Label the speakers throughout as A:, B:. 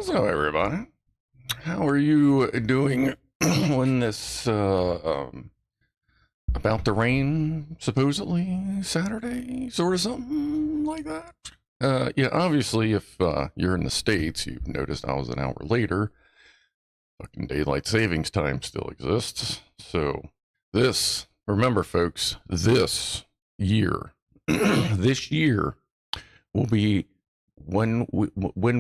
A: So everybody, how are you doing when this about the rain supposedly Saturday sort of something like that? Yeah, obviously if you're in the States, you've noticed I was an hour later. Fucking daylight savings time still exists. So this, remember folks, this year this year will be when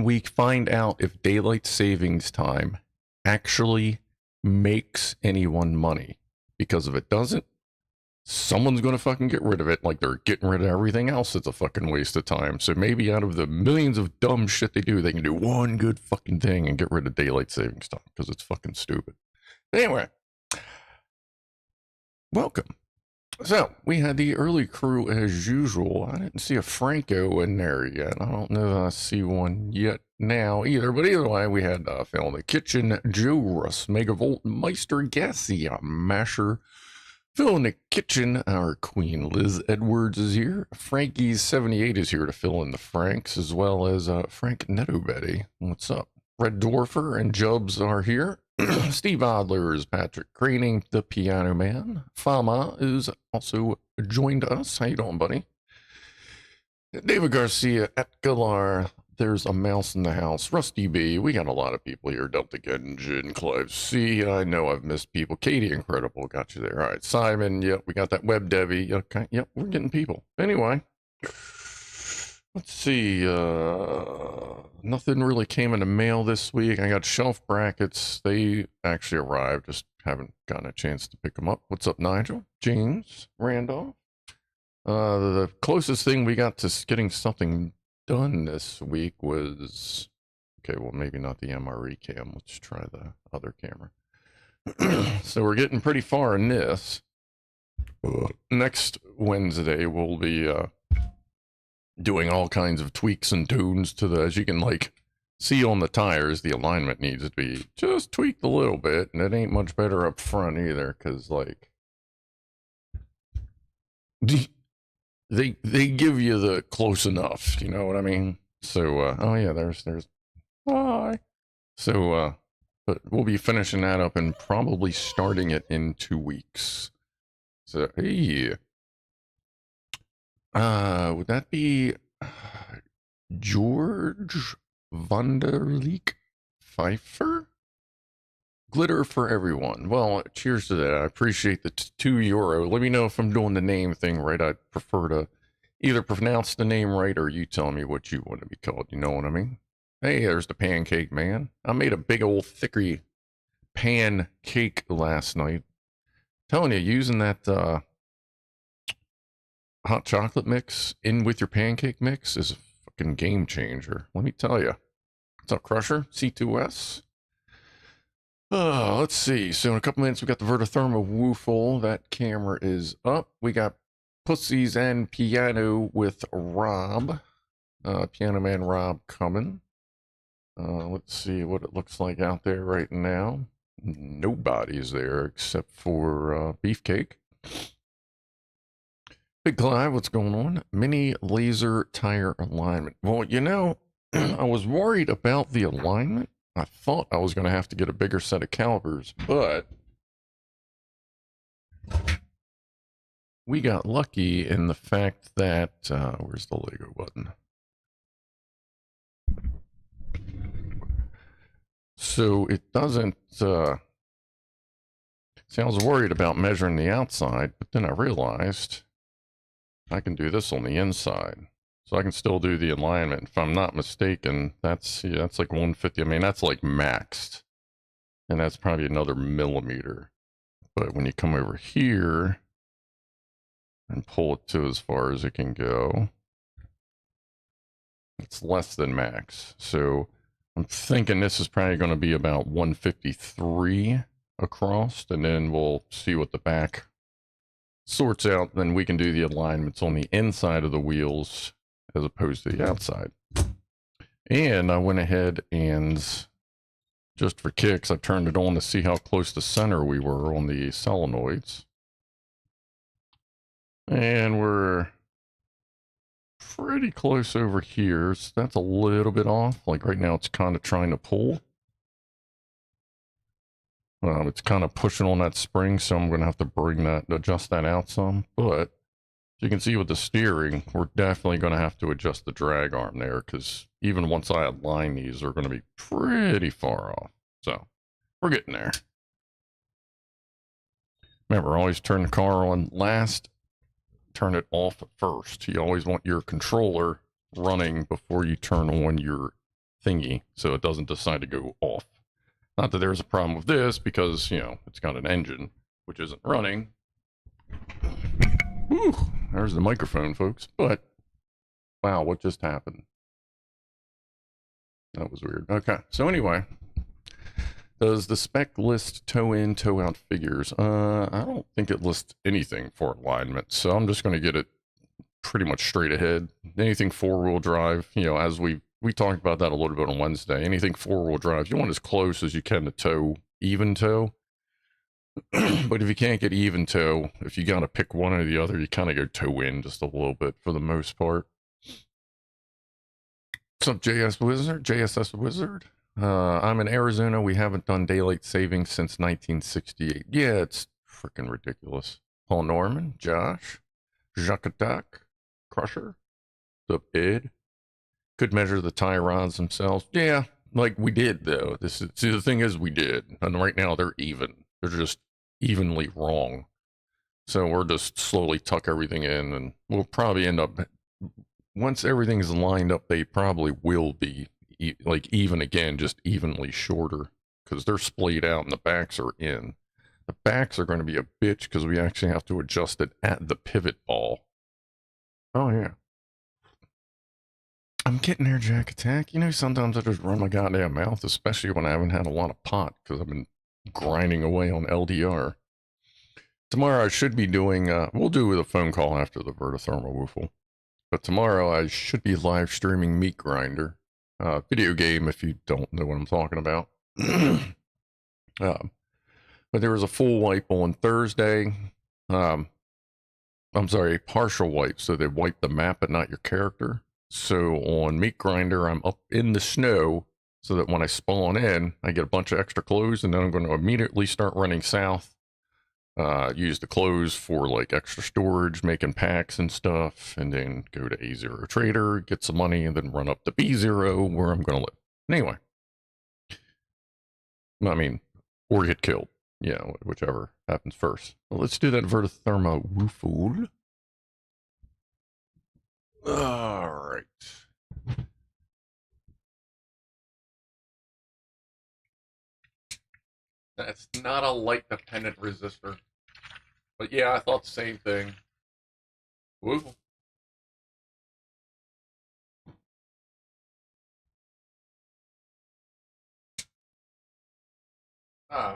A: we find out if daylight savings time actually makes anyone money. Because if it doesn't, someone's going to fucking get rid of it like they're getting rid of everything else that's a fucking waste of time. So maybe out of the millions of dumb shit they do, they can do one good fucking thing and get rid of daylight savings time because it's fucking stupid. Anyway, welcome. So, we had the early crew as usual. I didn't see a Franco in there yet. I don't know that I see one yet now either. But either way, we had Phil in the kitchen, Joe Russ, Megavolt, Meister Gassia, Masher. Phil in the kitchen, our queen Liz Edwards is here. Frankie's78 is here to fill in the Franks, as well as Frank Netto-Betty. What's up? Red Dwarfer and Jubs are here. Steve Adler is Patrick Craning, the Pianoman. Fama is also joined us. How you doing, buddy? David Garcia at Galar. There's a mouse in the house. Rusty B. We got a lot of people here. Delta Engine, Clive C. I know I've missed people. Katie Incredible got you there. All right, Simon. Yep, we got that web Debbie. Okay, yep, we're getting people. Anyway. Let's see, nothing really came in the mail this week. I got shelf brackets. They actually arrived. Just haven't gotten a chance to pick them up. What's up, Nigel? James? Randolph? The closest thing we got to getting something done this week was... Okay, well, maybe not the MRE cam. Let's try the other camera. So we're getting pretty far in this. Next Wednesday, we'll be... doing all kinds of tweaks and tunes to the, as you can like see on the tires, the alignment needs to be just tweaked a little bit, and it ain't much better up front either, because like they give you the close enough, you know what I mean? So oh yeah, there's hi. So but we'll be finishing that up and probably starting it in 2 weeks. So hey, would that be George Vanderleek Pfeiffer? Glitter for everyone. Well, cheers to that. I appreciate the €2. Let me know if I'm doing the name thing right. I'd prefer to either pronounce the name right or you tell me what you want to be called. You know what I mean? Hey, there's the pancake man. I made a big old thickery pancake last night. Telling you, using that hot chocolate mix in with your pancake mix is a fucking game changer. Let me tell you. What's up, Crusher? C2S? Let's see. So in a couple minutes, we got the VertoThermoWhoofle. That camera is up. We got Pussies and Piano with Rob. Pianoman Rob coming. Let's see what it looks like out there right now. Nobody's there except for Beefcake. Big Clive, what's going on? Mini laser tire alignment. Well, you know, I was worried about the alignment. I thought I was going to have to get a bigger set of calipers, but we got lucky in the fact that, where's the Lego button? So it doesn't, see, I was worried about measuring the outside, but then I realized I can do this on the inside. So I can still do the alignment. If I'm not mistaken, that's like 150. I mean, that's like maxed. And that's probably another millimeter. But when you come over here and pull it to as far as it can go, it's less than max. So I'm thinking this is probably going to be about 153 across, and then we'll see what the back sorts out. Then we can do the alignments on the inside of the wheels as opposed to the outside. And I went ahead and, just for kicks, I turned it on to see how close to center we were on the solenoids. And we're pretty close over here. So that's a little bit off. Like right now it's kind of trying to pull. It's kind of pushing on that spring, so I'm going to have to adjust that out some. But you can see with the steering, we're definitely going to have to adjust the drag arm there, because even once I align these, they're going to be pretty far off. So we're getting there. Remember, always turn the car on last, turn it off first. You always want your controller running before you turn on your thingy, so it doesn't decide to go off. Not that there's a problem with this, because, you know, it's got an engine, which isn't running. Whew, there's the microphone, folks. But, wow, what just happened? That was weird. Okay, so anyway, does the spec list toe in, toe out figures? I don't think it lists anything for alignment, so I'm just going to get it pretty much straight ahead. Anything four-wheel drive, you know, as we talked about that a little bit on Wednesday. Anything four-wheel drive, you want as close as you can to toe, even toe. But if you can't get even toe, if you got to pick one or the other, you kind of go toe in just a little bit for the most part. What's up, JSS Wizard? I'm in Arizona. We haven't done daylight savings since 1968. Yeah, it's freaking ridiculous. Paul Norman, Josh, Jacques Attack, Crusher, the Ed. Could measure the tie rods themselves. Yeah, like we did though. See, the thing is, we did, and right now they're even. They're just evenly wrong. So we're just slowly tuck everything in, and we'll probably end up, once everything's lined up, they probably will be like even again, just evenly shorter, because they're splayed out and the backs are in. The backs are going to be a bitch because we actually have to adjust it at the pivot ball. Oh yeah. I'm getting there, Jack Attack. You know, sometimes I just run my goddamn mouth, especially when I haven't had a lot of pot, because I've been grinding away on LDR. Tomorrow I should be doing, we'll do a phone call after the VertoThermoWhoofle. But tomorrow I should be live streaming Meat Grinder. Video game, if you don't know what I'm talking about. But there was a full wipe on Thursday. I'm sorry, a partial wipe, so they wipe the map but not your character. So on Meat Grinder, I'm up in the snow so that when I spawn in, I get a bunch of extra clothes, and then I'm going to immediately start running south. Use the clothes for like extra storage, making packs and stuff, and then go to A0 Trader, get some money, and then run up to B0 where I'm going to live. Anyway. I mean, or get killed. Yeah, whichever happens first. Well, let's do that VertoThermoWhoofle. All right. That's not a light dependent resistor. But yeah, I thought the same thing. Woofle.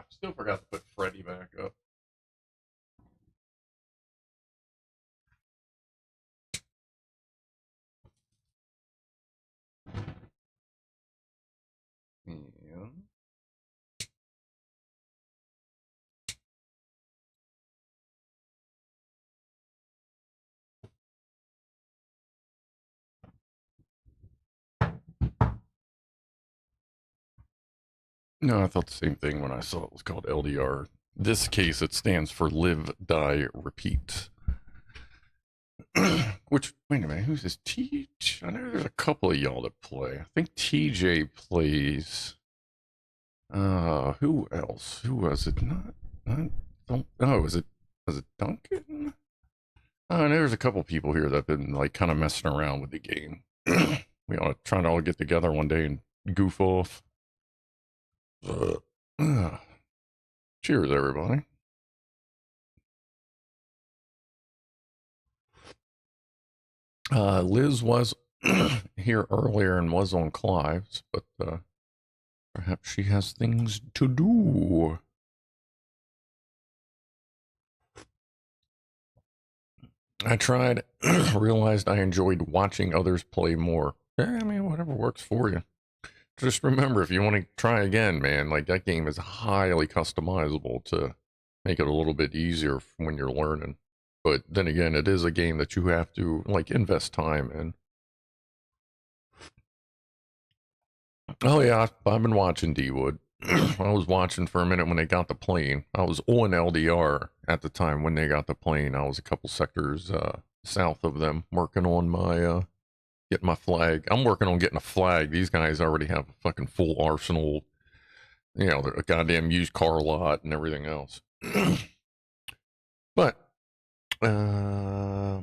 A: Still forgot to put Freddy back up. And No, I thought the same thing when I saw it was called LDR. This case, it stands for Live, Die, Repeat. Which, wait a minute, who's this? I know there's a couple of y'all that play. I think TJ plays. Who else? Who was it? Was it Duncan? I know there's a couple people here that have been like kind of messing around with the game. We ought to try to all get together one day and goof off. Cheers, everybody. Liz was here earlier and was on Clive's, but perhaps she has things to do. I tried, realized I enjoyed watching others play more. Yeah, I mean, whatever works for you. Just remember, if you want to try again, man, like that game is highly customizable to make it a little bit easier when you're learning. But then again, it is a game that you have to like invest time in. Oh yeah, I've been watching D-Wood. I was watching for a minute when they got the plane. I was on LDR at the time when they got the plane. I was a couple sectors south of them working on my getting my flag. I'm working on getting a flag. These guys already have a fucking full arsenal, you know, a goddamn used car lot and everything else. But yeah,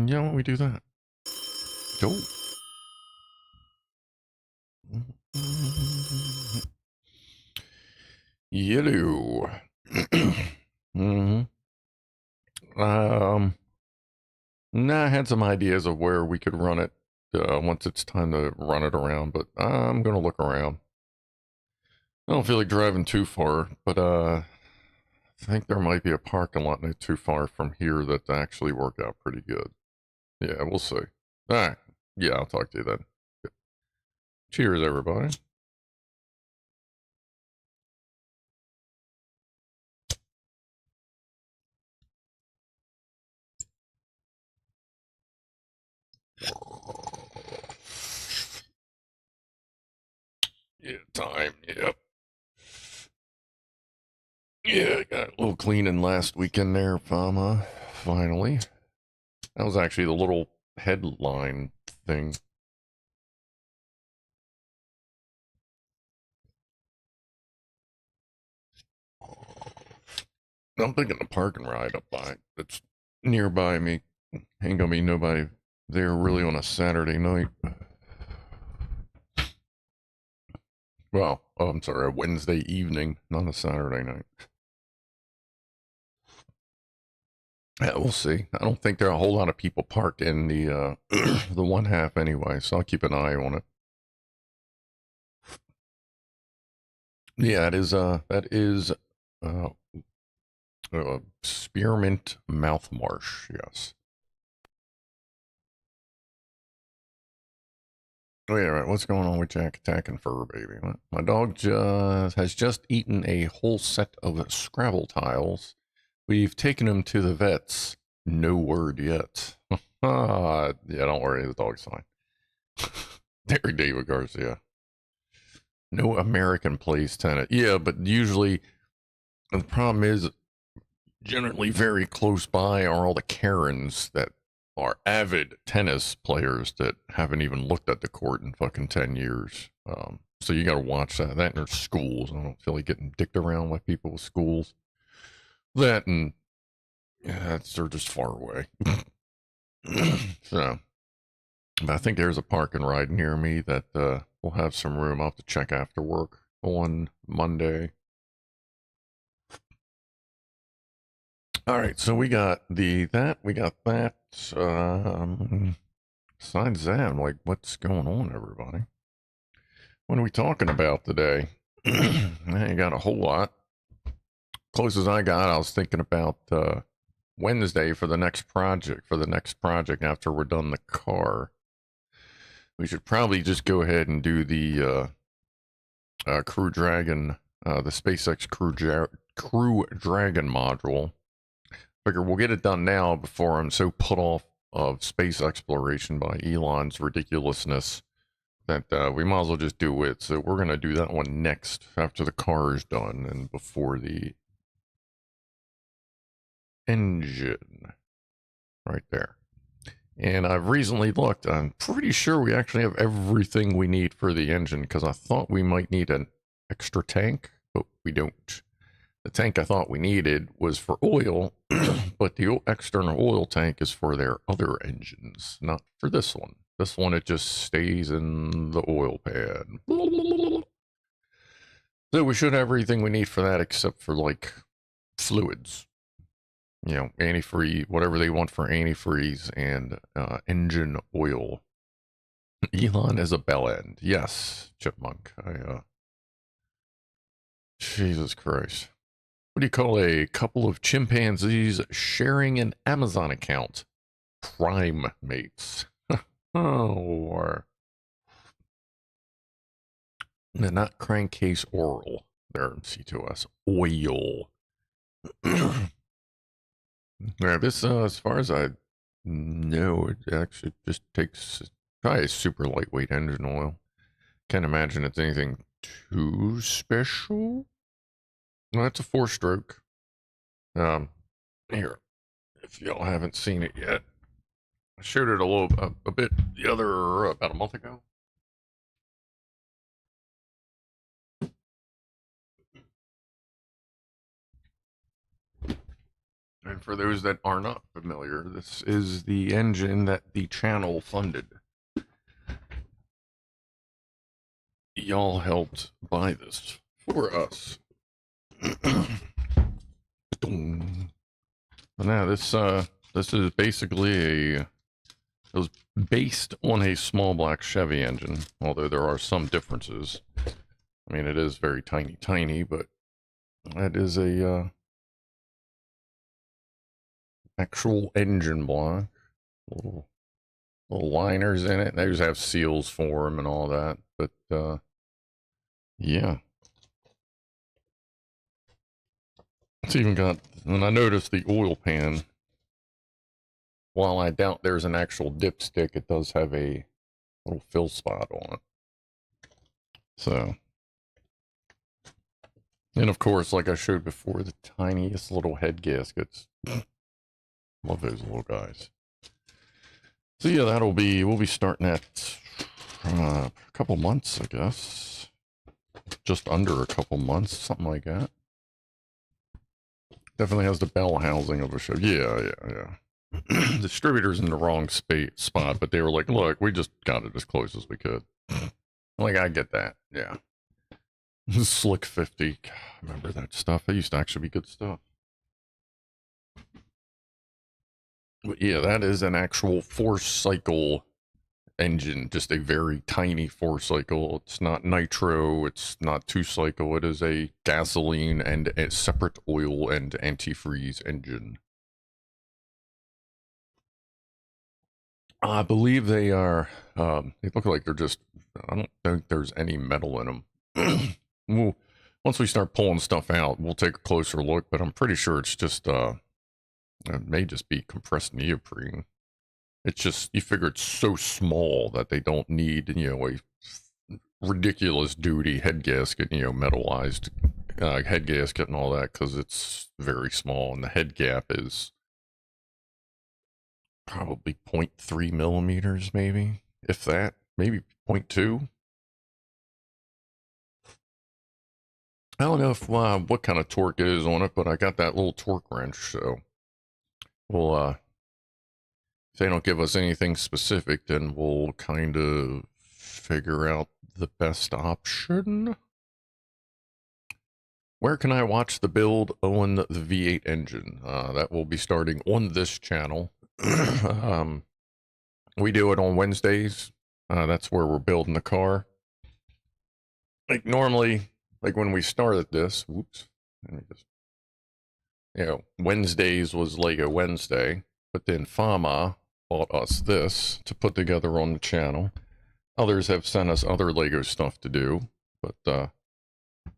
A: why don't we do that? Go. Yellow. Nah, I had some ideas of where we could run it once it's time to run it around, but I'm gonna look around. I don't feel like driving too far, but I think there might be a parking lot not too far from here that actually work out pretty good. Yeah, we'll see. All right. Yeah, I'll talk to you then. Cheers, everybody. Yeah, time. Yep. Yeah, I got a little cleaning last weekend there, Fama. Finally. That was actually the little headline thing. I'm thinking the parking ride up by that's nearby me. Ain't gonna be nobody there really on a Saturday night. Well, oh, I'm sorry, a Wednesday evening, not a Saturday night. Yeah, we'll see. I don't think there are a whole lot of people parked in the the one half anyway, so I'll keep an eye on it. Yeah, that is spearmint mouth marsh. Yes. Oh yeah, right. What's going on with Jack attacking fur baby? My dog has just eaten a whole set of Scrabble tiles. We've taken him to the vets. No word yet. Yeah, don't worry, the dog's fine. Derek David Garcia. No American plays tennis. Yeah, but usually the problem is generally very close by are all the Karens that are avid tennis players that haven't even looked at the court in fucking 10 years. So you got to watch that. That and their schools. I don't feel like getting dicked around by people with schools. That and yeah, they're just far away. So, but I think there's a park and ride near me that will have some room. I'll have to check after work on Monday. All right, so we got that. Besides that, I'm like, what's going on, everybody? What are we talking about today? I ain't got a whole lot. Closest I got, I was thinking about Wednesday for the next project. After we're done the car, we should probably just go ahead and do the Crew Dragon, the SpaceX Crew Dragon module. Figure we'll get it done now before I'm so put off of space exploration by Elon's ridiculousness that we might as well just do it. So we're gonna do that one next after the car is done and before the engine. Right there. And I've recently looked. I'm pretty sure we actually have everything we need for the engine because I thought we might need an extra tank, but we don't. The tank I thought we needed was for oil, but the external oil tank is for their other engines, not for this one. This one, it just stays in the oil pan. So we should have everything we need for that except for, like, fluids. You know, antifreeze, whatever they want for antifreeze and engine oil. Elon is a bell end. Yes, Chipmunk. Jesus Christ. What do you call a couple of chimpanzees sharing an Amazon account? Prime mates. Oh, no, not crankcase oral. There, C2S. Oil. Yeah, this, as far as I know, it actually just takes probably a super lightweight engine oil. Can't imagine it's anything too special. Well, it's a 4-stroke. Here, if y'all haven't seen it yet, I showed it a bit the other about a month ago. And for those that are not familiar, this is the engine that the channel funded. Y'all helped buy this for us. Now this is basically it was based on a small black Chevy engine, although there are some differences. I mean, it is very tiny, but that is a actual engine block. Little liners in it. Those have seals for them and all that, but yeah. It's even got, and I noticed the oil pan, while I doubt there's an actual dipstick, it does have a little fill spot on it. So, and of course, like I showed before, the tiniest little head gaskets. Love those little guys. So yeah, we'll be starting at a couple months, I guess. Just under a couple months, something like that. Definitely has the bell housing of a show. Yeah. Distributors in the wrong spot, but they were like, look, we just got it as close as we could. Like, I get that. Yeah. Slick 50. God, remember that stuff? That used to actually be good stuff. But yeah, that is an actual 4-cycle engine, just a very tiny 4-cycle. It's not nitro, it's not 2-cycle. It is a gasoline and a separate oil and antifreeze engine. I believe they are, they look like they're just, I don't think there's any metal in them. Well, once we start pulling stuff out, we'll take a closer look, but I'm pretty sure it's just, it may just be compressed neoprene. It's just, you figure it's so small that they don't need, a ridiculous duty head gasket, metallized head gasket and all that, because it's very small, and the head gap is probably 0.3 millimeters, maybe, if that, maybe 0.2. I don't know if what kind of torque it is on it, but I got that little torque wrench, so we'll if they don't give us anything specific, then we'll kind of figure out the best option. Where can I watch the build on the V8 engine? That will be starting on this channel. We do it on Wednesdays. That's where we're building the car. Like normally, like when we started this, whoops, let me just, Wednesdays was Lego Wednesday, but then Fama bought us this to put together on the channel. Others have sent us other Lego stuff to do, but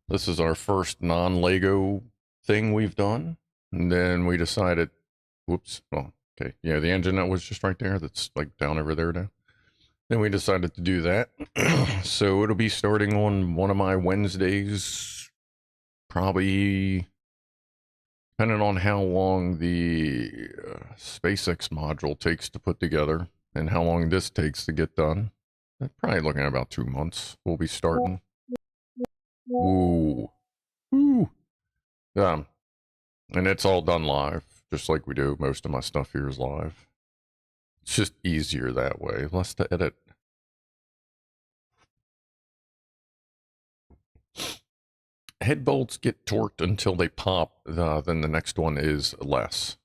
A: this is our first non-Lego thing we've done. And then we decided, whoops, well, okay, yeah, the engine that was just right there, that's like down over there now. then we decided to do that. So it'll be starting on one of my Wednesdays, probably depending on how long the SpaceX module takes to put together and how long this takes to get done. Probably looking at about 2 months. We'll be starting. Ooh. Ooh. And it's all done live, just like we do. Most of my stuff here is live. It's just easier that way, less to edit. Head bolts get torqued until they pop, then the next one is less.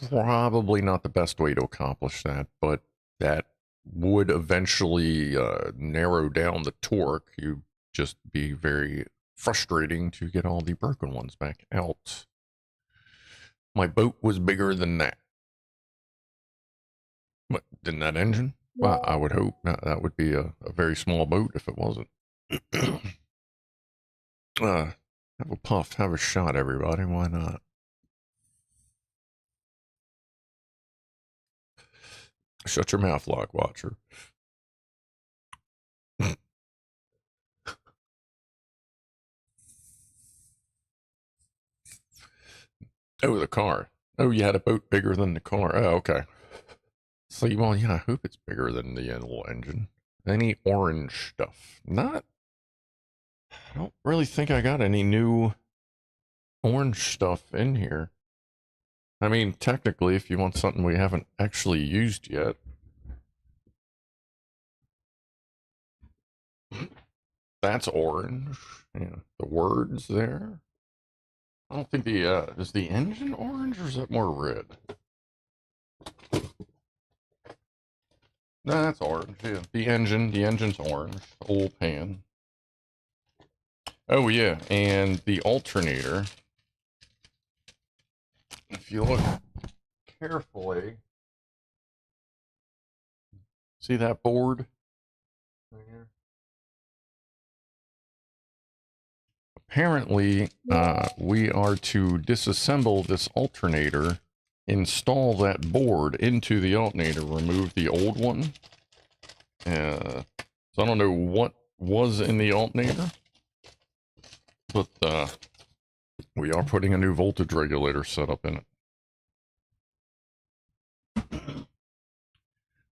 A: Probably not the best way to accomplish that, but that would eventually narrow down the torque. You'd just be very frustrating to get all the broken ones back out. My boat was bigger than that. What, than that engine? Well, I would hope that would be a very small boat if it wasn't. Have a puff, have a shot, everybody. Why not? Shut your mouth, Lock Watcher. Oh, the car. Oh, you had a boat bigger than the car. Oh, okay. So, well, yeah, I hope it's bigger than the little engine. Any orange stuff? Not. I don't really think I got any new orange stuff in here. I mean, technically, if you want something we haven't actually used yet. That's orange. Yeah, the words there. I don't think the, is the engine orange or is that more red? No, that's orange, yeah. The engine's orange. Old pan. Oh, yeah, and the alternator. If you look carefully, see that board right here? Apparently, we are to disassemble this alternator, install that board into the alternator, remove the old one. So I don't know what was in the alternator, but we are putting a new voltage regulator setup in it.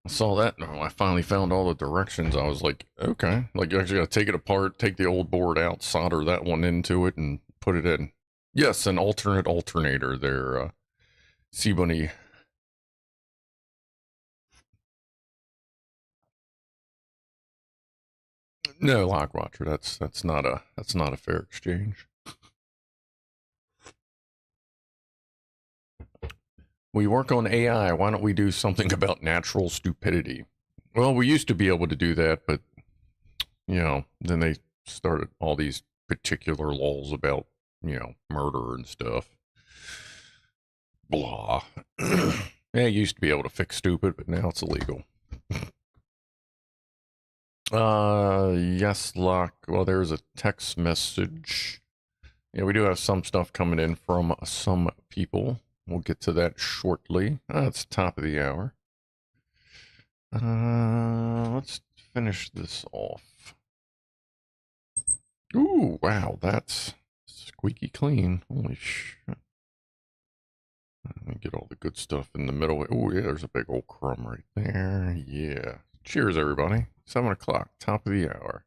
A: I saw that, and I finally found all the directions. I was like, okay, like you actually got to take it apart, take the old board out, solder that one into it, and put it in. Yes, an alternate alternator there, Seabunny. No, Lockwatcher, that's not a fair exchange. We work on AI. Why don't we do something about natural stupidity? Well, we used to be able to do that, but you know, then they started all these particular laws about, you know, murder and stuff. Blah. Yeah, you used to be able to fix stupid, but now it's illegal. Yes, Lock. Well, there's a text message. Yeah, we do have some stuff coming in from some people. We'll get to that shortly. It's top of the hour. Let's finish this off. Ooh, wow, that's squeaky clean. Holy shit. Let me get all the good stuff in the middle. Oh, yeah, there's a big old crumb right there. Yeah. Cheers, everybody. 7 o'clock, top of the hour.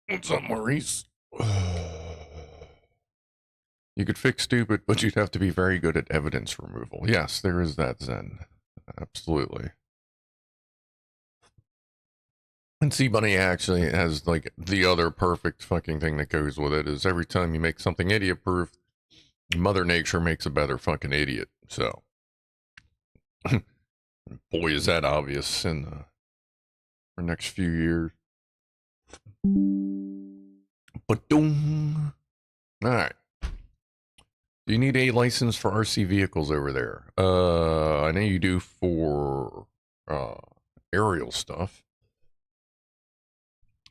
A: What's up, Maurice? You could fix stupid, but you'd have to be very good at evidence removal. Yes, there is that, Zen. Absolutely. And Sea Bunny actually has, like, the other perfect fucking thing that goes with it is every time you make something idiot-proof, Mother Nature makes a better fucking idiot. So, boy, is that obvious in for the next few years. Ba-dum. All right. Do you need a license for RC vehicles over there? I know you do for aerial stuff.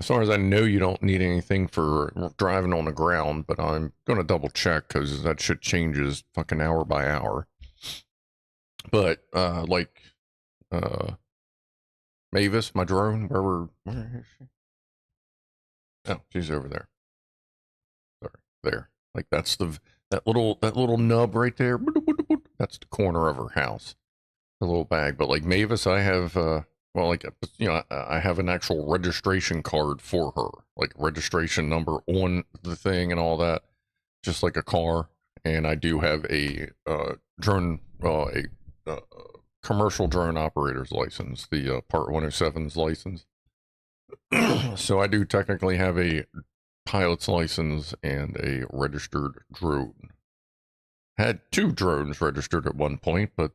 A: As far as I know, you don't need anything for driving on the ground, but I'm going to double check because that shit changes fucking hour by hour. But, Mavis, my drone, where is she? Oh, she's over there. Sorry, there. Like that's that little nub right there. That's the corner of her house. The little bag. But like Mavis, I have I have an actual registration card for her, like registration number on the thing and all that, just like a car. And I do have a drone, a commercial drone operator's license, the Part 107's license. So I do technically have a pilot's license and a registered drone. Had 2 drones registered at one point, but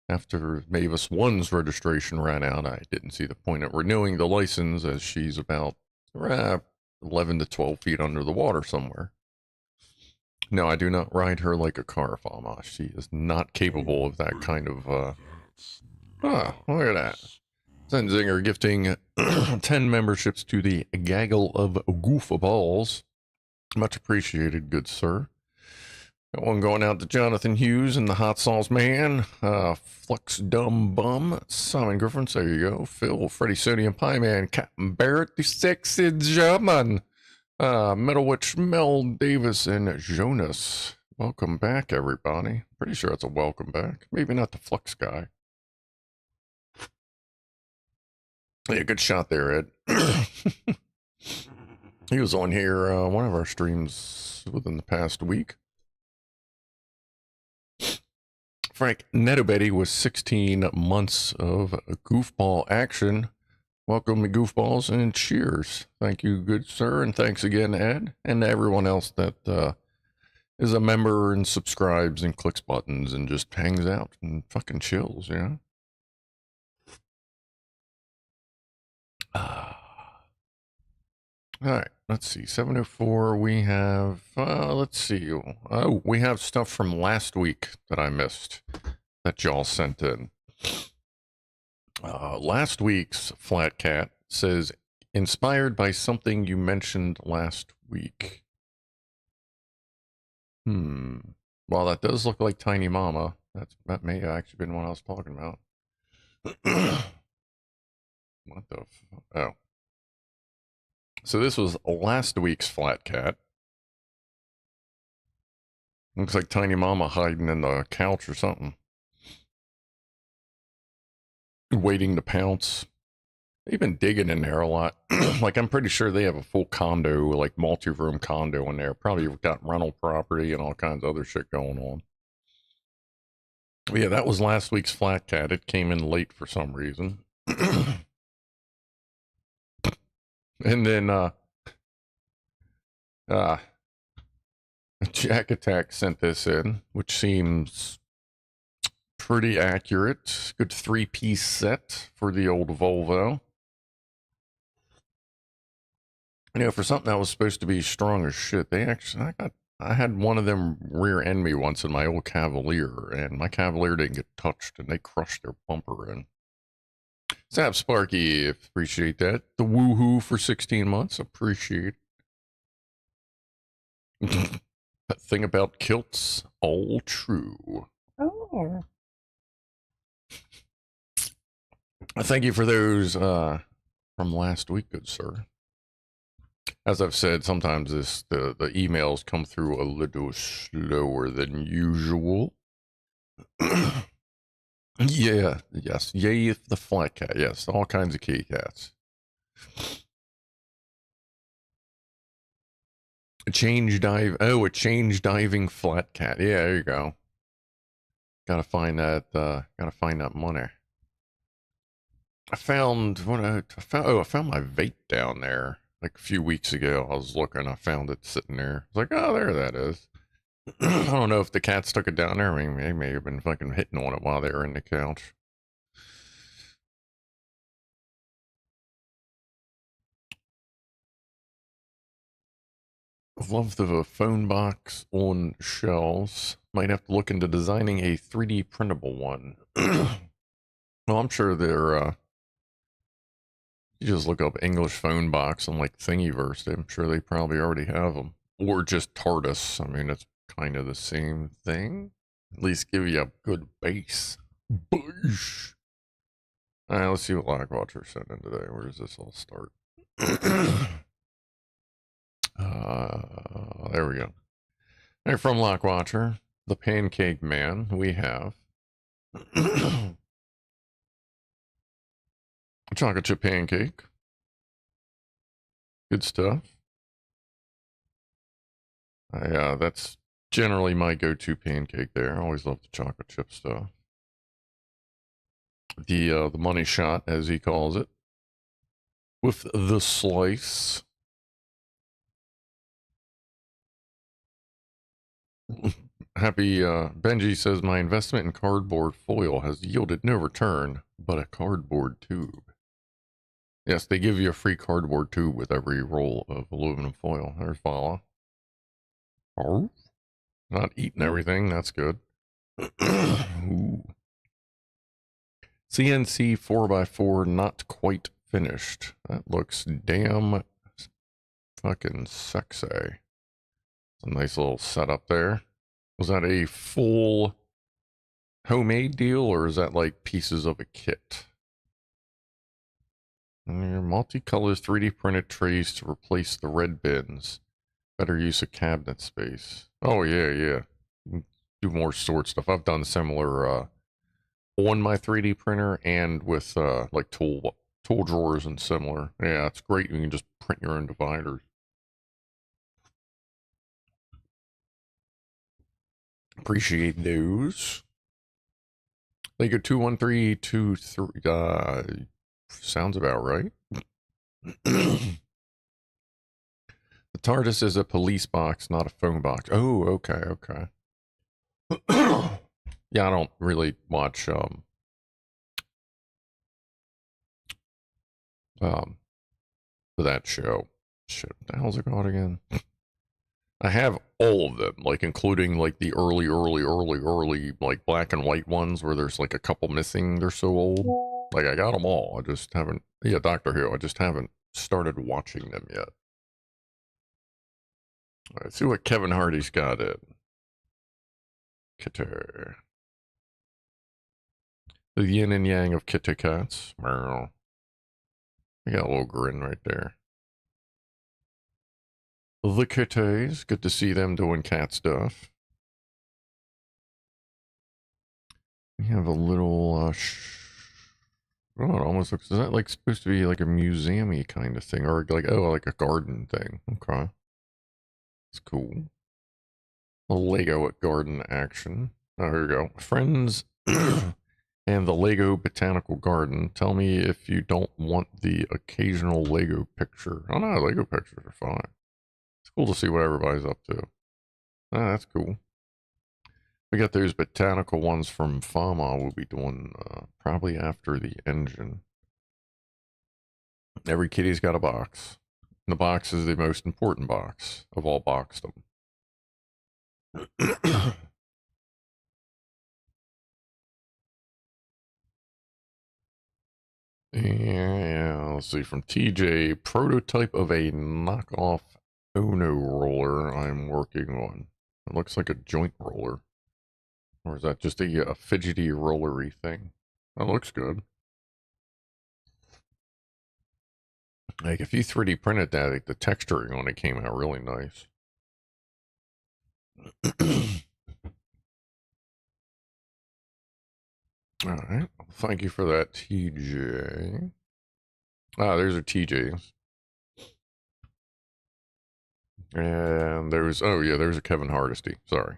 A: after Mavis 1's registration ran out, I didn't see the point of renewing the license as she's about 11 to 12 feet under the water somewhere. No, I do not ride her like a car, Fama. She is not capable of that kind of, look at that. Zenzinger gifting 10 memberships to the Gaggle of Goofballs. Much appreciated, good sir. Got one going out to Jonathan Hughes and the Hot Sauce Man. Flux Dumb Bum. Simon Griffin, there you go. Phil, Freddie Sodium Pie Man, Captain Barrett, the Sexy German. Metal Witch, Mel Davis, and Jonas. Welcome back, everybody. Pretty sure it's a welcome back. Maybe not the Flux guy. Yeah, good shot there, Ed. He was on here one of our streams within the past week. Frank Netobetty was 16 months of goofball action. Welcome to Goofballs and cheers. Thank you, good sir, and thanks again, Ed, and to everyone else that is a member and subscribes and clicks buttons and just hangs out and fucking chills, you know? All right, let's see. 704, we have, let's see. Oh, we have stuff from last week that I missed that y'all sent in. Last week's Flat Cat says, inspired by something you mentioned last week. Well, that does look like Tiny Mama. That may have actually been what I was talking about. What the oh. So this was last week's Flat Cat. Looks like Tiny Mama hiding in the couch or something. Waiting to pounce. They've been digging in there a lot. Like, I'm pretty sure they have a full condo, like multi-room condo in there. Probably got rental property and all kinds of other shit going on. But yeah, that was last week's Flat Cat. It came in late for some reason. And then, Jack Attack sent this in, which seems pretty accurate. Good 3-piece set for the old Volvo. You know, for something that was supposed to be strong as shit, they actually, I had one of them rear end me once in my old Cavalier, and my Cavalier didn't get touched, and they crushed their bumper in. Zap Sparky, appreciate that. The woohoo for 16 months, appreciate. That thing about kilts, all true. Oh. Thank you for those from last week, good sir. As I've said, sometimes the emails come through a little slower than usual. Yeah, yes, yay the Flat Cat, yes, all kinds of kitty cats. A change diving Flat Cat. Yeah, there you go. Gotta find that money. I found I found my vape down there like a few weeks ago. I was looking, I found it sitting there. I was like, oh, there that is. I don't know if the cats took it down there. I mean, they may have been fucking hitting on it while they were in the couch. Love the phone box on shelves. Might have to look into designing a 3D printable one. Well, I'm sure they're, you just look up English phone box on like Thingiverse. I'm sure they probably already have them. Or just TARDIS. I mean, it's kind of the same thing. At least give you a good base. Boosh. All right, let's see what Lockwatcher sent in today. Where does this all start? There we go. All right, from Lockwatcher, the Pancake Man, we have a chocolate chip pancake. Good stuff. That's generally my go-to pancake there. I always love the chocolate chip stuff. The money shot, as he calls it, with the slice. Happy Benji says my investment in cardboard foil has yielded no return but a cardboard tube. Yes, they give you a free cardboard tube with every roll of aluminum foil. There's Vala. Oh, not eating everything. That's good. Ooh. CNC 4x4 not quite finished. That looks damn fucking sexy. It's a nice little setup there. Was that a full homemade deal or is that like pieces of a kit? And your multicolors 3D printed trays to replace the red bins. Better use of cabinet space. Oh yeah, yeah. Do more stored stuff. I've done similar on my 3D printer and with like tool drawers and similar. Yeah, it's great. You can just print your own dividers. Appreciate those. Lego 21323. Sounds about right. The TARDIS is a police box, not a phone box. Oh, okay, okay. Yeah, I don't really watch for that show. Shit, what the hell's it called again? I have all of them, like including like the early, like black and white ones where there's like a couple missing. They're so old. Like I got them all. I just haven't. Yeah, Doctor Who. I just haven't started watching them yet. All right, see what Kevin Hardy's got in. Kitter. The yin and yang of Kitty Cats. I got a little grin right there. The kitties. Good to see them doing cat stuff. We have a little, oh, it almost looks, is that like supposed to be like a museum-y kind of thing? Or like, oh, like a garden thing. Okay. It's cool. A Lego at garden action. Oh, here we go. Friends and the Lego Botanical Garden. Tell me if you don't want the occasional Lego picture. Oh no, Lego pictures are fine. It's cool to see what everybody's up to. Ah, that's cool. We got those botanical ones from Fama we'll be doing probably after the engine. Every kitty's got a box. And the box is the most important box of all boxdom. Yeah, let's see. From TJ, prototype of a knockoff Ono roller I'm working on. It looks like a joint roller. Or is that just a fidgety rollery thing? That looks good. Like if you 3D printed that, like, the texturing on it came out really nice. All right. Thank you for that, TJ. Ah, there's a TJ's. And there's, oh yeah, there's a Kevin Hardesty. Sorry.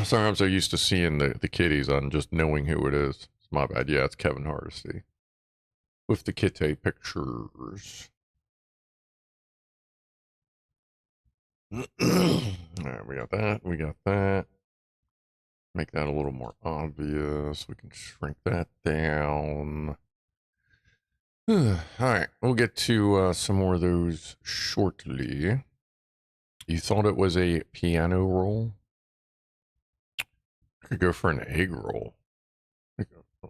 A: Sorry, I'm so used to seeing the kitties on just knowing who it is. It's my bad. Yeah, it's Kevin Hardesty. With the kitty pictures. Alright, we got that. We got that. Make that a little more obvious. We can shrink that down. Alright, we'll get to some more of those shortly. You thought it was a piano roll? I could go for an egg roll.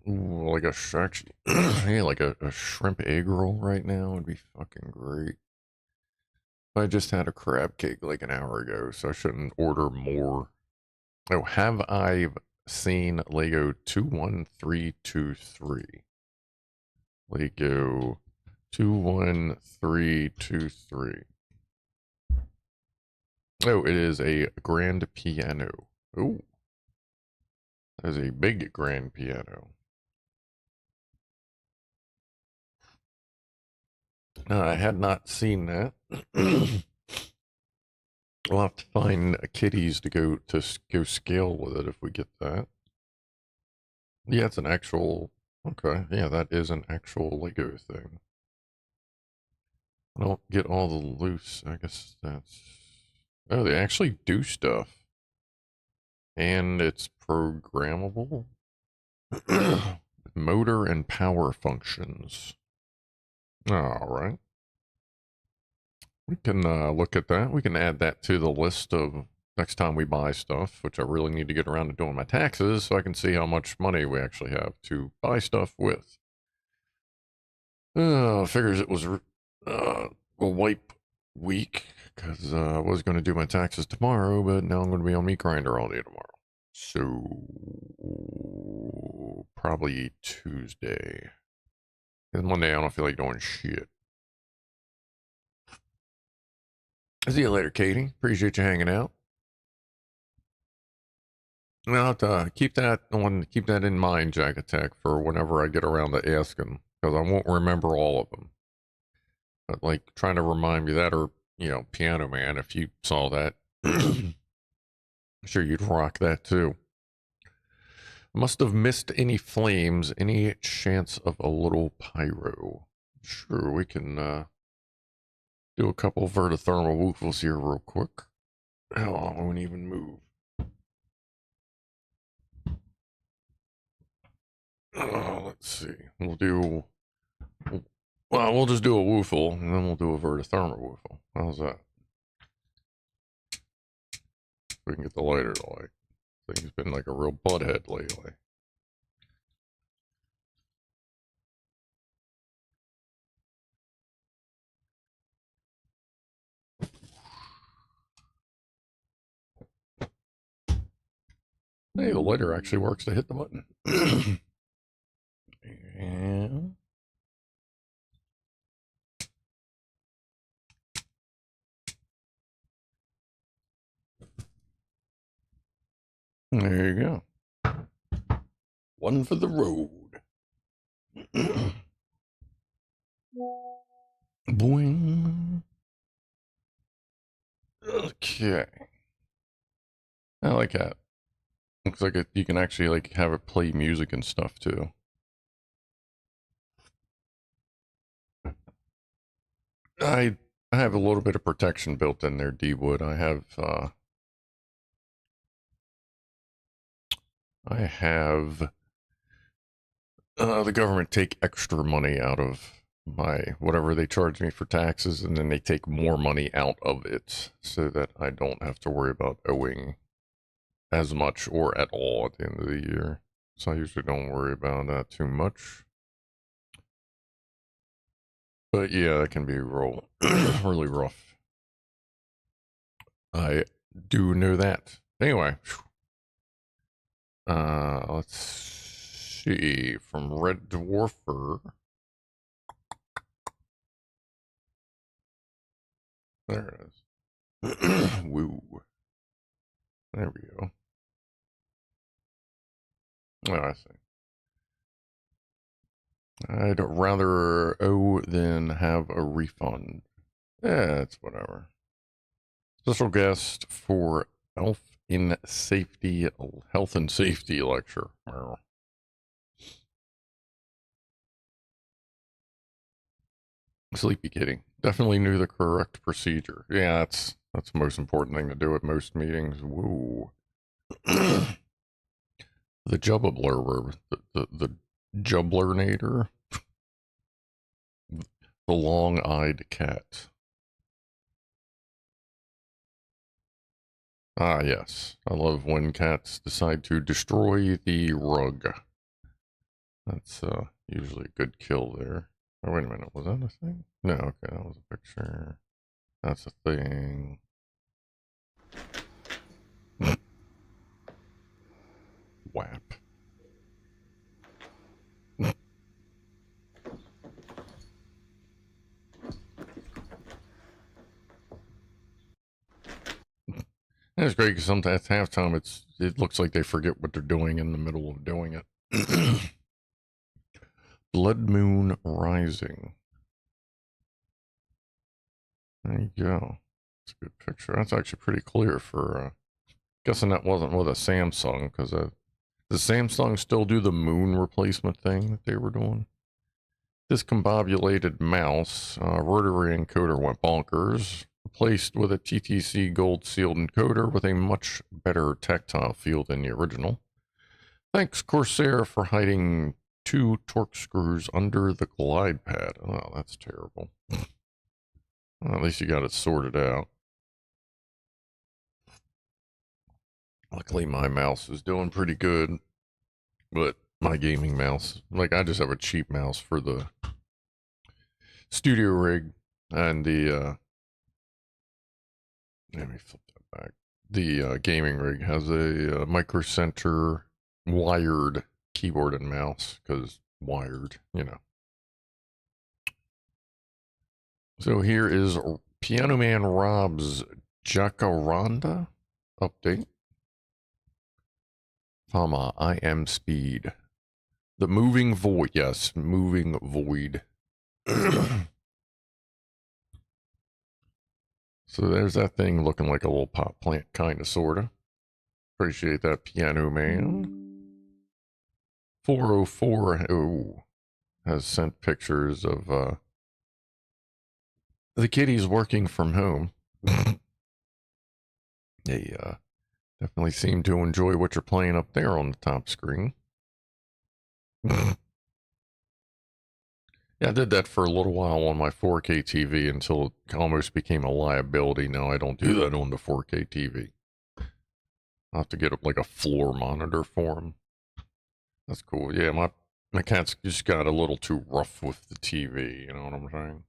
A: Like a actually, yeah, like a shrimp egg roll right now would be fucking great. I just had a crab cake like an hour ago, so I shouldn't order more. Oh, have I seen Lego 21323? Lego 21323. Oh, it is a grand piano. Oh, that is a big grand piano. I had not seen that. We'll have to find kitties to go scale with it if we get that. Yeah, it's an actual. Okay, yeah, that is an actual Lego thing. I don't get all the loose. I guess that's. Oh, they actually do stuff, and it's programmable. Motor and power functions. All right. We can look at that. We can add that to the list of next time we buy stuff, which I really need to get around to doing my taxes so I can see how much money we actually have to buy stuff with. Figures it was a wipe week because I was going to do my taxes tomorrow, but now I'm going to be on Meat Grinder all day tomorrow. So probably Tuesday. Because Monday I don't feel like doing shit. See you later, Katie. Appreciate you hanging out. I'll have to keep that in mind, Jack Attack, for whenever I get around to asking, because I won't remember all of them. But like trying to remind me that, or Pianoman, if you saw that, I'm sure you'd rock that too. Must have missed any flames. Any chance of a little pyro? Sure, we can do a couple of VertoThermoWhoofles here real quick. Oh, I won't even move. Let's see. We'll just do a woofle, and then we'll do a VertoThermoWhoofle. How's that? We can get the lighter to light. I think he's been like a real butthead lately. Hey, the lighter actually works to hit the button. And there you go. One for the road. Boing. Okay. I like that. Looks like you can actually like have it play music and stuff too. I have a little bit of protection built in there, D-Wood. I have the government take extra money out of my whatever they charge me for taxes, and then they take more money out of it so that I don't have to worry about owing as much or at all at the end of the year. So I usually don't worry about that too much. But yeah, that can be really rough. I do know that. Anyway, let's see. From Red Dwarfer. There it is. Woo. There we go. Oh, I see. I'd rather owe than have a refund. Yeah, it's whatever. Special guest for health and safety lecture. Sleepy kitty. Definitely knew the correct procedure. Yeah, that's the most important thing to do at most meetings. Woo. The Jubbler, the Jubblernator. The long-eyed cat. Ah, yes. I love when cats decide to destroy the rug. That's usually a good kill there. Oh, wait a minute. Was that a thing? No, okay, that was a picture. That's a thing. Whap. And it's great because sometimes at halftime it looks like they forget what they're doing in the middle of doing it. Blood Moon Rising. There you go. It's a good picture. That's actually pretty clear for guessing that wasn't with a Samsung, because does Samsung still do the moon replacement thing that they were doing? Discombobulated mouse, rotary encoder went bonkers, replaced with a TTC gold sealed encoder with a much better tactile feel than the original. Thanks Corsair for hiding 2 torque screws under the glide pad. Oh, that's terrible. Well, at least you got it sorted out. Luckily my mouse is doing pretty good, but my gaming mouse, like I just have a cheap mouse for the studio rig, and the let me flip that back. The gaming rig has a Micro Center wired keyboard and mouse, because wired, you know. So here is Pianoman Rob's Jacaranda update. Fama, I am speed. The moving void, yes, moving void. So there's that thing looking like a little pot plant, kind of, sort of. Appreciate that, Pianoman. 404 has sent pictures of the kitties working from home. They definitely seem to enjoy what you're playing up there on the top screen. Yeah, I did that for a little while on my 4K TV until it almost became a liability. Now I don't do that on the 4K TV. I'll have to get like a floor monitor for them. That's cool. Yeah, my cat's just got a little too rough with the TV, you know what I'm saying?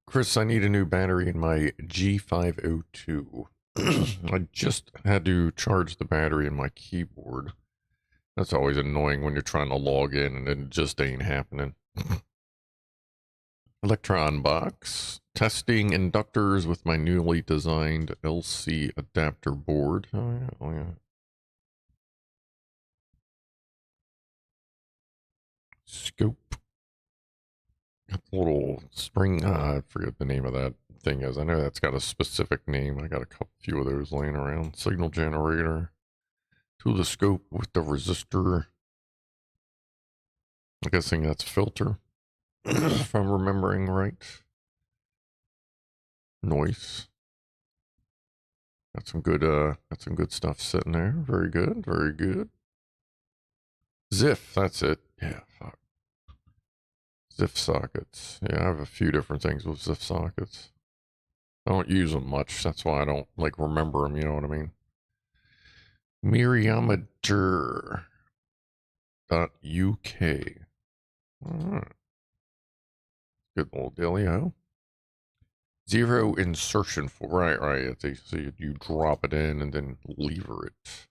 A: Chris, I need a new battery in my G502. I just had to charge the battery in my keyboard. That's always annoying when you're trying to log in and it just ain't happening. Electron box. Testing inductors with my newly designed LC adapter board. Oh yeah, oh yeah. Scope. Got the little spring, I forget the name of that thing is. I know that's got a specific name. I got a few of those laying around. Signal generator. To the scope with the resistor. I'm guessing that's filter. If I'm remembering right. Noise. Got some good stuff sitting there. Very good, very good. Ziff, that's it. Yeah, fuck. Ziff sockets. Yeah, I have a few different things with Ziff sockets. I don't use them much. That's why I don't like remember them. You know what I mean? Miriameter.uk. Alright. Good little dealio. Zero insertion for right. So you drop it in and then lever it.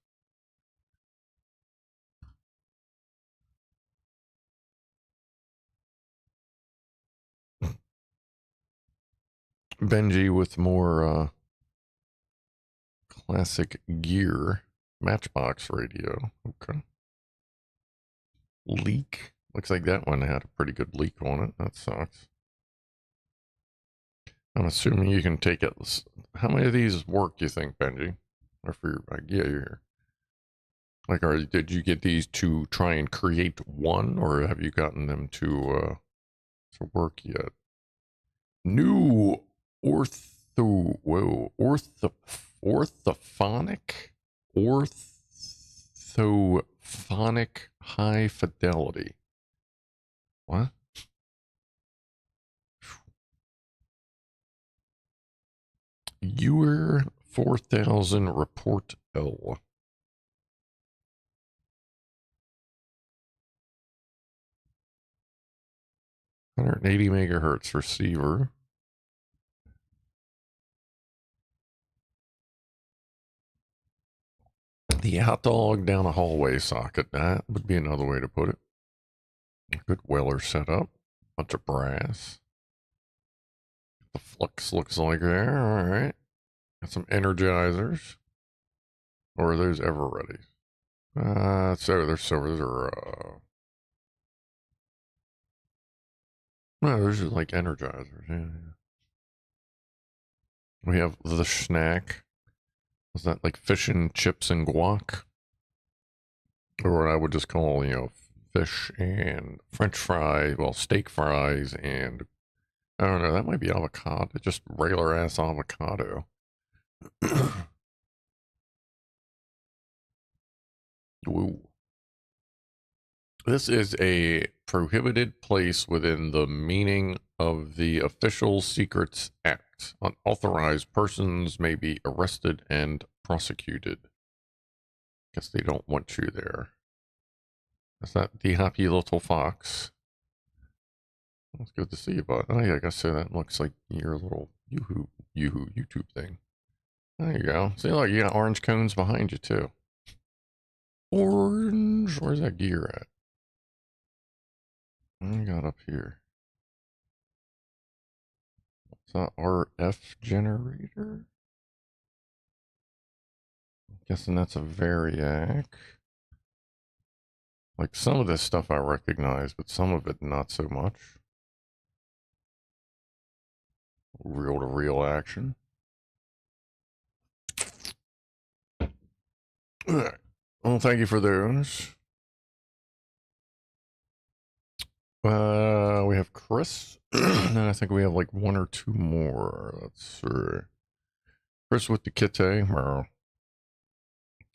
A: Benji with more classic gear. Matchbox radio. Okay. Leak. Looks like that one had a pretty good leak on it. That sucks. I'm assuming you can take it. How many of these work, you think, Benji? Or for your, yeah, you're here. Like, did you get these to try and create one, or have you gotten them to work yet? New orthophonic orthophonic high fidelity. What? Ewer 4000 report L. 180 megahertz receiver. The hot dog down a hallway socket. That would be another way to put it. Good Weller setup. Bunch of brass. The flux looks like there. All right. Got some energizers. Or are those ever ready? So they're silver. Those are, no, those are like energizers. Yeah. We have the snack. Is that like fish and chips and guac? Or what I would just call, fish and French fry, well, steak fries, and I don't know, that might be avocado, just regular ass avocado. Ooh. This is a prohibited place within the meaning of the Official Secrets Act. Unauthorized persons may be arrested and prosecuted. Guess they don't want you there. Is that the happy little fox? It's good to see you, bud. Oh, yeah, I guess so. That looks like your little YouTube thing. There you go. See, look, you got orange cones behind you, too. Orange. Where's that gear at? I got up here. What's that RF generator? I'm guessing that's a variac. Like, some of this stuff I recognize, but some of it not so much. Reel-to-reel action. Well, thank you for those. We have Chris. And I think we have like one or two more. Let's see. Chris with the kitty.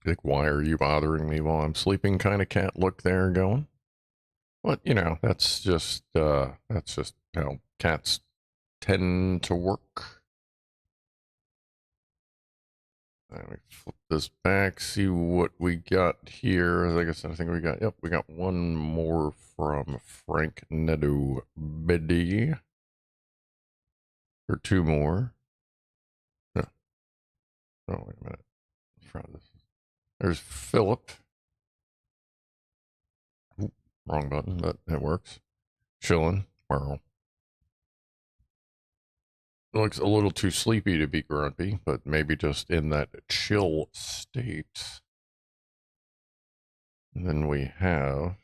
A: Like, why are you bothering me while I'm sleeping? Kind of cat look there going. But, that's just how cats tend to work. Let me flip this back, see what we got here. I think we got one more from Frank Nedo Biddy. Or two more. Oh, wait a minute. There's Philip. Ooh, wrong button, but it works. Chillin. Wow. Looks a little too sleepy to be grumpy, but maybe just in that chill state. And then we have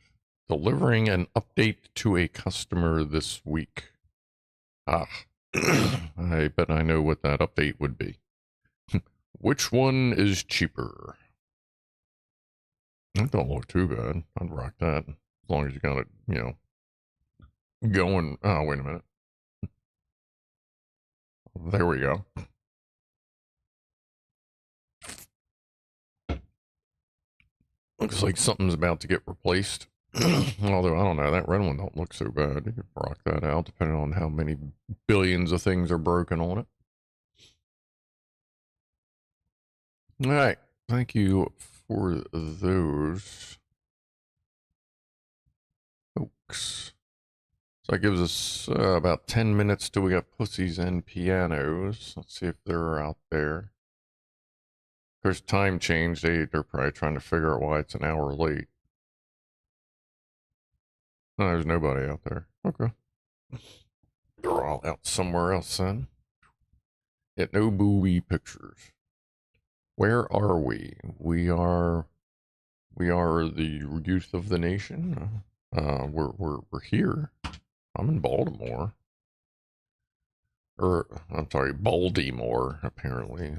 A: delivering an update to a customer this week. Ah, I bet I know what that update would be. Which one is cheaper? That don't look too bad. I'd rock that. As long as you got it, going. Oh, wait a minute. There we go. Looks like something's about to get replaced. Although, I don't know. That red one don't look so bad. You could rock that out depending on how many billions of things are broken on it. All right. Thank you for those, folks. So that gives us about 10 minutes till we got Pussies and Pianos. Let's see if they're out there. Of course, time change. They're probably trying to figure out why it's an hour late. No, there's nobody out there. Okay. They're all out somewhere else then. Yet no booby pictures. Where are we? We are the youth of the nation. We're here. I'm in Baltimore. I'm sorry, Baltimore, apparently.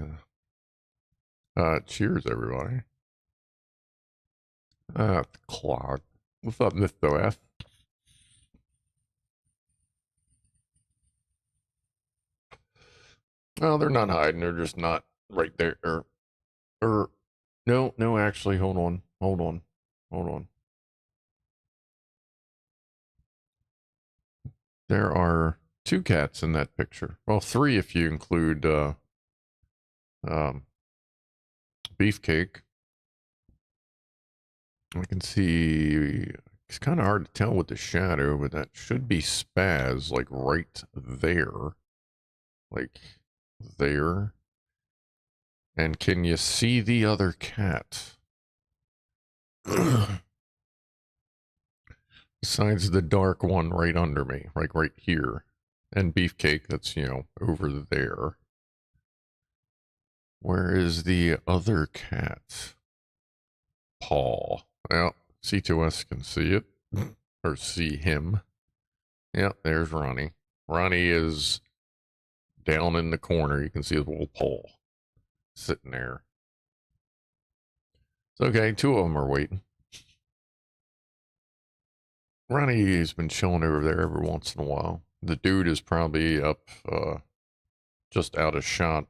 A: Cheers, everybody. Clock. What's up, Mr. F? Oh, they're not hiding. They're just not right there. No, actually, hold on. hold on. Hold on. There are 2 cats in that picture. Well, 3 if you include Beefcake. I can see it's kind of hard to tell with the shadow, but that should be Spaz, like right there. Like there. And can you see the other cat? Besides the dark one right under me, like right here. And Beefcake that's, over there. Where is the other cat? Paul. Well, C2S can see it. Or see him. Yep, there's Ronnie. Ronnie is down in the corner. You can see his little paw sitting there. It's okay, 2 of them are waiting. Ronnie's been chilling over there every once in a while. The dude is probably up just out of shot,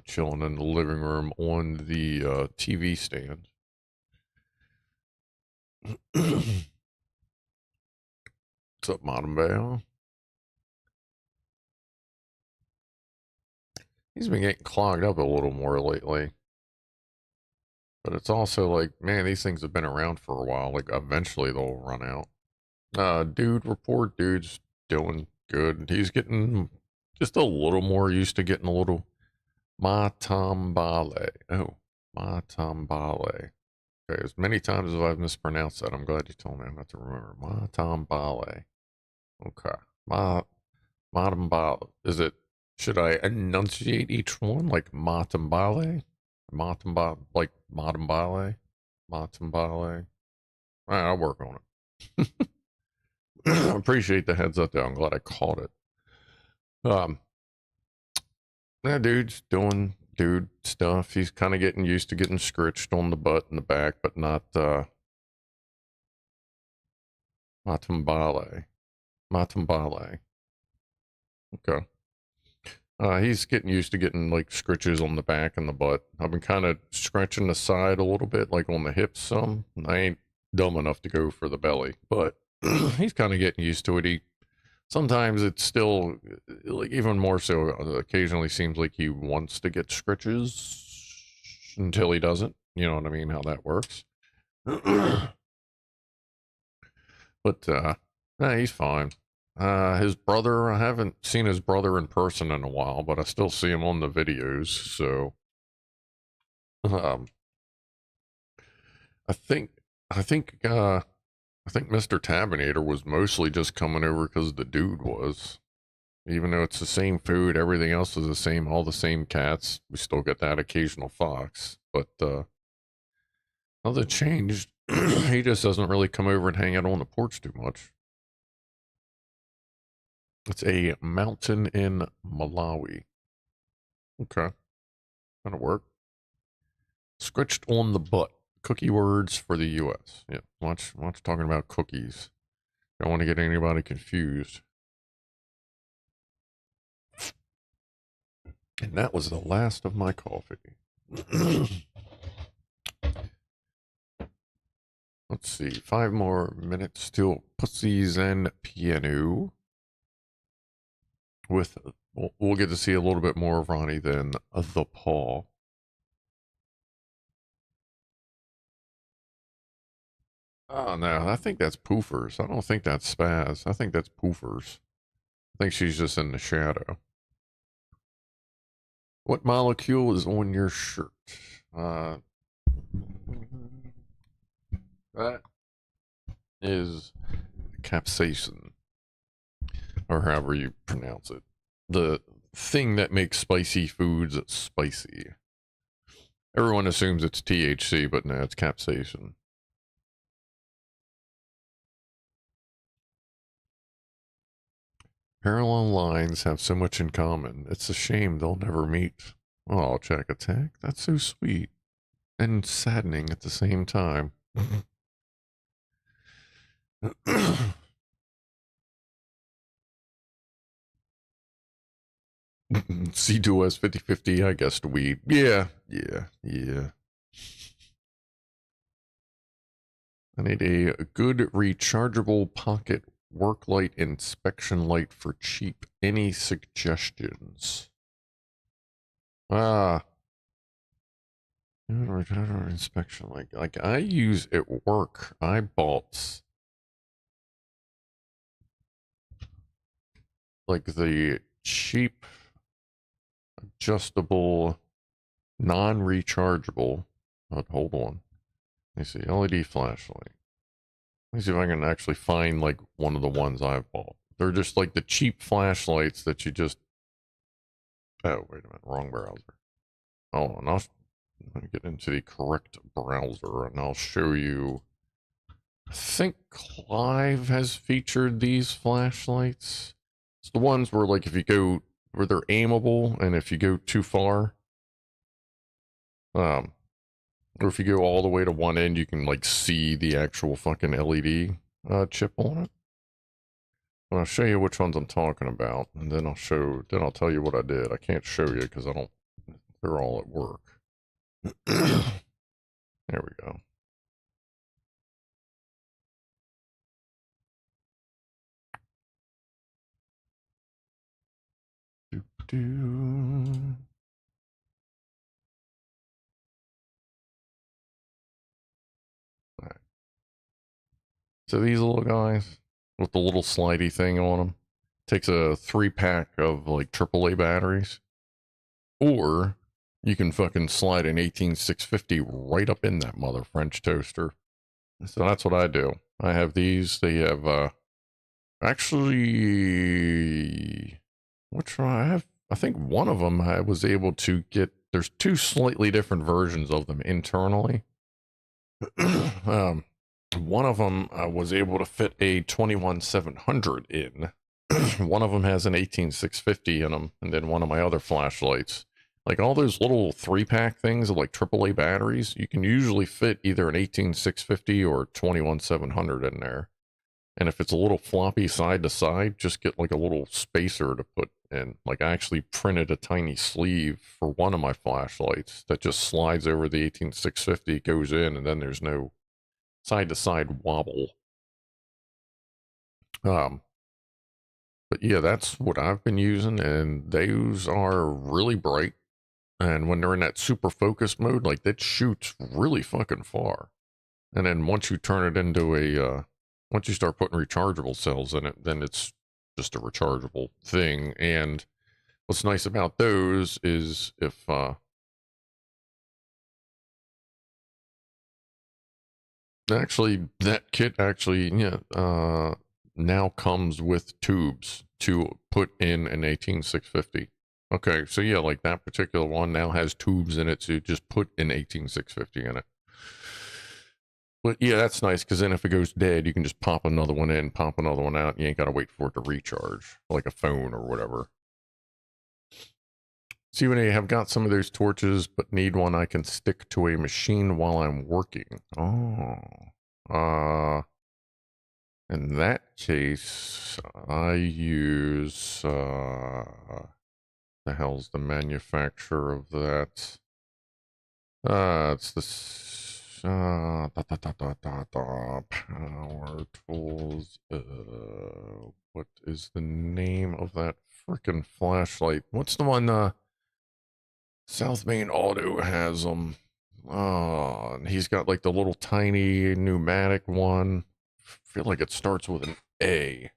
A: chilling in the living room on the TV stand. What's up, Modern Bale? He's been getting clogged up a little more lately. But it's also like, man, these things have been around for a while. Like, eventually they'll run out. Dude, report, dude's doing good. He's getting just a little more used to getting a little matambale. Oh, matambale. Okay, as many times as I've mispronounced that, I'm glad you told me. I'm going to remember. Matambale. Okay. Matambale. Should I enunciate each one like matambale? Matambale, like matambale? Matambale. All right, I'll work on it. I appreciate the heads up there. I'm glad I caught it. Yeah, dude's doing dude stuff. He's kind of getting used to getting scritched on the butt and the back, but not Matambale. Matambale. Okay. He's getting used to getting like scritches on the back and the butt. I've been kind of scratching the side a little bit, like on the hips some. I ain't dumb enough to go for the belly, but he's kind of getting used to it. Sometimes it's still, like even more so, occasionally seems like he wants to get scritches until he doesn't. You know what I mean? How that works. But, he's fine. His brother, I haven't seen his brother in person in a while, but I still see him on the videos, so, I think, I think, I think Mr. Tabinator was mostly just coming over because the dude was. Even though it's the same food, everything else is the same, all the same cats. We still get that occasional fox, but nothing changed. He just doesn't really come over and hang out on the porch too much. It's a mountain in Malawi. Okay, that'll work. Scritched on the butt. Cookie words for the U.S. Yeah, watch talking about cookies. Don't want to get anybody confused. And that was the last of my coffee. Let's see, 5 more minutes till Pussies and Piano. We'll get to see a little bit more of Ronnie than the paw. Oh no, I think that's Poofers. I don't think that's Spaz. I think that's Poofers. I think she's just in the shadow. What molecule is on your shirt? That is capsaicin, or however you pronounce it. The thing that makes spicy foods spicy. Everyone assumes it's THC, but no, it's capsaicin. Parallel lines have so much in common. It's a shame they'll never meet. Oh, Jack Attack. That's so sweet. And saddening at the same time. C2S 50/50, I guessed weed. Yeah. I need a good rechargeable pocket work light inspection light for cheap. Any suggestions? Inspection light. Like I use at work. I bought like the cheap adjustable non-rechargeable. Hold on. Let me see. LED flashlight. Let me see if I can actually find like one of the ones I've bought. They're just like the cheap flashlights that you just. Oh, wait a minute. Wrong browser. Hold on. Let me get into the correct browser and I'll show you. I think Clive has featured these flashlights. It's the ones where like if you go where they're aimable and if you go too far, or if you go all the way to one end, you can like see the actual fucking LED chip on it. And I'll show you which ones I'm talking about, and then I'll tell you what I did. I can't show you because they're all at work. There we go. All right. So these little guys with the little slidey thing on them takes a 3-pack of like AAA batteries, or you can fucking slide an 18650 right up in that mother French toaster. So that's what I do. I have these. They have actually, which one I have? I think one of them I was able to get. There's 2 slightly different versions of them internally. One of them was able to fit a 21700 in. One of them has an 18650 in them, and then one of my other flashlights. Like all those little 3-pack things of like AAA batteries, you can usually fit either an 18650 or 21700 in there. And if it's a little floppy side to side, just get like a little spacer to put in. Like I actually printed a tiny sleeve for one of my flashlights that just slides over the 18650, goes in, and then there's no side to side wobble. But yeah, that's what I've been using, and those are really bright. And when they're in that super focus mode, like that shoots really fucking far. And then once you turn it into once you start putting rechargeable cells in it, then it's just a rechargeable thing. And what's nice about those is if, actually that kit actually, yeah, now comes with tubes to put in an 18650. Okay, so yeah, like that particular one now has tubes in it to just put an 18650 in it. But yeah, that's nice because then if it goes dead, you can just pop another one in, pop another one out. You ain't got to wait for it to recharge like a phone or whatever. See, when I have got some of those torches, but need one I can stick to a machine while I'm working. Oh, in that case, I use, the hell's the manufacturer of that? It's this, power tools, what is the name of that frickin' flashlight? What's the one, South Main Auto has them. And he's got like the little tiny pneumatic one. Feel like it starts with an A.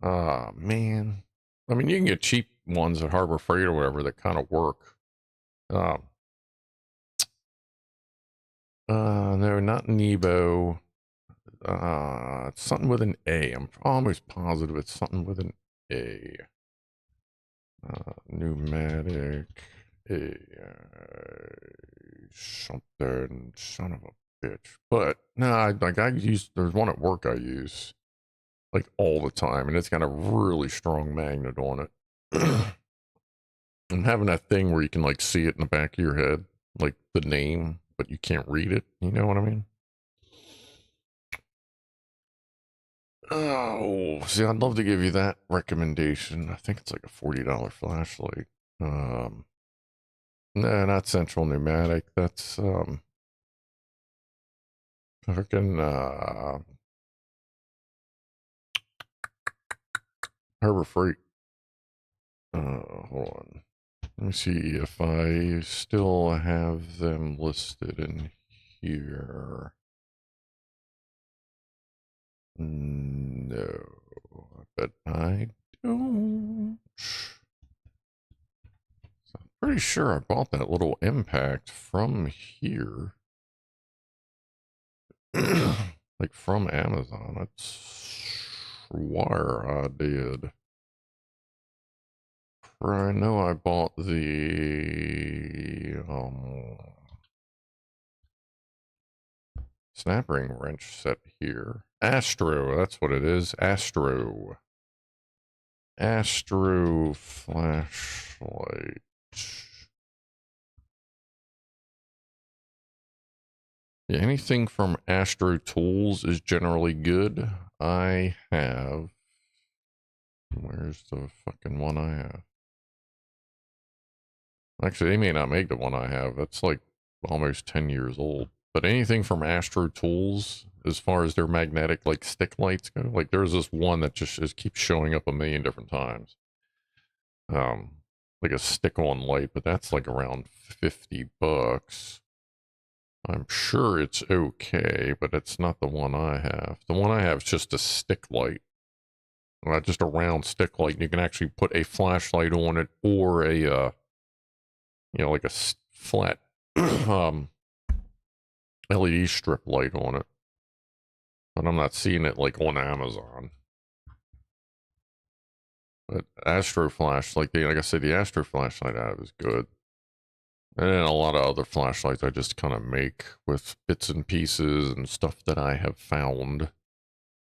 A: Man. I mean, you can get cheap ones at Harbor Freight or whatever that kind of work. No, not Nebo. It's something with an A. I'm almost positive it's something with an A. Pneumatic A. Something. Son of a bitch. But no, I use. There's one at work I use like all the time, and it's got a really strong magnet on it. And having that thing where you can like see it in the back of your head, like the name, but you can't read it. You know what I mean? Oh, see, I'd love to give you that recommendation. I think it's like a $40 flashlight. No, not Central Pneumatic. That's Fucking, Harbor Freight. Hold on. Let me see if I still have them listed in here. No, I bet I don't. So I'm pretty sure I bought that little impact from here. Like from Amazon. That's where I did. I know I bought the snap ring wrench set here. Astro, that's what it is. Astro flashlight. Yeah, anything from Astro Tools is generally good. I have... Where's the fucking one I have? Actually, they may not make the one I have. That's like almost 10 years old. But anything from Astro Tools, as far as their magnetic like stick lights go, like there's this one that just keeps showing up a million different times. Like a stick-on light, but that's like around $50. I'm sure it's okay, but it's not the one I have. The one I have is just a stick light. Just a round stick light. You can actually put a flashlight on it or a, you know, like a flat LED strip light on it. But I'm not seeing it like on Amazon. But Astro Flash, like I said, the Astro flashlight I have is good. And then a lot of other flashlights I just kind of make with bits and pieces and stuff that I have found.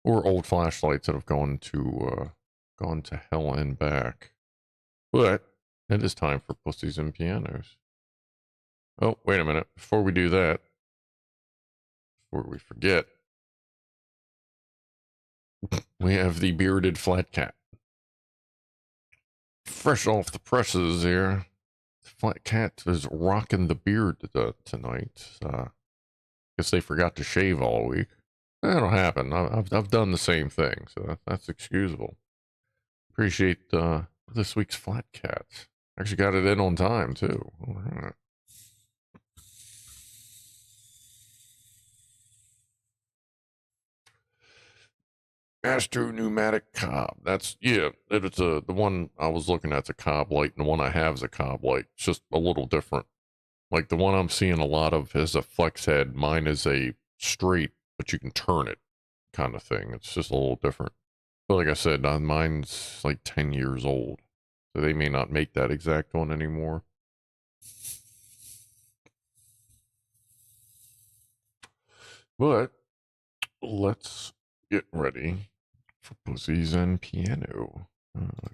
A: Or old flashlights that have gone to hell and back. But it is time for Pussies and Pianos. Oh, wait a minute. Before we do that, before we forget, we have the bearded flat cat. Fresh off the presses here. The flat cat is rocking the beard tonight. Guess they forgot to shave all week. That'll happen. I've done the same thing, so that's excusable. Appreciate this week's flat cat. Actually got it in on time too. All right. Astro pneumatic cob. That's it's the one I was looking at's a cob light, and the one I have is a cob light. It's just a little different. Like the one I'm seeing a lot of is a flex head. Mine is a straight, but you can turn it kind of thing. It's just a little different. But like I said, mine's like 10 years old. So they may not make that exact one anymore. But let's get ready for Pussies and Piano.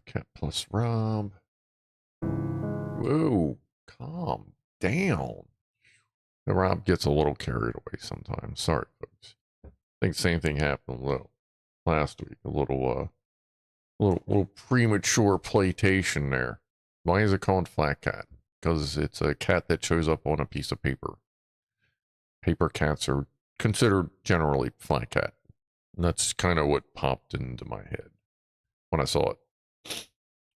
A: Cat plus Rob. Whoa, calm down. The Rob gets a little carried away sometimes. Sorry, folks. I think the same thing happened last week. A little premature playtation there. Why is it called flat cat? Because it's a cat that shows up on a piece of paper. Paper cats are considered generally flat cat. And that's kind of what popped into my head when I saw it.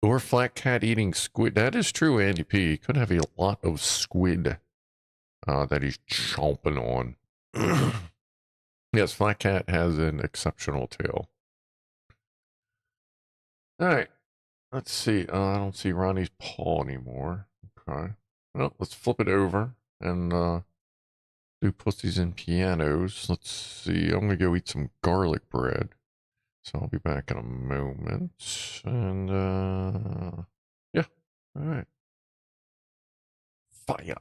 A: Or flat cat eating squid. That is true, Andy P. He could have a lot of squid that he's chomping on. Yes, flat cat has an exceptional tail. All right. Let's see. I don't see Ronnie's paw anymore. Okay. Well, let's flip it over and do Pussies and Pianos. Let's see. I'm going to go eat some garlic bread. So I'll be back in a moment. And, yeah. All right. Fire.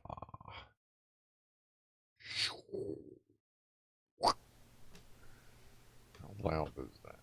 A: How loud is that?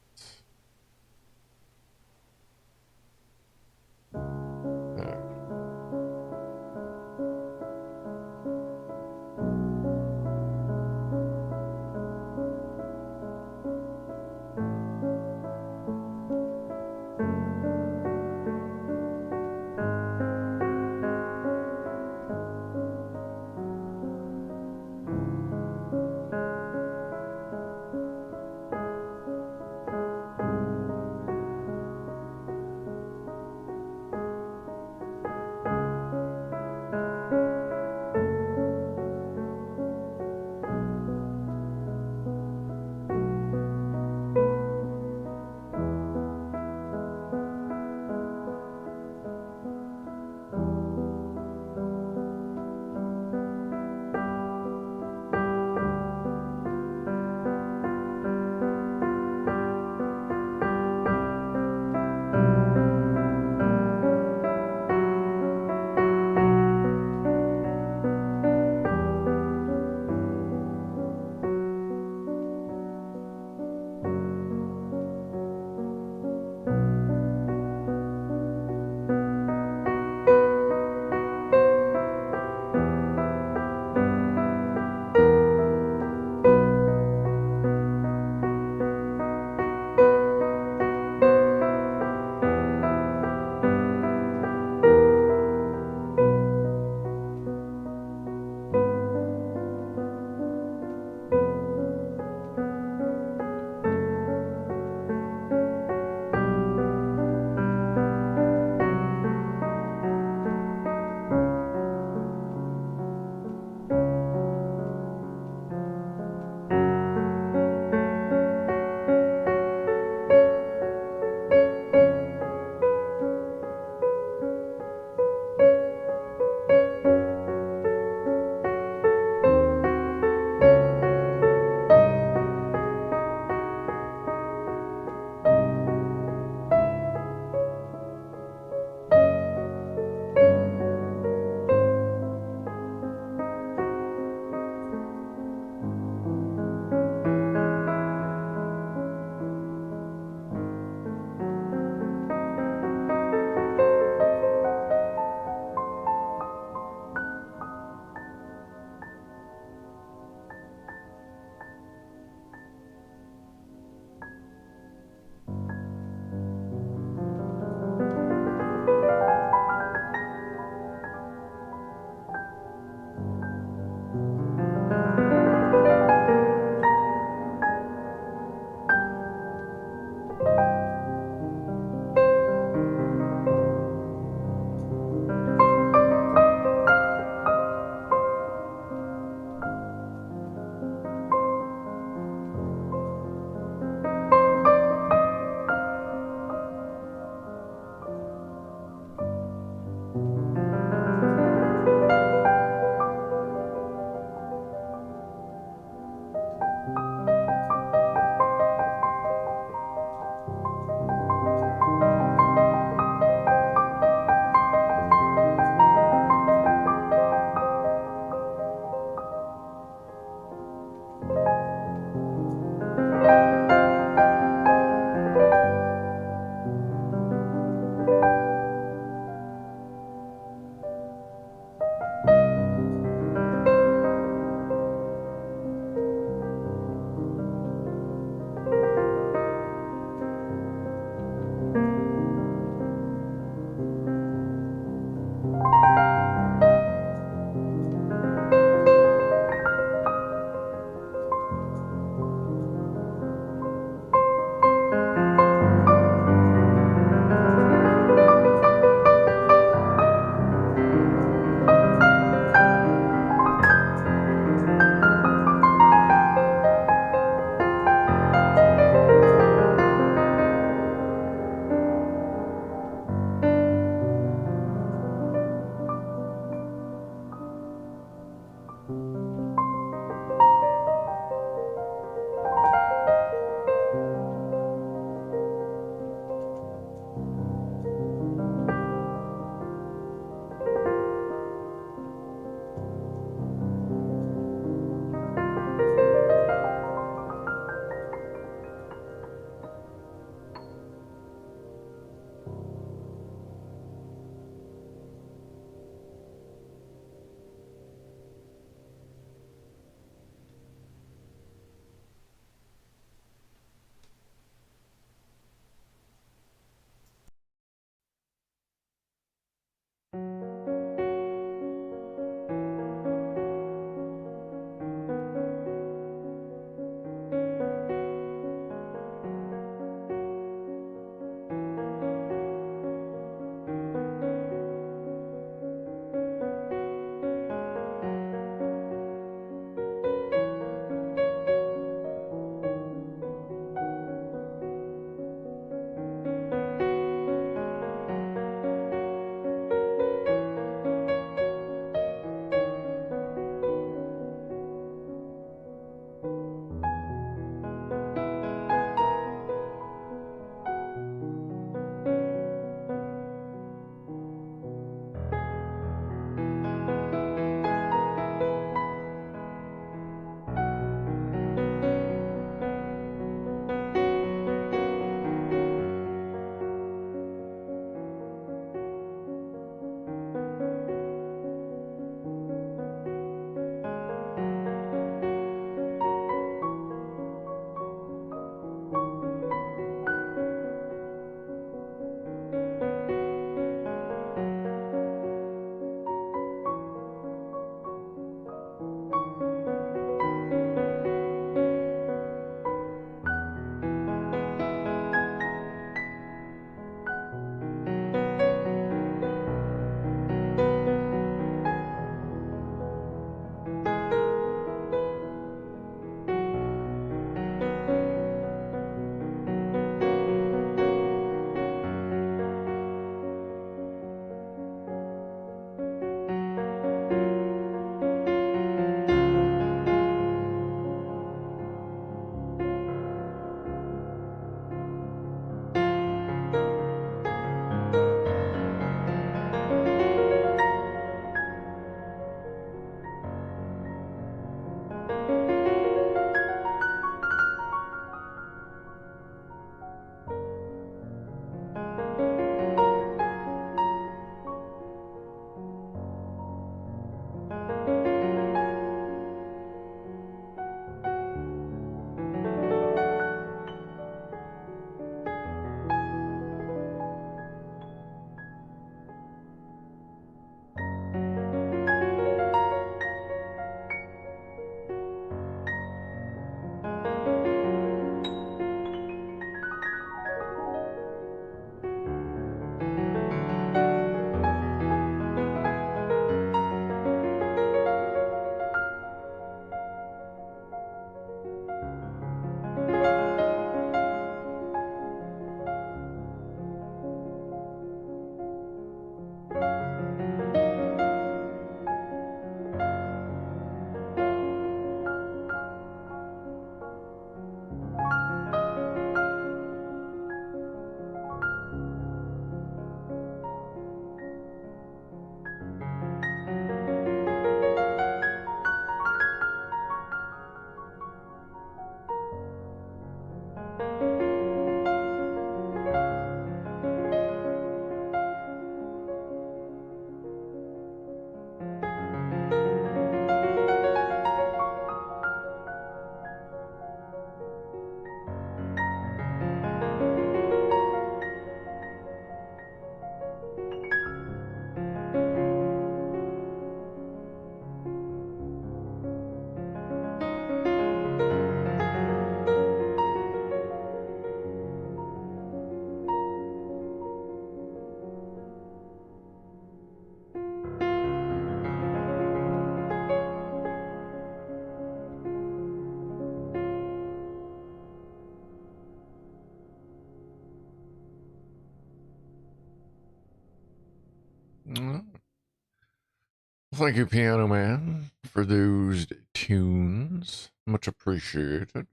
A: thank you, Pianoman, for those tunes. Much appreciated.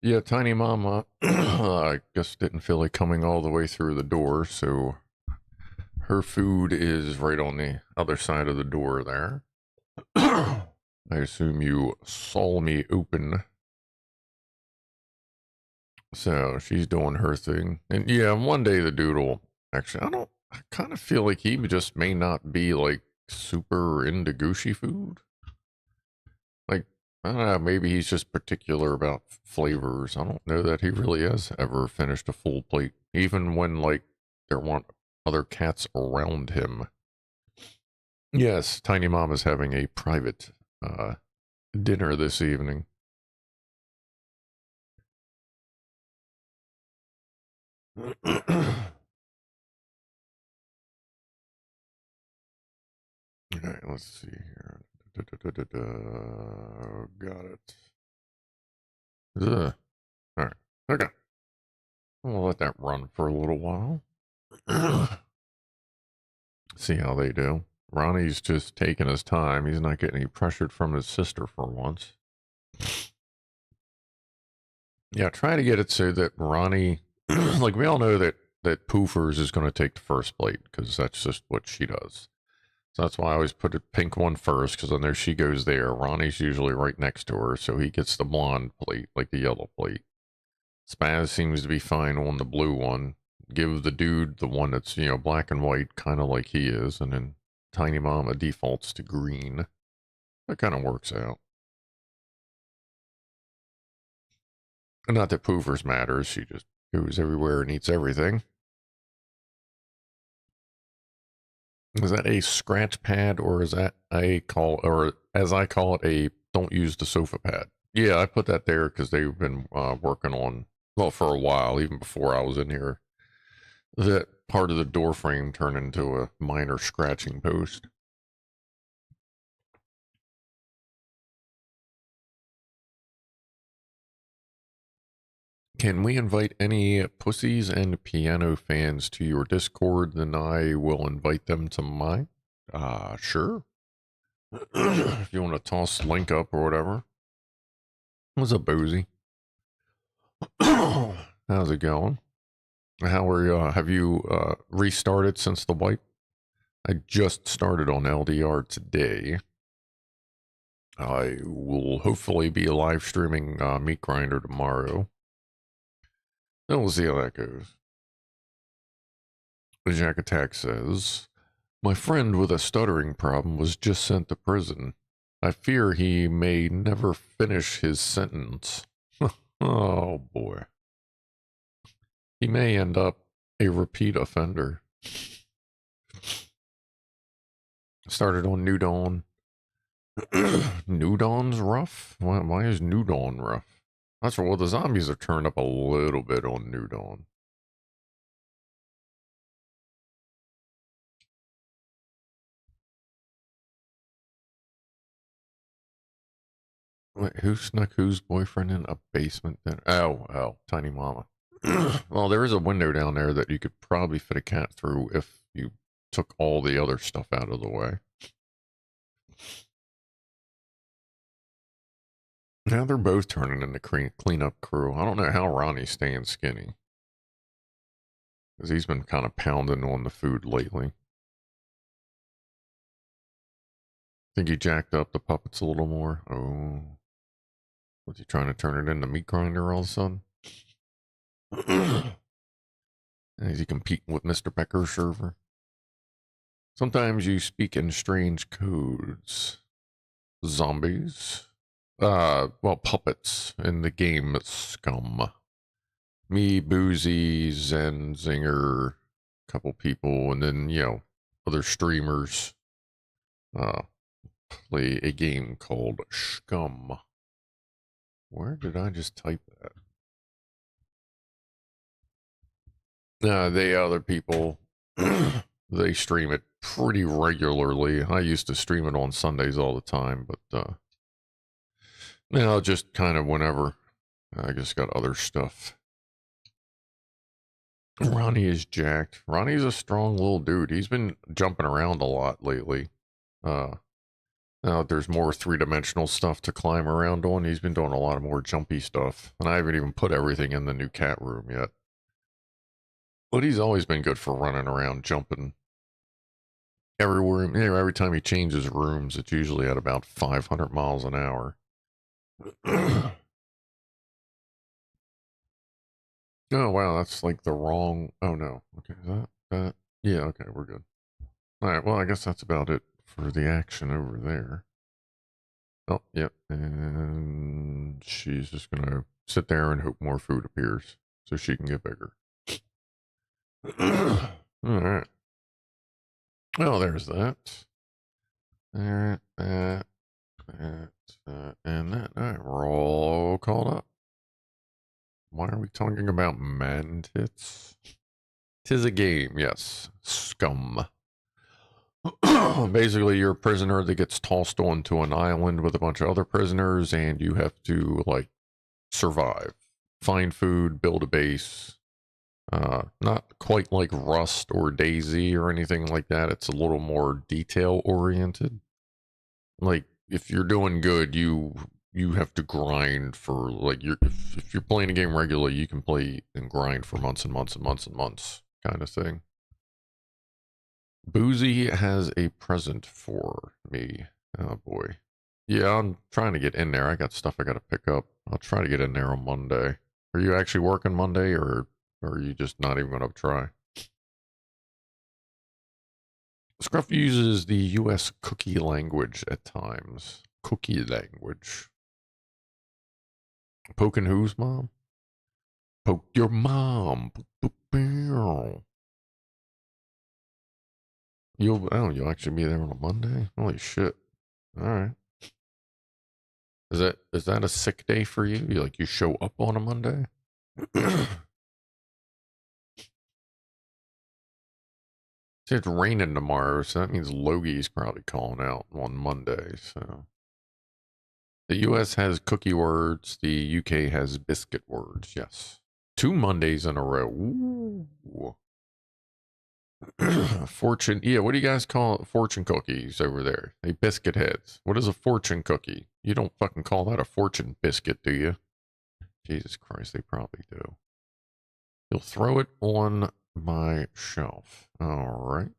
A: Yeah, Tiny Mama, I guess didn't feel like coming all the way through the door, so her food is right on the other side of the door there. I assume you saw me open. So she's doing her thing. And yeah, one day the dude actually, I kind of feel like he just may not be like super into Gucci food. Like, I don't know, maybe he's just particular about flavors. I don't know that he really has ever finished a full plate, even when like there weren't other cats around him. Yes, Tiny Mom is having a private dinner this evening. Alright, let's see here. Got it. Ugh. Alright, okay. We'll let that run for a little while. See how they do. Ronnie's just taking his time. He's not getting any pressured from his sister for once. Yeah, try to get it so that Ronnie, like we all know that Poofers is going to take the first plate because that's just what she does. So that's why I always put a pink one first because I know she goes there. Ronnie's usually right next to her, so he gets the blonde plate, like the yellow plate. Spaz seems to be fine on the blue one. Give the dude the one that's, black and white, kind of like he is, and then Tiny Mama defaults to green. That kind of works out. And not that Poofers matters, she just goes everywhere and eats everything. Is that a scratch pad, or is that or as I call it, a don't use the sofa pad? Yeah, I put that there because they've been working on, well, for a while, even before I was in here. That part of the door frame turned into a minor scratching post. Can we invite any Pussies and piano fans to your Discord? Then I will invite them to mine. Sure. If you want to toss link up or whatever. What's up, Boozy? How's it going? How are you? Have you restarted since the wipe? I just started on LDR today. I will hopefully be live streaming Meat Grinder tomorrow. Then we'll see how that goes. The Jack Attack says, my friend with a stuttering problem was just sent to prison. I fear he may never finish his sentence. Oh boy. He may end up a repeat offender. Started on New Dawn. New Dawn's rough? Why is New Dawn rough? That's well, the zombies have turned up a little bit on New Dawn. Wait, who snuck whose boyfriend in a basement then? Oh, Tiny Mama. Well, there is a window down there that you could probably fit a cat through if you took all the other stuff out of the way. Now they're both turning into cleanup crew. I don't know how Ronnie's staying skinny. Because he's been kind of pounding on the food lately. Think he jacked up the puppets a little more? Oh. Was he trying to turn it into Meat Grinder all of a sudden? Is he competing with Mr. Becker's server? Sometimes you speak in strange codes. Zombies. Well, puppets in the game Scum. Me, Boozy, Zen, Zinger, couple people, and then, other streamers play a game called Scum. Where did I just type that? They other people, they stream it pretty regularly. I used to stream it on Sundays all the time, but just kind of whenever. I just got other stuff. Ronnie is jacked. Ronnie's a strong little dude. He's been jumping around a lot lately. Now there's more three-dimensional stuff to climb around on. He's been doing a lot of more jumpy stuff. And I haven't even put everything in the new cat room yet. But he's always been good for running around, jumping everywhere. You know, every time he changes rooms, it's usually at about 500 miles an hour. Oh, wow, that's like the wrong... Oh, no. Okay, is that... Yeah, okay, we're good. Alright, well, I guess that's about it for the action over there. Oh, yep, and she's just gonna sit there and hope more food appears so she can get bigger. Alright. Well, there's that. There, that, and that. Alright, we're all caught up. Why are we talking about man tits? 'Tis a game, yes. Scum. Basically, you're a prisoner that gets tossed onto an island with a bunch of other prisoners, and you have to, like, survive. Find food, build a base. Not quite like Rust or Daisy or anything like that. It's a little more detail-oriented. Like, if you're doing good, you have to grind for, like, if you're playing a game regularly, you can play and grind for months and months and months and months, kind of thing. Boozy has a present for me. Oh boy. Yeah, I'm trying to get in there. I got stuff I got to pick up. I'll try to get in there on Monday. Are you actually working Monday, or are you just not even going to try? Scruff uses the U.S. cookie language at times. Cookie language. Poking whose mom? Poke your mom. You'll actually be there on a Monday? Holy shit. Alright. Is that a sick day for you? You show up on a Monday? See, it's raining tomorrow, so that means Logie's probably calling out on Monday, so. The US has cookie words, the UK has biscuit words, yes. 2 Mondays in a row. Ooh. Fortune, yeah, what do you guys call fortune cookies over there? They biscuit heads. What is a fortune cookie? You don't fucking call that a fortune biscuit, do you? Jesus Christ, they probably do. You'll throw it on my shelf. All right.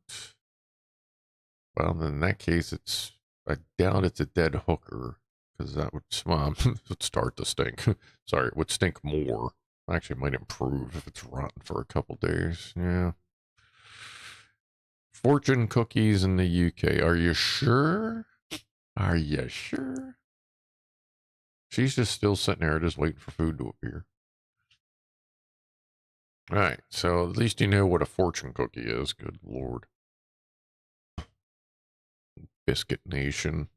A: Well, then in that case, I doubt it's a dead hooker, because that would, would start to stink. Sorry, it would stink more. Actually, it might improve if it's rotten for a couple days. Yeah. Fortune cookies in the UK. Are you sure? Are you sure? She's just still sitting there, just waiting for food to appear. All right, so at least you know what a fortune cookie is. Good lord. Biscuit Nation.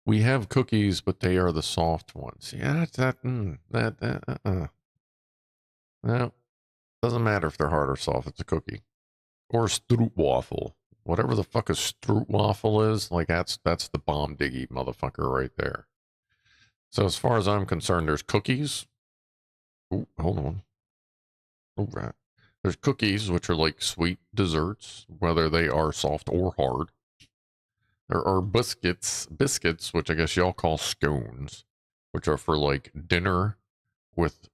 A: We have cookies, but they are the soft ones. Yeah, no, doesn't matter if they're hard or soft. It's a cookie. Or Stroopwafel. Whatever the fuck a Stroopwafel is, like that's the bomb diggy motherfucker right there. So as far as I'm concerned, there's cookies. Ooh, hold on. All right. There's cookies, which are like sweet desserts, whether they are soft or hard. There are biscuits, which I guess y'all call scones, which are for like dinner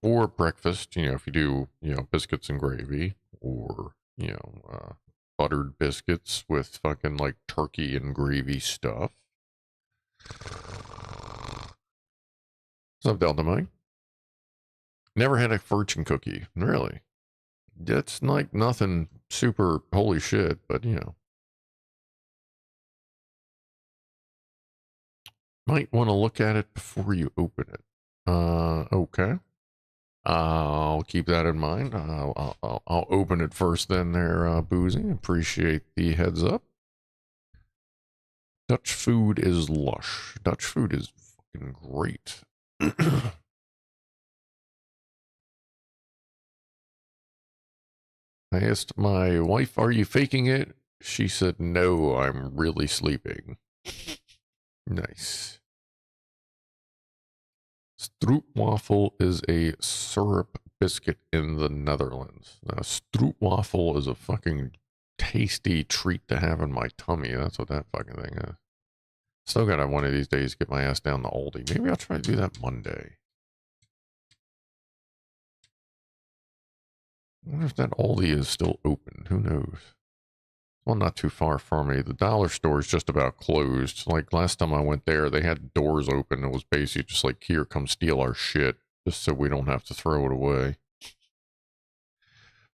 A: or breakfast, if you do, biscuits and gravy, or, buttered biscuits with fucking like turkey and gravy stuff. What's up, Delta Mike? Never had a fortune cookie, really. It's like nothing super holy shit, but might want to look at it before you open it. Okay. I'll keep that in mind. I'll open it first then there, Boozy. Appreciate the heads up. Dutch food is lush. Dutch food is fucking great. I asked my wife, are you faking it? She said, no, I'm really sleeping. Nice. Stroopwafel is a syrup biscuit in the Netherlands. Now, stroopwafel is a fucking tasty treat to have in my tummy. That's what that fucking thing is. Still gotta one of these days get my ass down to Aldi. Maybe I'll try to do that Monday. I wonder if that Aldi is still open. Who knows? Well, not too far from me. The dollar store is just about closed. Like last time I went there, they had doors open. It was basically just like, here, come steal our shit, just so we don't have to throw it away.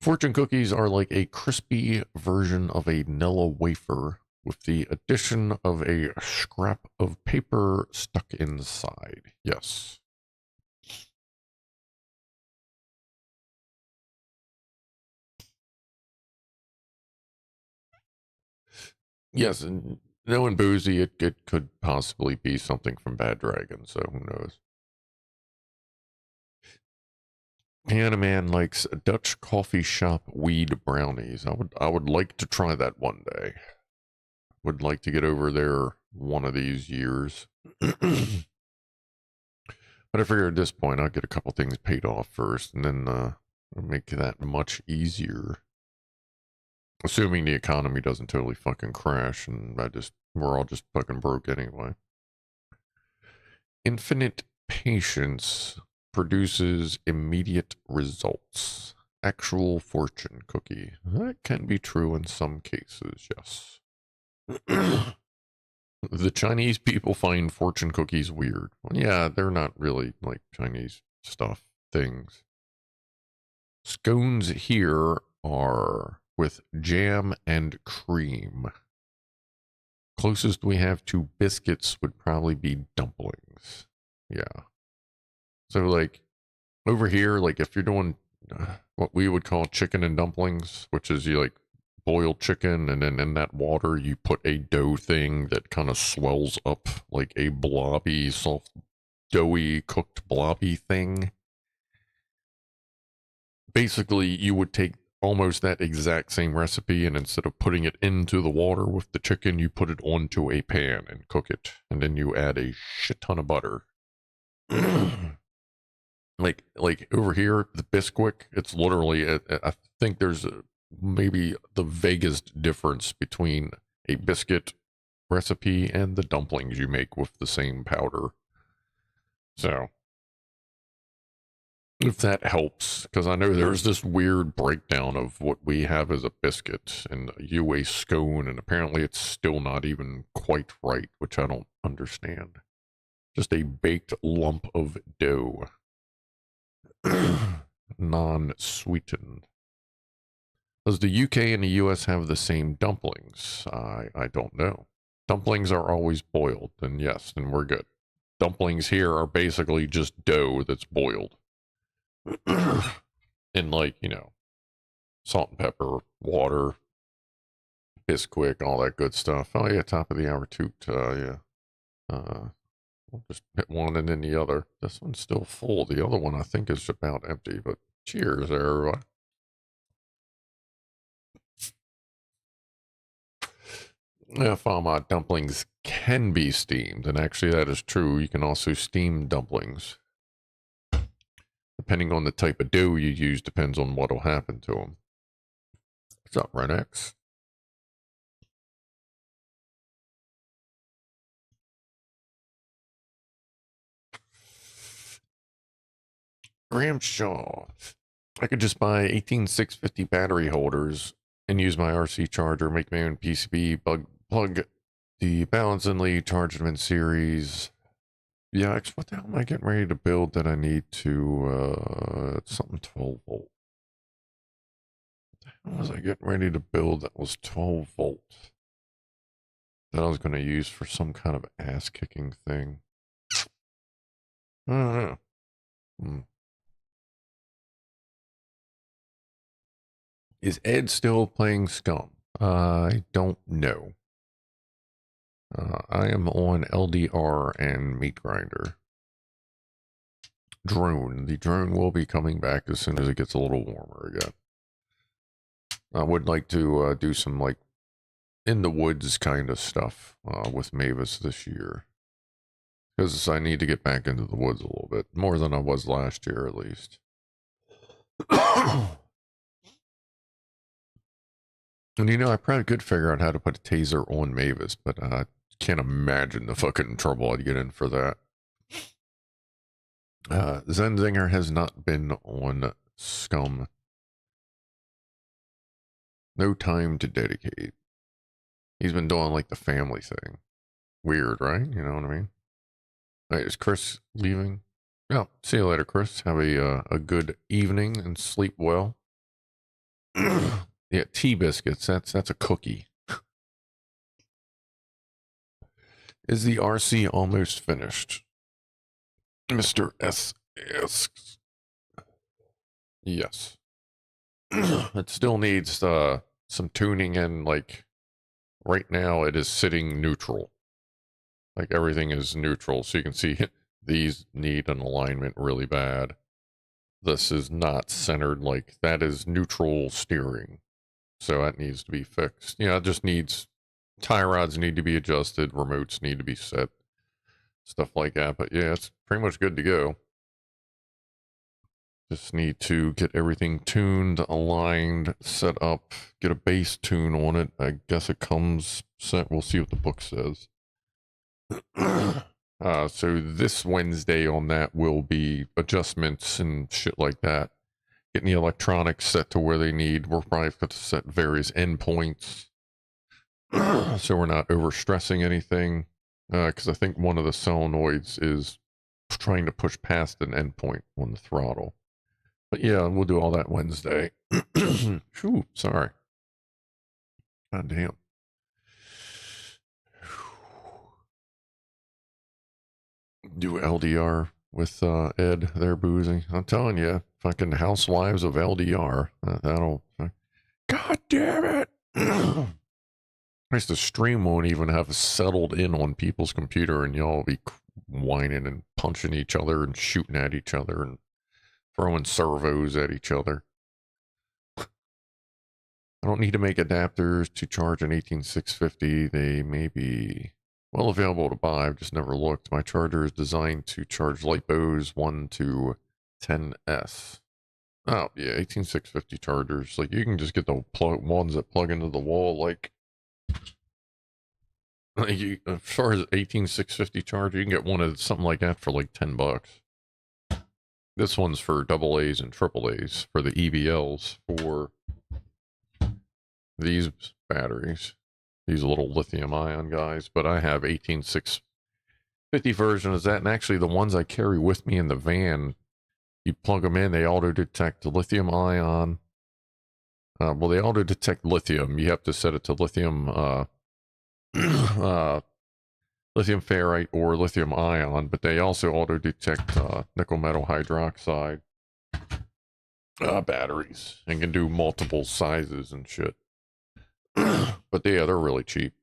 A: Fortune cookies are like a crispy version of a Nilla wafer with the addition of a scrap of paper stuck inside. Yes. Yes, and knowing Boozy, it could possibly be something from Bad Dragon, so who knows. Pianoman likes Dutch coffee shop weed brownies. I would like to try that one day. Would like to get over there one of these years. But I figure at this point I'll get a couple things paid off first, and then make that much easier. Assuming the economy doesn't totally fucking crash, and we're all just fucking broke anyway. Infinite patience produces immediate results. Actual fortune cookie. That can be true in some cases, yes. The Chinese people find fortune cookies weird. Well, yeah, they're not really like Chinese stuff things. Scones here are with jam and cream. Closest we have to biscuits would probably be dumplings. Yeah. So like over here, like if you're doing what we would call chicken and dumplings, which is you like boil chicken and then in that water you put a dough thing that kind of swells up like a blobby, soft, doughy, cooked blobby thing. Basically, you would take almost that exact same recipe, and instead of putting it into the water with the chicken, you put it onto a pan and cook it, and then you add a shit ton of butter. like over here, the Bisquick, it's literally, I think there's maybe the vaguest difference between a biscuit recipe and the dumplings you make with the same powder. So, if that helps, because I know there's this weird breakdown of what we have as a biscuit and you a scone, and apparently it's still not even quite right, which I don't understand. Just a baked lump of dough. Non-sweetened. Does the UK and the US have the same dumplings? I don't know. Dumplings are always boiled, and yes, then we're good. Dumplings here are basically just dough that's boiled. And like, you know, salt and pepper, water, Bisquick, all that good stuff. Oh yeah, top of the hour toot, yeah. We'll just hit one and then the other. This one's still full. The other one I think is about empty, but cheers everyone. Farma dumplings can be steamed, and actually that is true. You can also steam dumplings. Depending on the type of dough you use, depends on what will happen to them. What's up, Renex? Gramshaw. I could just buy 18650 battery holders and use my RC charger, make my own PCB, plug the balance and lead, charge them in series. Yeah, what the hell am I getting ready to build that I need to, it's something 12 volt. What the hell was I getting ready to build that was 12 volts? That I was going to use for some kind of ass-kicking thing. I don't know. Is Ed still playing Scum? I don't know. I am on LDR and Meat Grinder. Drone. The drone will be coming back as soon as it gets a little warmer again. I would like to do some like in the woods kind of stuff with Mavis this year. Because I need to get back into the woods a little bit. More than I was last year at least. And you know, I probably could figure out how to put a taser on Mavis, but I can't imagine the fucking trouble I'd get in for that. Zenzinger has not been on Scum. No time to dedicate. He's been doing like the family thing. Weird, right? You know what I mean? All right, is Chris leaving? Yeah. See you later, Chris. Have a good evening and sleep well. Yeah, tea biscuits. That's a cookie. Is the RC almost finished? Mr. S asks. Yes. It still needs some tuning and like right now it is sitting neutral. Like everything is neutral, so you can see these need an alignment really bad. This is not centered, like that is neutral steering. So that needs to be fixed. Yeah, it just needs, tie rods need to be adjusted, remotes need to be set, stuff like that. But yeah, it's pretty much good to go. Just need to get everything tuned, aligned, set up, get a bass tune on it. I guess it comes set. We'll see what the book says. So this Wednesday on that will be adjustments and shit like that. Getting the electronics set to where they need. We're probably going to set various endpoints so we're not overstressing anything. Because I think one of the solenoids is trying to push past an endpoint on the throttle. But yeah, we'll do all that Wednesday. Whew, sorry. God damn. Do LDR with Ed there boozing. I'm telling you, fucking housewives of LDR. That'll. God damn it! I guess the stream won't even have settled in on people's computer, and y'all will be whining and punching each other and shooting at each other and throwing servos at each other. I don't need to make adapters to charge an 18650. They may be well available to buy. I've just never looked. My charger is designed to charge LightBows 1 to 10S. Oh, yeah, 18650 chargers. Like, you can just get the ones that plug into the wall, like you, as far as 18650 charger, you can get one of something like that for like $10. This one's for AA's and AAA's for the EVLs for these batteries, these little lithium ion guys, but I have 18650 version of that, and actually the ones I carry with me in the van, you plug them in, they auto detect the lithium ion. Well, they auto detect lithium. You have to set it to lithium, lithium ferrite or lithium ion, but they also auto detect nickel metal hydroxide batteries and can do multiple sizes and shit. But yeah, they're really cheap.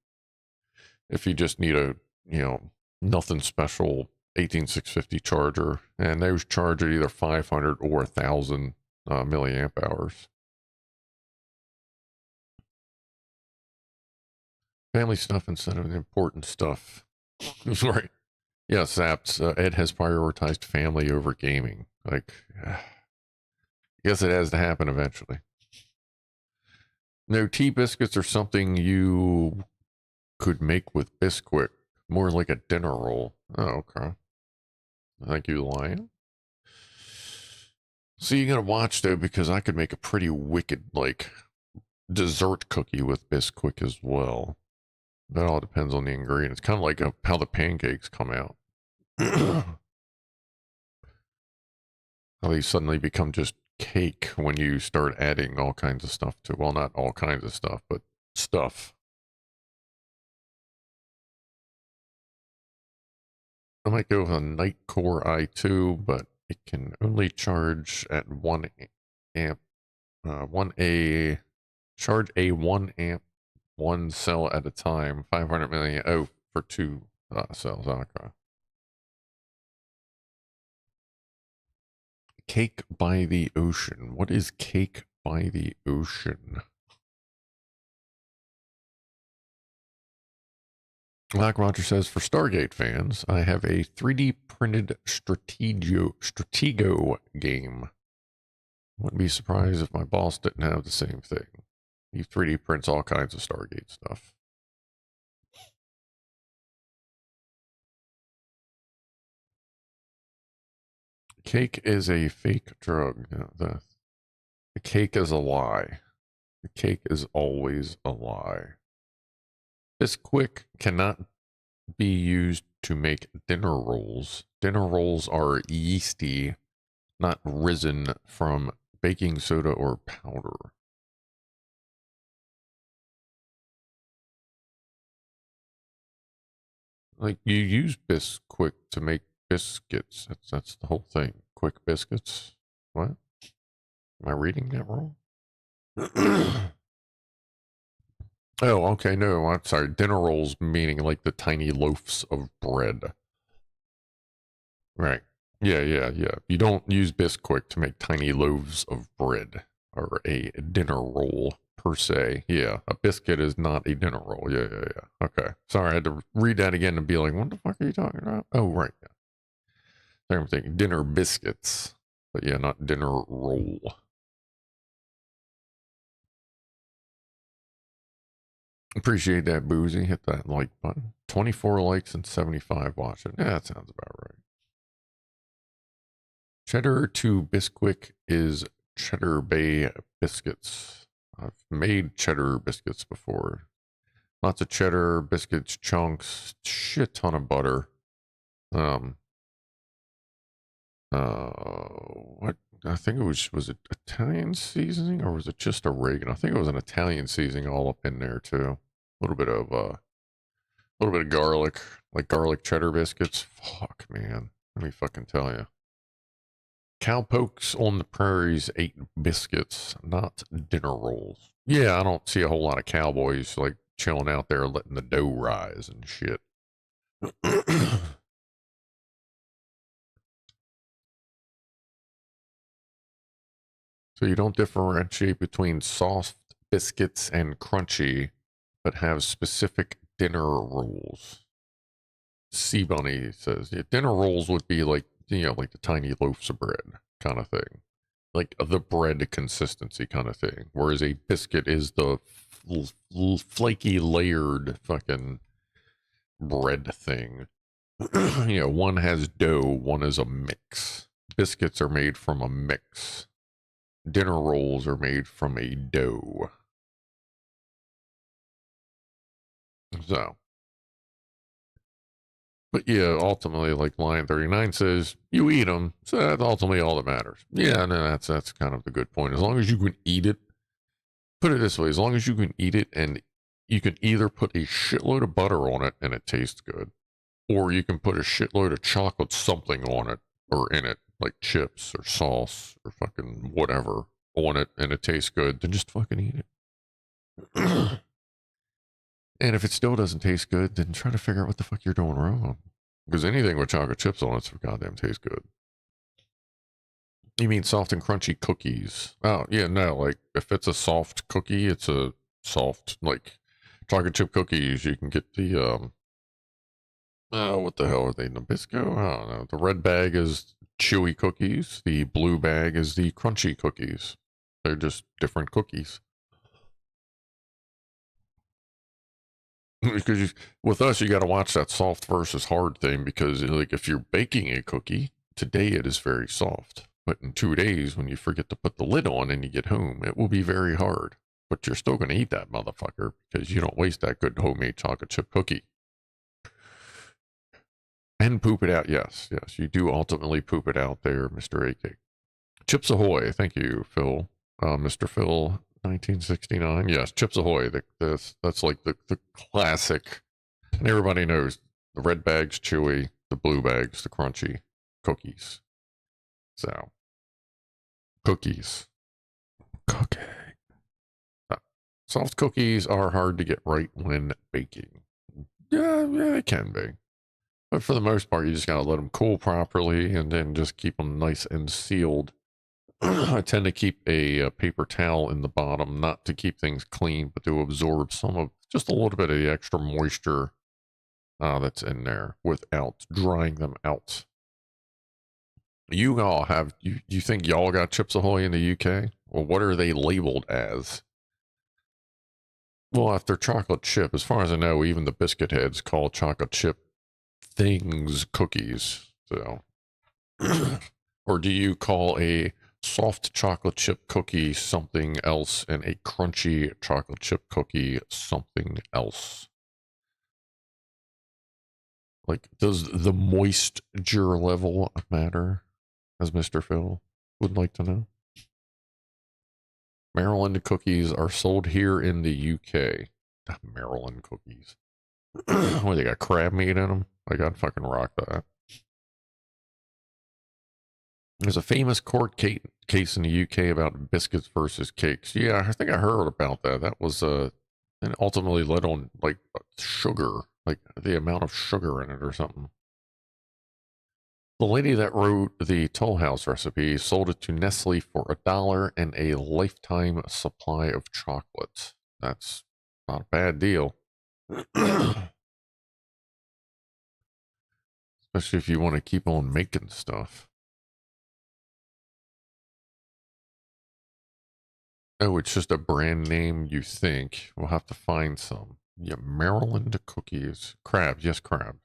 A: If you just need a, you know, nothing special 18650 charger, and those charge at either 500 or 1000 milliamp hours. Family stuff instead of the important stuff. Right. Yeah, Zaps. Ed has prioritized family over gaming. Like, I guess it has to happen eventually. No, tea biscuits are something you could make with Bisquick. More like a dinner roll. Oh, okay. Thank you, Lion. So you gotta watch though, because I could make a pretty wicked, like, dessert cookie with Bisquick as well. That all depends on the ingredients. Kind of like how the pancakes come out. How they suddenly become just cake when you start adding all kinds of stuff to, well, not all kinds of stuff, but stuff. I might go with a Night Core i2, but it can only charge at 1 amp, 1A, charge a 1 amp, one cell at a time, 500 million, oh, for two cells, okay. Cake by the ocean. What is cake by the ocean? Black Roger says, for Stargate fans, I have a 3D printed Stratego game. Wouldn't be surprised if my boss didn't have the same thing. He 3D prints all kinds of Stargate stuff. Cake is a fake drug. You know, the cake is a lie. The cake is always a lie. Bisquick cannot be used to make dinner rolls. Dinner rolls are yeasty, not risen from baking soda or powder. Like, you use Bisquick to make biscuits. That's the whole thing. Quick biscuits. What? Am I reading that wrong? Oh, okay. No, I'm sorry. Dinner rolls meaning like the tiny loaves of bread. Right. Yeah. You don't use Bisquick to make tiny loaves of bread or a dinner roll per se. Yeah, a biscuit is not a dinner roll. Yeah. Okay. Sorry, I had to read that again and be like, what the fuck are you talking about? Oh, right. Yeah. I'm thinking dinner biscuits. But yeah, not dinner roll. Appreciate that, Boozy. Hit that like button. 24 likes and 75 watching. Yeah, that sounds about right. Cheddar to Bisquick is Cheddar Bay biscuits. I've made cheddar biscuits before. Lots of cheddar biscuits, chunks, shit ton of butter. What I think was it Italian seasoning or was it just oregano? I think it was an Italian seasoning all up in there too. A little bit of garlic, like garlic cheddar biscuits. Fuck, man. Let me fucking tell you. Cowpokes on the prairies ate biscuits, not dinner rolls. Yeah, I don't see a whole lot of cowboys like chilling out there letting the dough rise and shit. So you don't differentiate between soft biscuits and crunchy, but have specific dinner rolls. Sea Bunny says, yeah, dinner rolls would be like, like the tiny loaves of bread kind of thing. Like the bread consistency kind of thing. Whereas a biscuit is the flaky layered fucking bread thing. One has dough, one is a mix. Biscuits are made from a mix. Dinner rolls are made from a dough. So, but yeah, ultimately, like line 39 says, you eat them. So that's ultimately all that matters. Yeah, no, that's kind of the good point. As long as you can eat it, put it this way, as long as you can eat it and you can either put a shitload of butter on it and it tastes good, or you can put a shitload of chocolate something on it or in it, like chips or sauce or fucking whatever on it and it tastes good, then just fucking eat it. And if it still doesn't taste good, then try to figure out what the fuck you're doing wrong. Because anything with chocolate chips on it's goddamn tastes good. You mean soft and crunchy cookies? Oh, yeah, no, like if it's a soft cookie, it's a soft, like chocolate chip cookies. You can get the, oh, what the hell are they? Nabisco? I don't know. The red bag is chewy cookies, the blue bag is the crunchy cookies. They're just different cookies. Because with us, you got to watch that soft versus hard thing because, like, if you're baking a cookie, today it is very soft. But in 2 days, when you forget to put the lid on and you get home, it will be very hard. But you're still going to eat that motherfucker because you don't waste that good homemade chocolate chip cookie. And poop it out. Yes, you do ultimately poop it out there, Mr. AK. Chips Ahoy. Thank you, Phil. Mr. Phil 1969. Yes, Chips Ahoy. That's like the classic. And everybody knows the red bag's chewy, the blue bag's the crunchy cookies. So, cookies. Cookie. Uh, Soft cookies are hard to get right when baking. Yeah, they can be. But for the most part, you just gotta let them cool properly and then just keep them nice and sealed. I tend to keep a paper towel in the bottom, not to keep things clean, but to absorb just a little bit of the extra moisture that's in there without drying them out. You all have, you think y'all got Chips Ahoy in the UK? Well, what are they labeled as? Well, if they're chocolate chip, as far as I know, even the biscuit heads call chocolate chip things cookies. So, or do you call a soft chocolate chip cookie something else and a crunchy chocolate chip cookie something else? Like, does the moisture level matter? As Mr. Phil would like to know. Maryland cookies are sold here in the UK. Maryland cookies. What, they got crab meat in them? I got fucking rock that. There's a famous court case in the UK about biscuits versus cakes. Yeah, I think I heard about that. That was and ultimately led on like sugar, like the amount of sugar in it or something. The lady that wrote the Toll House recipe sold it to Nestle for $1 and a lifetime supply of chocolate. That's not a bad deal. Especially if you want to keep on making stuff. Oh, it's just a brand name, you think. We'll have to find some. Yeah, Maryland cookies. Crabs, yes, crabs.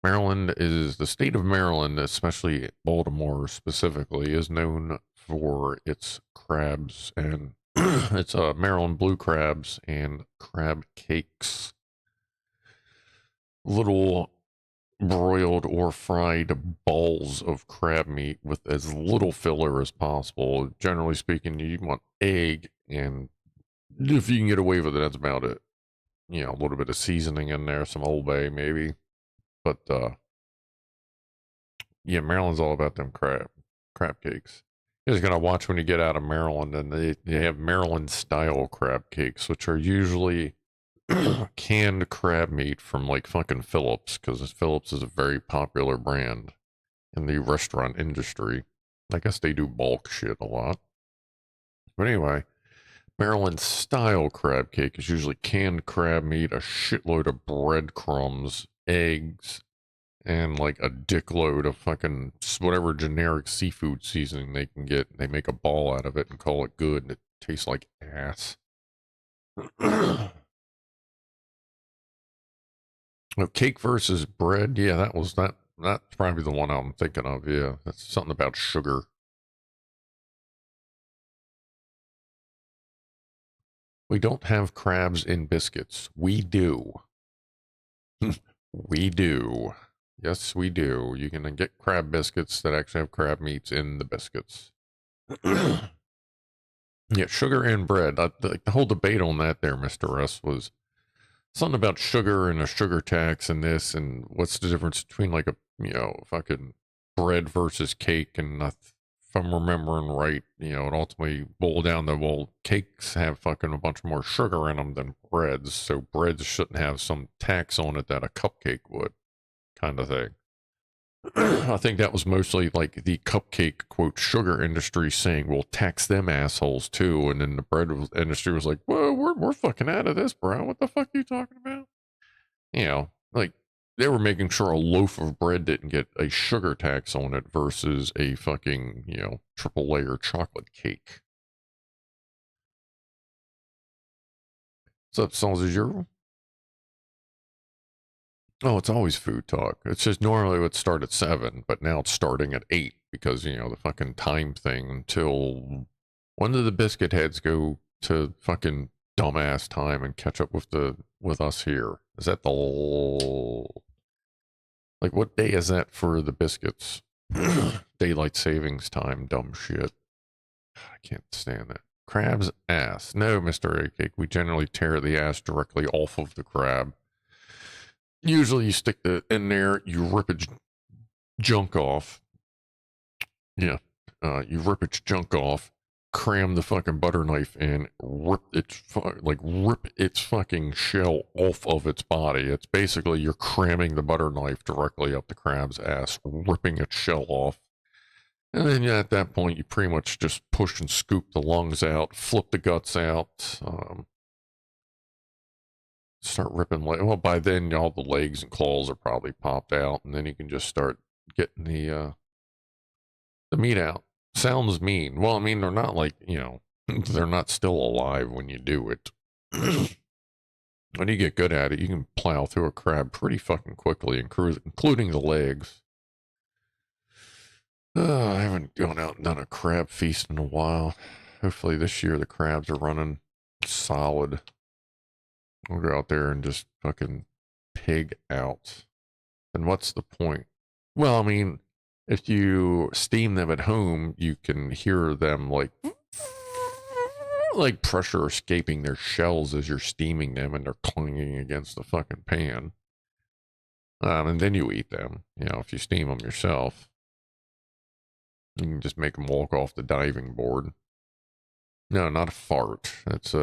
A: Maryland is the state of Maryland, especially Baltimore specifically, is known for its crabs and it's Maryland blue crabs and crab cakes. Little broiled or fried balls of crab meat with as little filler as possible. Generally speaking, you want egg, and if you can get away with it, that's about it. You know, a little bit of seasoning in there, some Old Bay maybe. But yeah, Maryland's all about them crab cakes. You just gotta watch when you get out of Maryland, and they have Maryland style crab cakes, which are usually canned crab meat from like fucking Phillips, because Phillips is a very popular brand in the restaurant industry. I guess they do bulk shit a lot. But anyway, Maryland style crab cake is usually canned crab meat, a shitload of breadcrumbs, eggs, and like a dickload of fucking whatever generic seafood seasoning they can get. They make a ball out of it and call it good, and it tastes like ass. Cake versus bread. Yeah, that was that. That's probably the one I'm thinking of. Yeah, that's something about sugar. We don't have crabs in biscuits. We do. We do. Yes, we do. You can get crab biscuits that actually have crab meats in the biscuits. Yeah, sugar and bread. The whole debate on that there, Mr. S, was something about sugar and a sugar tax and this, and what's the difference between like a, fucking bread versus cake. And if I'm remembering right, it ultimately boiled down to, well, cakes have fucking a bunch more sugar in them than breads, so breads shouldn't have some tax on it that a cupcake would, kind of thing. I think that was mostly like the cupcake quote sugar industry saying, "We'll tax them assholes too," and then the bread industry was like, "Whoa, we're fucking out of this, bro. What the fuck are you talking about?" Like they were making sure a loaf of bread didn't get a sugar tax on it versus a fucking triple layer chocolate cake. What's up, Sans Zero? Oh, it's always food talk. It's just normally it would start at 7, but now it's starting at 8 because, the fucking time thing until when do the biscuit heads go to fucking dumbass time and catch up with us here? Is that like what day is that for the biscuits? Daylight savings time, dumb shit. I can't stand that. Crab's ass. No, Mr. A Cake, we generally tear the ass directly off of the crab. Usually you stick it in there, you rip its junk off. Yeah. You rip its junk off, cram the fucking butter knife in, rip its fucking shell off of its body. It's basically you're cramming the butter knife directly up the crab's ass, ripping its shell off. And then at that point, you pretty much just push and scoop the lungs out, flip the guts out, start ripping. Well, by then, all the legs and claws are probably popped out, and then you can just start getting the meat out. Sounds mean. Well, I mean, they're not like, you know, they're not still alive when you do it. When you get good at it, you can plow through a crab pretty fucking quickly, including the legs. I haven't gone out and done a crab feast in a while. Hopefully this year the crabs are running solid. We'll go out there and just fucking pig out. And what's the point? Well, I mean, if you steam them at home, you can hear them like pressure escaping their shells as you're steaming them, and they're clanging against the fucking pan. And then you eat them. You know, if you steam them yourself, you can just make them walk off the diving board. No, not a fart. It's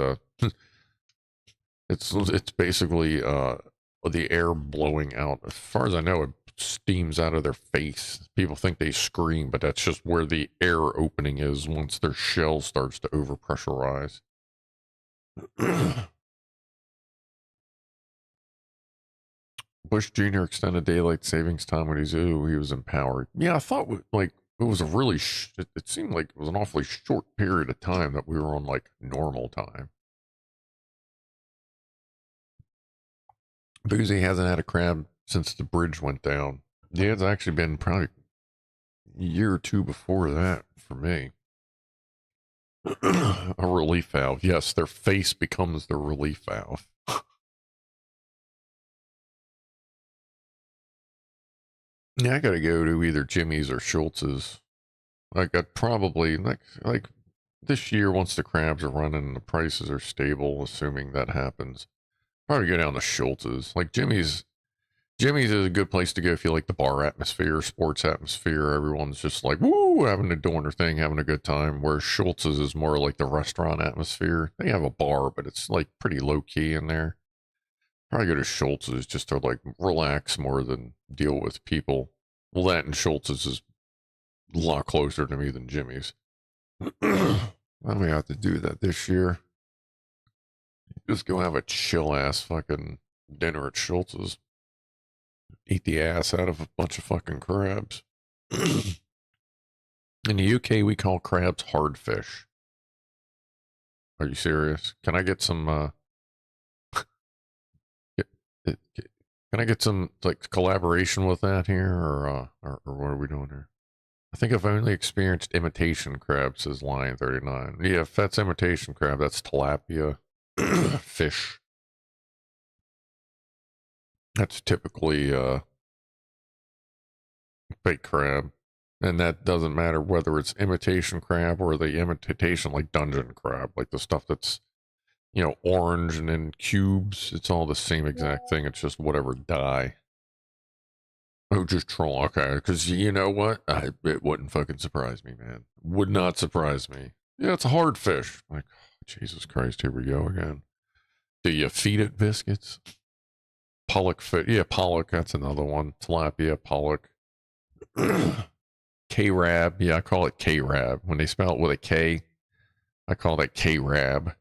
A: it's basically the air blowing out. As far as I know, it steams out of their face. People think they scream, but that's just where the air opening is once their shell starts to overpressurize. Bush Jr. extended daylight savings time when he was empowered. Yeah, I thought like it was a really it seemed like it was an awfully short period of time that we were on like normal time. Boozy hasn't had a crab since the bridge went down. Yeah, it's actually been probably a year or two before that for me. A relief valve. Yes, their face becomes the relief valve. Yeah, I gotta go to either Jimmy's or Schultz's. Like I'd probably like this year once the crabs are running and the prices are stable, assuming that happens. Probably go down to Schultz's. Like Jimmy's is a good place to go if you like the bar atmosphere, sports atmosphere. Everyone's just like, woo, doing their thing, having a good time. Whereas Schultz's is more like the restaurant atmosphere. They have a bar, but it's like pretty low key in there. Probably go to Schultz's just to like relax more than deal with people. Well, that and Schultz's is a lot closer to me than Jimmy's. I may have to do that this year. Just go have a chill ass fucking dinner at Schultz's. Eat the ass out of a bunch of fucking crabs. In the UK, we call crabs hard fish. Are you serious? Can I get some, can I get some, like, collaboration with that here, or what are we doing here? I think I've only experienced imitation crab, says Lion 39. Yeah, if that's imitation crab, that's tilapia fish. That's typically, fake crab. And that doesn't matter whether it's imitation crab or the imitation like dungeon crab, like the stuff that's, you know, orange and in cubes. It's all the same exact thing. It's just whatever dye. Oh, just troll. Okay, because you know what? It wouldn't fucking surprise me, man. Would not surprise me. Yeah, it's a hard fish. Like, Jesus Christ, here we go again. Do you feed it biscuits? Pollock fish. Yeah, pollock. That's another one. Tilapia, pollock. K-Rab. Yeah, I call it K-Rab. When they spell it with a K, I call that K-Rab.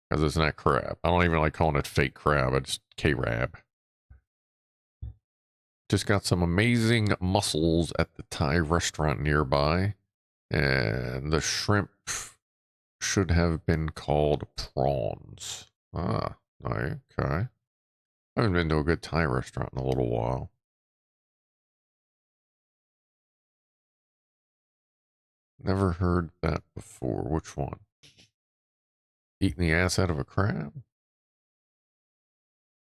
A: Because it's not crab. I don't even like calling it fake crab. It's K-Rab. Just got some amazing mussels at the Thai restaurant nearby. And the shrimp should have been called prawns. Ah, okay. I haven't been to a good Thai restaurant in a little while. Never heard that before. Which one? Eating the ass out of a crab?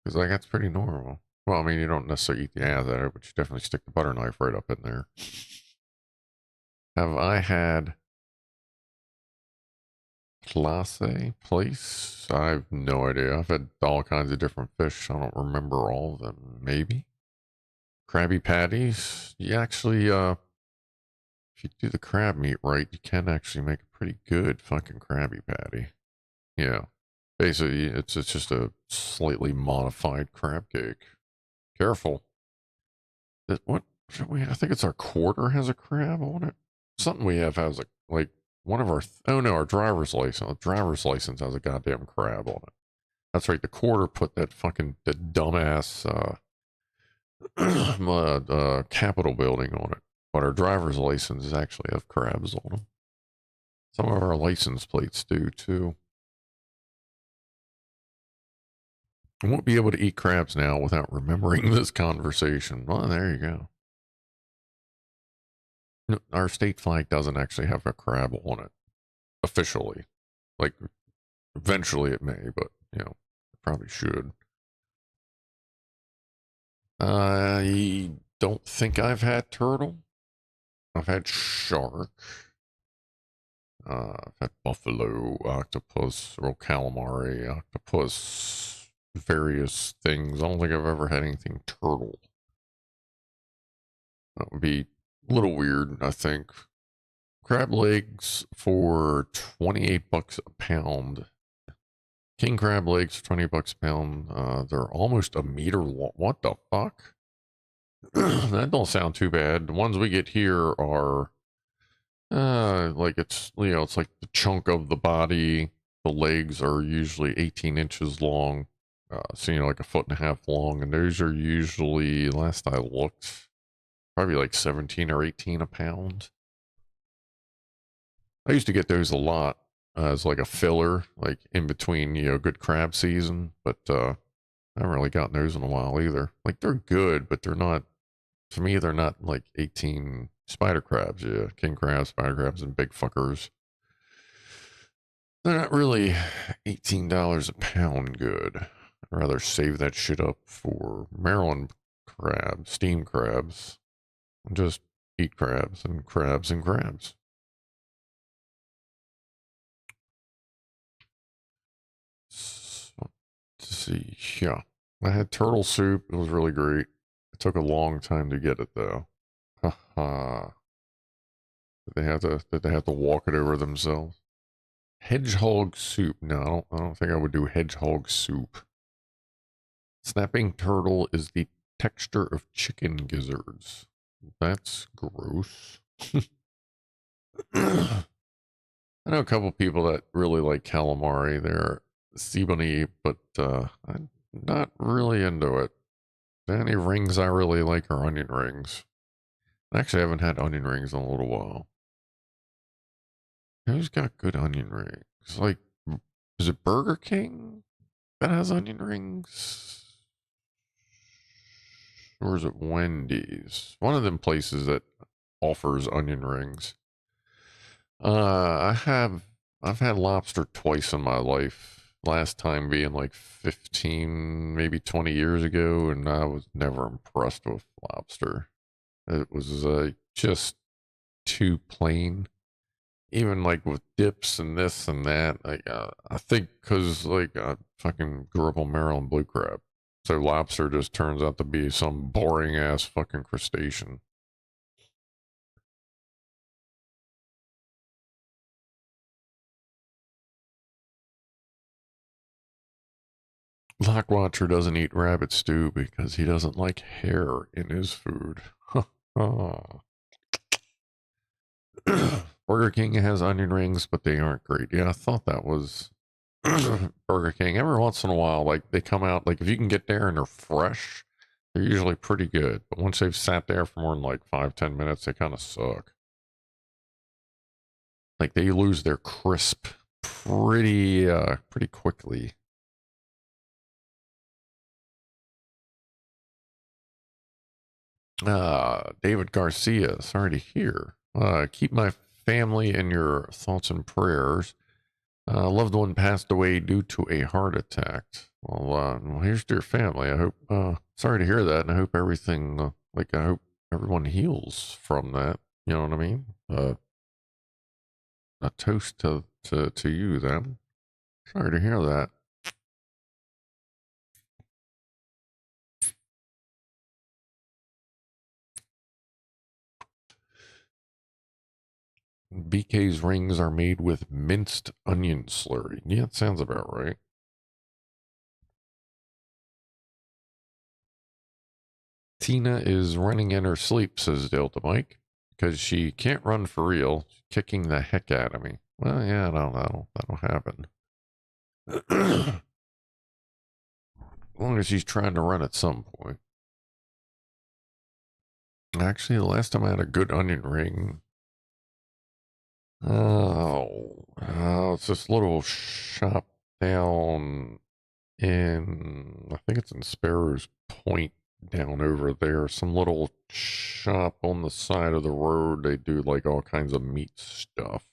A: Because, like, that's pretty normal. Well, I mean, you don't necessarily eat the ass out of it, but you definitely stick the butter knife right up in there. Have I had place? I have no idea. I've had all kinds of different fish. I don't remember all of them. Maybe? Krabby Patties? You actually, if you do the crab meat right, you can actually make a pretty good fucking Krabby Patty. Yeah. Basically, it's just a slightly modified crab cake. Careful. What should we? I think it's our quarter has a crab on it. Something we have has a like one of our. Oh no, our driver's license. Our driver's license has a goddamn crab on it. That's right. The quarter put that fucking dumbass Capitol building on it. but our driver's licenses actually have crabs on them. Some of our license plates do too. I won't be able to eat crabs now without remembering this conversation. Well, there you go. No, our state flag doesn't actually have a crab on it officially. Like, eventually it may, but, you know, probably should. I don't think I've had turtle. I've had shark. I've had buffalo, octopus, or calamari, octopus, various things. I don't think I've ever had anything turtle. That would be a little weird, I think. Crab legs for 28 bucks a pound. King crab legs for 20 bucks a pound. They're almost a meter long. What the fuck? That don't sound too bad. The ones we get here are like it's, you know, it's like the chunk of the body. The legs are usually 18 inches long. So, you know, like a foot and a half long. And those are usually, last I looked, probably like 17 or 18 a pound. I used to get those a lot as like a filler, like in between, you know, good crab season. But I haven't really gotten those in a while either. Like, they're good, but they're not, to me, they're not like 18 spider crabs. Yeah, king crabs, spider crabs, and big fuckers. They're not really $18 a pound good. I'd rather save that shit up for Maryland crabs, steam crabs, and just eat crabs and crabs and crabs. So, let's see. Yeah, I had turtle soup. It was really great. It took a long time to get it though. Haha. Did they have to walk it over themselves? Hedgehog soup. No, I don't think I would do hedgehog soup. Snapping turtle is the texture of chicken gizzards. That's gross. I know a couple people that really like calamari. They're seabony, but I'm not really into it. The only rings I really like are onion rings. Actually, I haven't had onion rings in a little while. Who's got good onion rings? Like, is it Burger King that has onion rings? Or is it Wendy's? One of them places that offers onion rings. I've had lobster twice in my life. Last time being like 15, maybe 20 years ago, and I was never impressed with lobster. It was just too plain. Even like with dips and this and that. Like, I think because like I fucking grew up on Maryland blue crab. So lobster just turns out to be some boring ass fucking crustacean. Lockwatcher doesn't eat rabbit stew because he doesn't like hair in his food. Burger King has onion rings, but they aren't great. Yeah, I thought that was Burger King. Every once in a while, like they come out, like if you can get there and they're fresh, they're usually pretty good. But once they've sat there for more than like 5, 10 minutes, they kind of suck. Like they lose their crisp pretty quickly. David Garcia, sorry to hear. Keep my family in your thoughts and prayers. Loved one passed away due to a heart attack. Well, here's to your family. I hope, sorry to hear that, and I hope everything, I hope everyone heals from that. You know what I mean? A toast to you then. Sorry to hear that. BK's rings are made with minced onion slurry. Yeah, it sounds about right. Tina is running in her sleep, says Delta Mike, because she can't run for real, kicking the heck out of me. Well, yeah, no, that'll happen. As long as she's trying to run at some point. Actually, the last time I had a good onion ring, it's this little shop down in, I think it's in Sparrows Point down over there. Some little shop on the side of the road. They do like all kinds of meat stuff.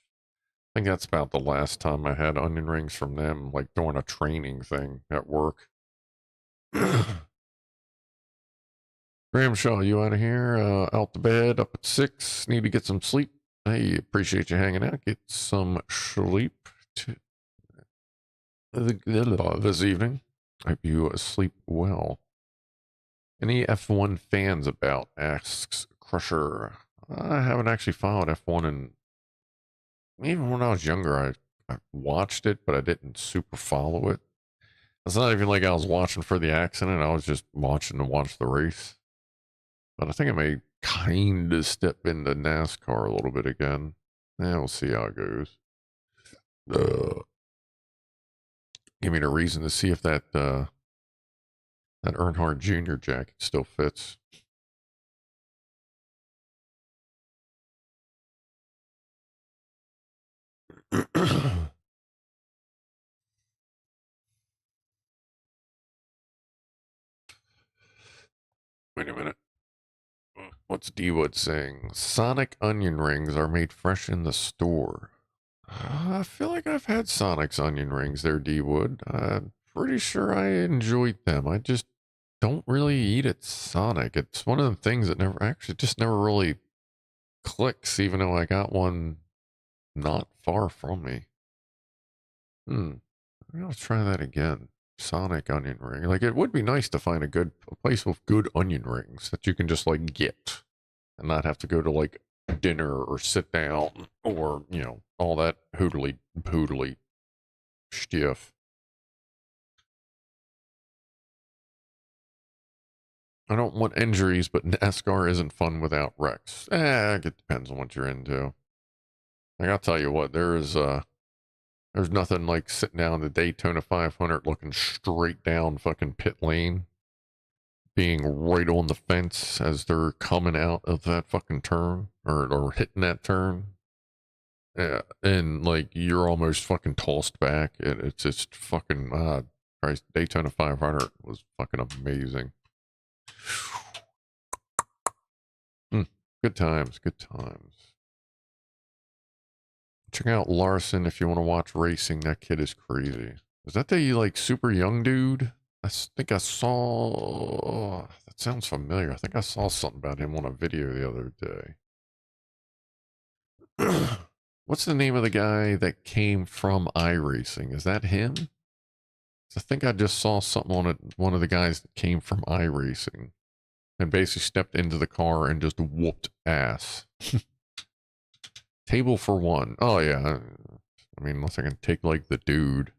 A: I think that's about the last time I had onion rings from them, like doing a training thing at work. Graham Shaw, you out of here? Out to bed, up at 6. Need to get some sleep. Hey, appreciate you hanging out. Get some sleep this evening. Hope you sleep well. Any F1 fans about? Asks Crusher. I haven't actually followed F1, and even when I was younger, I watched it, but I didn't super follow it. It's not even like I was watching for the accident. I was just watching to watch the race. But I think I may kind of step into NASCAR a little bit again. Yeah, we'll see how it goes. Give me the reason to see if that Earnhardt Jr. jacket still fits. Wait a minute. What's D-Wood saying? Sonic onion rings are made fresh in the store. I feel like I've had Sonic's onion rings there, D-Wood. I'm pretty sure I enjoyed them. I just don't really eat at Sonic. It's one of the things that never really clicks, even though I got one not far from me. I'll try that again. Sonic onion ring. Like, it would be nice to find a place with good onion rings that you can just like get and not have to go to like dinner or sit down or, all that hoodly poodly stuff. I don't want injuries, but NASCAR isn't fun without wrecks. It depends on what you're into. Like, I'll tell you what, there's nothing like sitting down the Daytona 500 looking straight down fucking pit lane, being right on the fence as they're coming out of that fucking turn or hitting that turn. Yeah, and like you're almost fucking tossed back. It's just fucking Christ, Daytona 500 was fucking amazing. Good times, good times. Check out Larson if you want to watch racing. That kid is crazy. Is that the like super young dude? I think I saw. Oh, that sounds familiar. I think I saw something about him on a video the other day. What's the name of the guy that came from iRacing? Is that him? I think I just saw something on it. One of the guys that came from iRacing and basically stepped into the car and just whooped ass. Table for one. Oh yeah. I mean, unless I can take like the dude.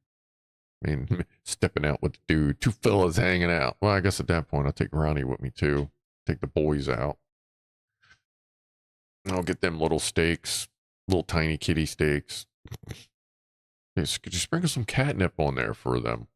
A: I mean, stepping out with the dude. 2 fellas hanging out. Well, I guess at that point I'll take Ronnie with me too. Take the boys out. I'll get them little steaks. Little tiny kitty steaks. Could you sprinkle some catnip on there for them?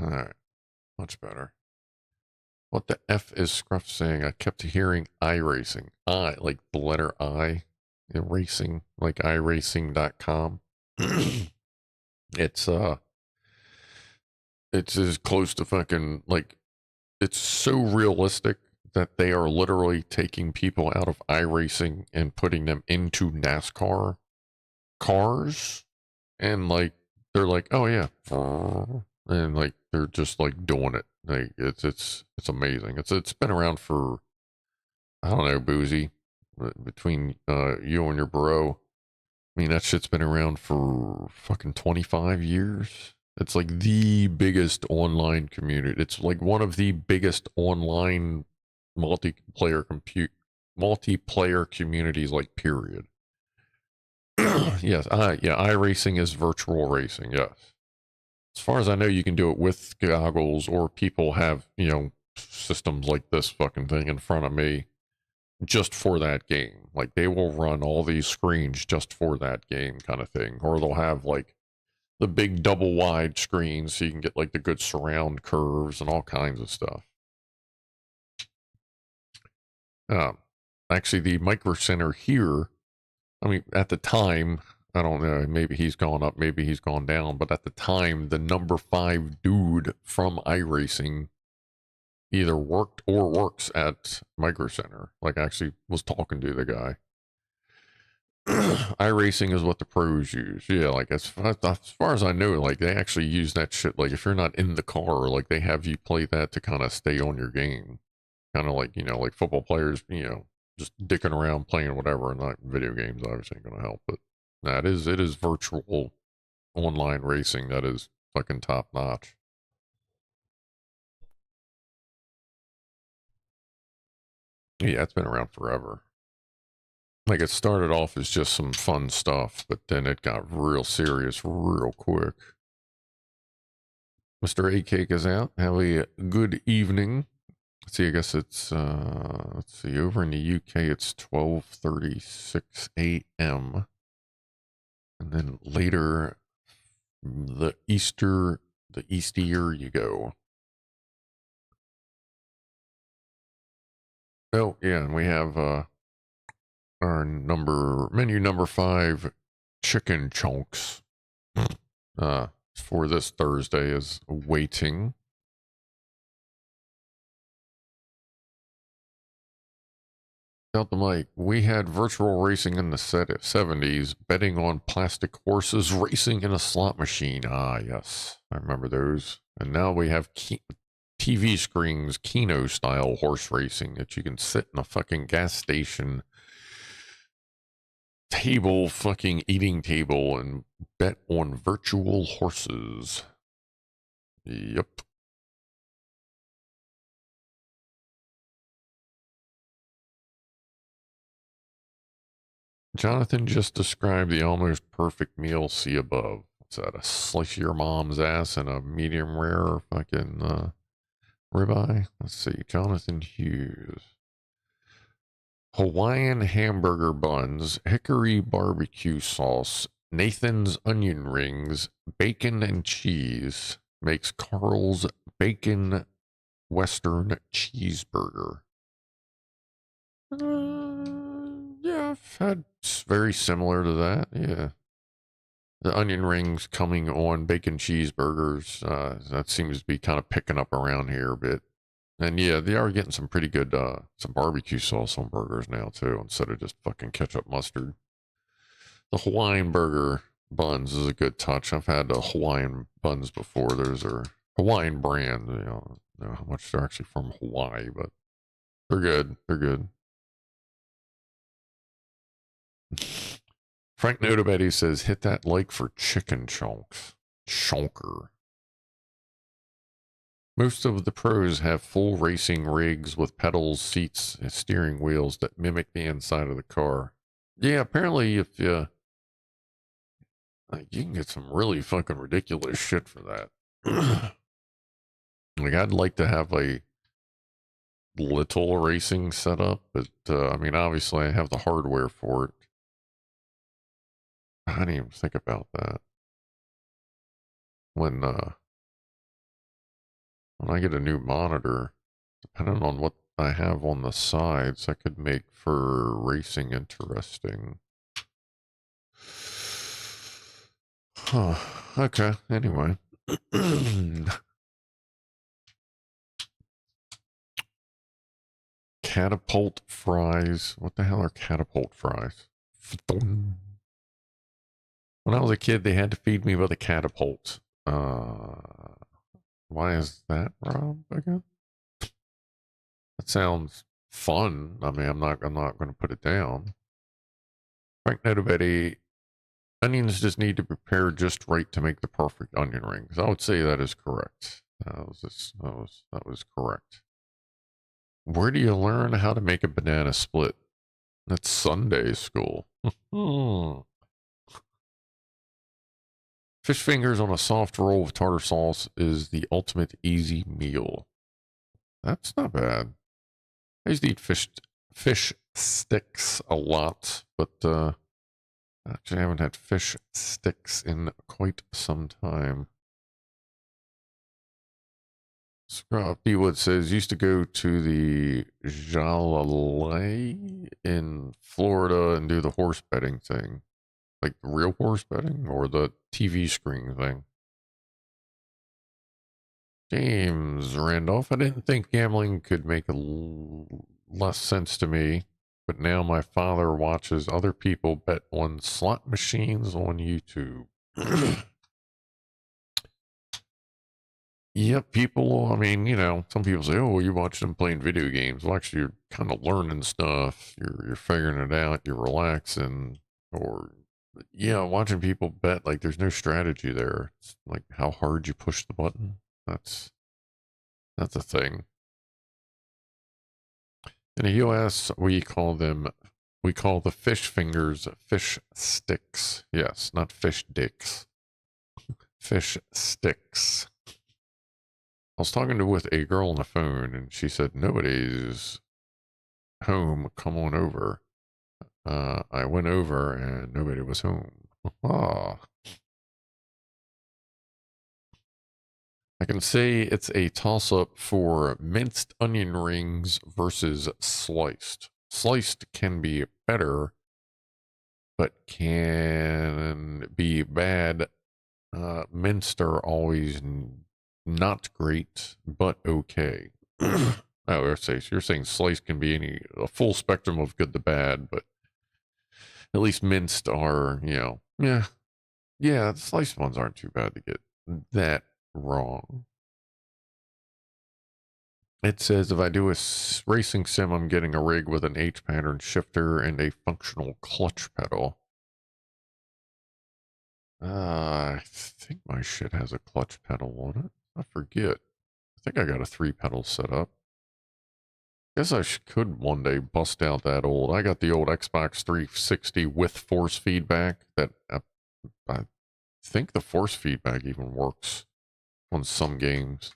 A: Alright. Much better. What the F is Scruff saying? I kept hearing iRacing. Like the letter I. Racing. Like iRacing.com. It's as close to fucking, like, it's so realistic that they are literally taking people out of iRacing and putting them into NASCAR cars. And like, they're like, oh yeah. And like, they're just like doing it. Like, it's amazing. It's been around for, I don't know, Boozy, between you and your bro. I mean, that shit's been around for fucking 25 years. It's like the biggest online community. It's like one of the biggest online multiplayer communities, like, period. Yes, yeah, iRacing is virtual racing, yes. As far as I know, you can do it with goggles, or people have, you know, systems like this fucking thing in front of me just for that game. Like, they will run all these screens just for that game kind of thing. Or they'll have, like, the big double wide screens so you can get, like, the good surround curves and all kinds of stuff. Actually, the Micro Center here, I mean, at the time, I don't know, maybe he's gone up, maybe he's gone down, but at the time, the number 5 dude from iRacing either worked or works at Micro Center. Like, actually was talking to the guy. iRacing is what the pros use. Yeah, like, as far as I know, like, they actually use that shit. Like, if you're not in the car, like, they have you play that to kind of stay on your game. Kind of like, you know, like football players, you know, just dicking around playing whatever, and not video games obviously ain't gonna help. But nah, it is virtual online racing that is fucking top notch. Yeah, it's been around forever. Like, it started off as just some fun stuff, but then it got real serious real quick. Mr. A Cake is out. Have a good evening. Let's see, I guess it's let's see, over in the UK it's 12:36 a.m. And then later the eastier you go. Oh yeah, and we have our menu number 5 chicken chunks for this Thursday is waiting. Out the mic. We had virtual racing in the 70s, betting on plastic horses, racing in a slot machine. Ah, yes, I remember those. And now we have TV screens, Keno style horse racing that you can sit in a fucking gas station table, fucking eating table, and bet on virtual horses. Yep. Jonathan just described the almost perfect meal. See above. What's that? A slice of your mom's ass and a medium rare fucking ribeye. Let's see. Jonathan Hughes. Hawaiian hamburger buns, hickory barbecue sauce, Nathan's onion rings, bacon and cheese makes Carl's bacon Western cheeseburger. Yeah, I've had very similar to that. Yeah. The onion rings coming on bacon cheeseburgers. That seems to be kind of picking up around here a bit. And yeah, they are getting some pretty good, some barbecue sauce on burgers now too, instead of just fucking ketchup mustard. The Hawaiian burger buns is a good touch. I've had Hawaiian buns before. Those are Hawaiian brand. You know, I don't know how much they're actually from Hawaii, but they're good. They're good. Frank Notabetty says, hit that like for chicken chunks. Chonker. Most of the pros have full racing rigs with pedals, seats, and steering wheels that mimic the inside of the car. Yeah, apparently if you can get some really fucking ridiculous shit for that. Like, I'd like to have a little racing setup, but I mean, obviously I have the hardware for it. I didn't even think about that. When I get a new monitor, depending on what I have on the sides, I could make for racing interesting. Huh. Okay, anyway. Catapult fries. What the hell are catapult fries? When I was a kid, they had to feed me with a catapult. Why is that, Rob, again? That sounds fun. I mean, I'm not going to put it down. Frank Notabetty, onions just need to prepare just right to make the perfect onion rings. I would say that is correct. That was correct. Where do you learn how to make a banana split? That's Sunday school. Fish fingers on a soft roll with tartar sauce is the ultimate easy meal. That's not bad. I used to eat fish sticks a lot, but actually I haven't had fish sticks in quite some time. Scrufdog says, used to go to the Jalale in Florida and do the horse betting thing. Like real horse betting or the TV screen thing. James Randolph, I didn't think gambling could make less sense to me, but now my father watches other people bet on slot machines on YouTube. Yep, people, I mean, you know, some people say, oh, you watch them playing video games. Well, actually, you're kind of learning stuff. You're figuring it out. You're relaxing. Or, yeah, watching people bet, like, there's no strategy there. It's like how hard you push the button. That's a thing. In the US, we call the fish fingers fish sticks. Yes, not fish dicks. Fish sticks. I was talking with a girl on the phone, and she said, nobody's home, come on over. I went over, and nobody was home. Ah. I can say it's a toss-up for minced onion rings versus sliced. Sliced can be better, but can be bad. Minced are always not great, but okay. Oh, you're saying sliced can be a full spectrum of good to bad, but at least minced are, you know, yeah, the sliced ones aren't too bad to get that wrong. It says if I do a racing sim, I'm getting a rig with an H-pattern shifter and a functional clutch pedal. I think my shit has a clutch pedal on it. I forget. I think I got a 3-pedal set up. Guess I could one day bust out that old. I got the old Xbox 360 with force feedback. That I think the force feedback even works on some games.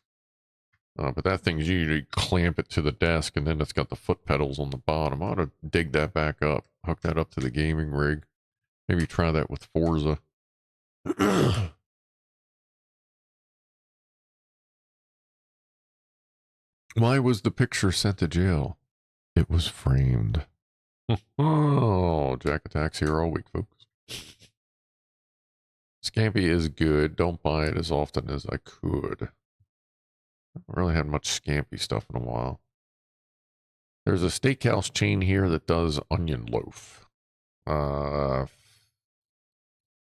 A: But that thing's usually clamp it to the desk, and then it's got the foot pedals on the bottom. I ought to dig that back up, hook that up to the gaming rig. Maybe try that with Forza. Why was the picture sent to jail? It was framed. Oh, Jack Attack's here all week, folks. Scampi is good. Don't buy it as often as I could. I haven't really had much Scampi stuff in a while. There's a steakhouse chain here that does onion loaf. That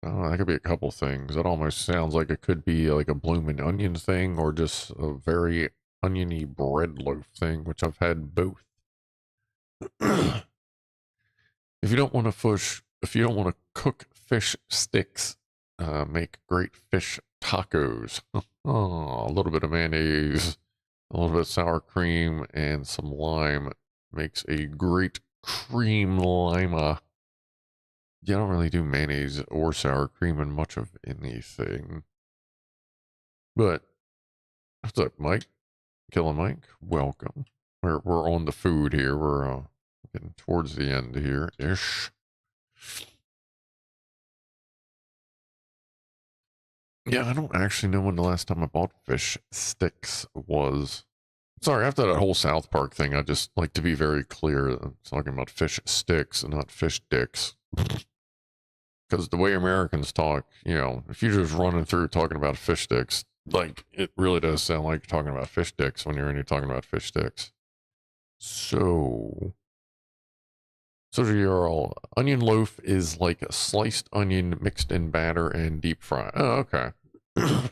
A: could be a couple things. It almost sounds like it could be like a bloomin' onion thing or just a very oniony bread loaf thing, which I've had both. If you don't want to cook fish sticks, make great fish tacos. Oh, a little bit of mayonnaise, a little bit of sour cream, and some lime makes a great cream lima. You don't really do mayonnaise or sour cream in much of anything. But what's up, Mike? Chillin, Mike. Welcome. We're on the food here. We're getting towards the end here ish. Yeah, I don't actually know when the last time I bought fish sticks was. Sorry, after that whole South Park thing, I just like to be very clear. I'm talking about fish sticks and not fish dicks. Because the way Americans talk, you know, if you're just running through talking about fish sticks, like, it really does sound like you're talking about fish dicks when you're talking about fish sticks. So you're all, onion loaf is like a sliced onion mixed in batter and deep fried. Oh, okay.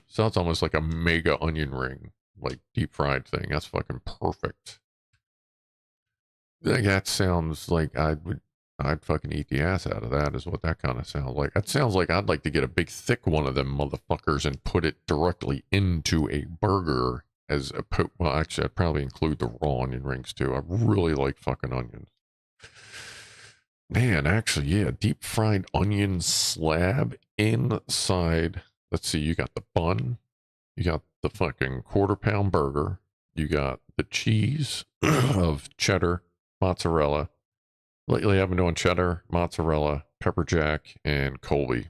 A: So it's almost like a mega onion ring, like deep fried thing. That's fucking perfect. That sounds like I'd fucking eat the ass out of that, is what that kind of sounds like. That sounds like I'd like to get a big thick one of them motherfuckers and put it directly into a burger as a well, actually, I'd probably include the raw onion rings too. I really like fucking onions. Man, actually, yeah, deep fried onion slab inside
B: let's see, you got the bun, you got the fucking quarter-pound burger, you got the cheese of cheddar, mozzarella. Lately, I've been doing cheddar, mozzarella, pepper jack, and Colby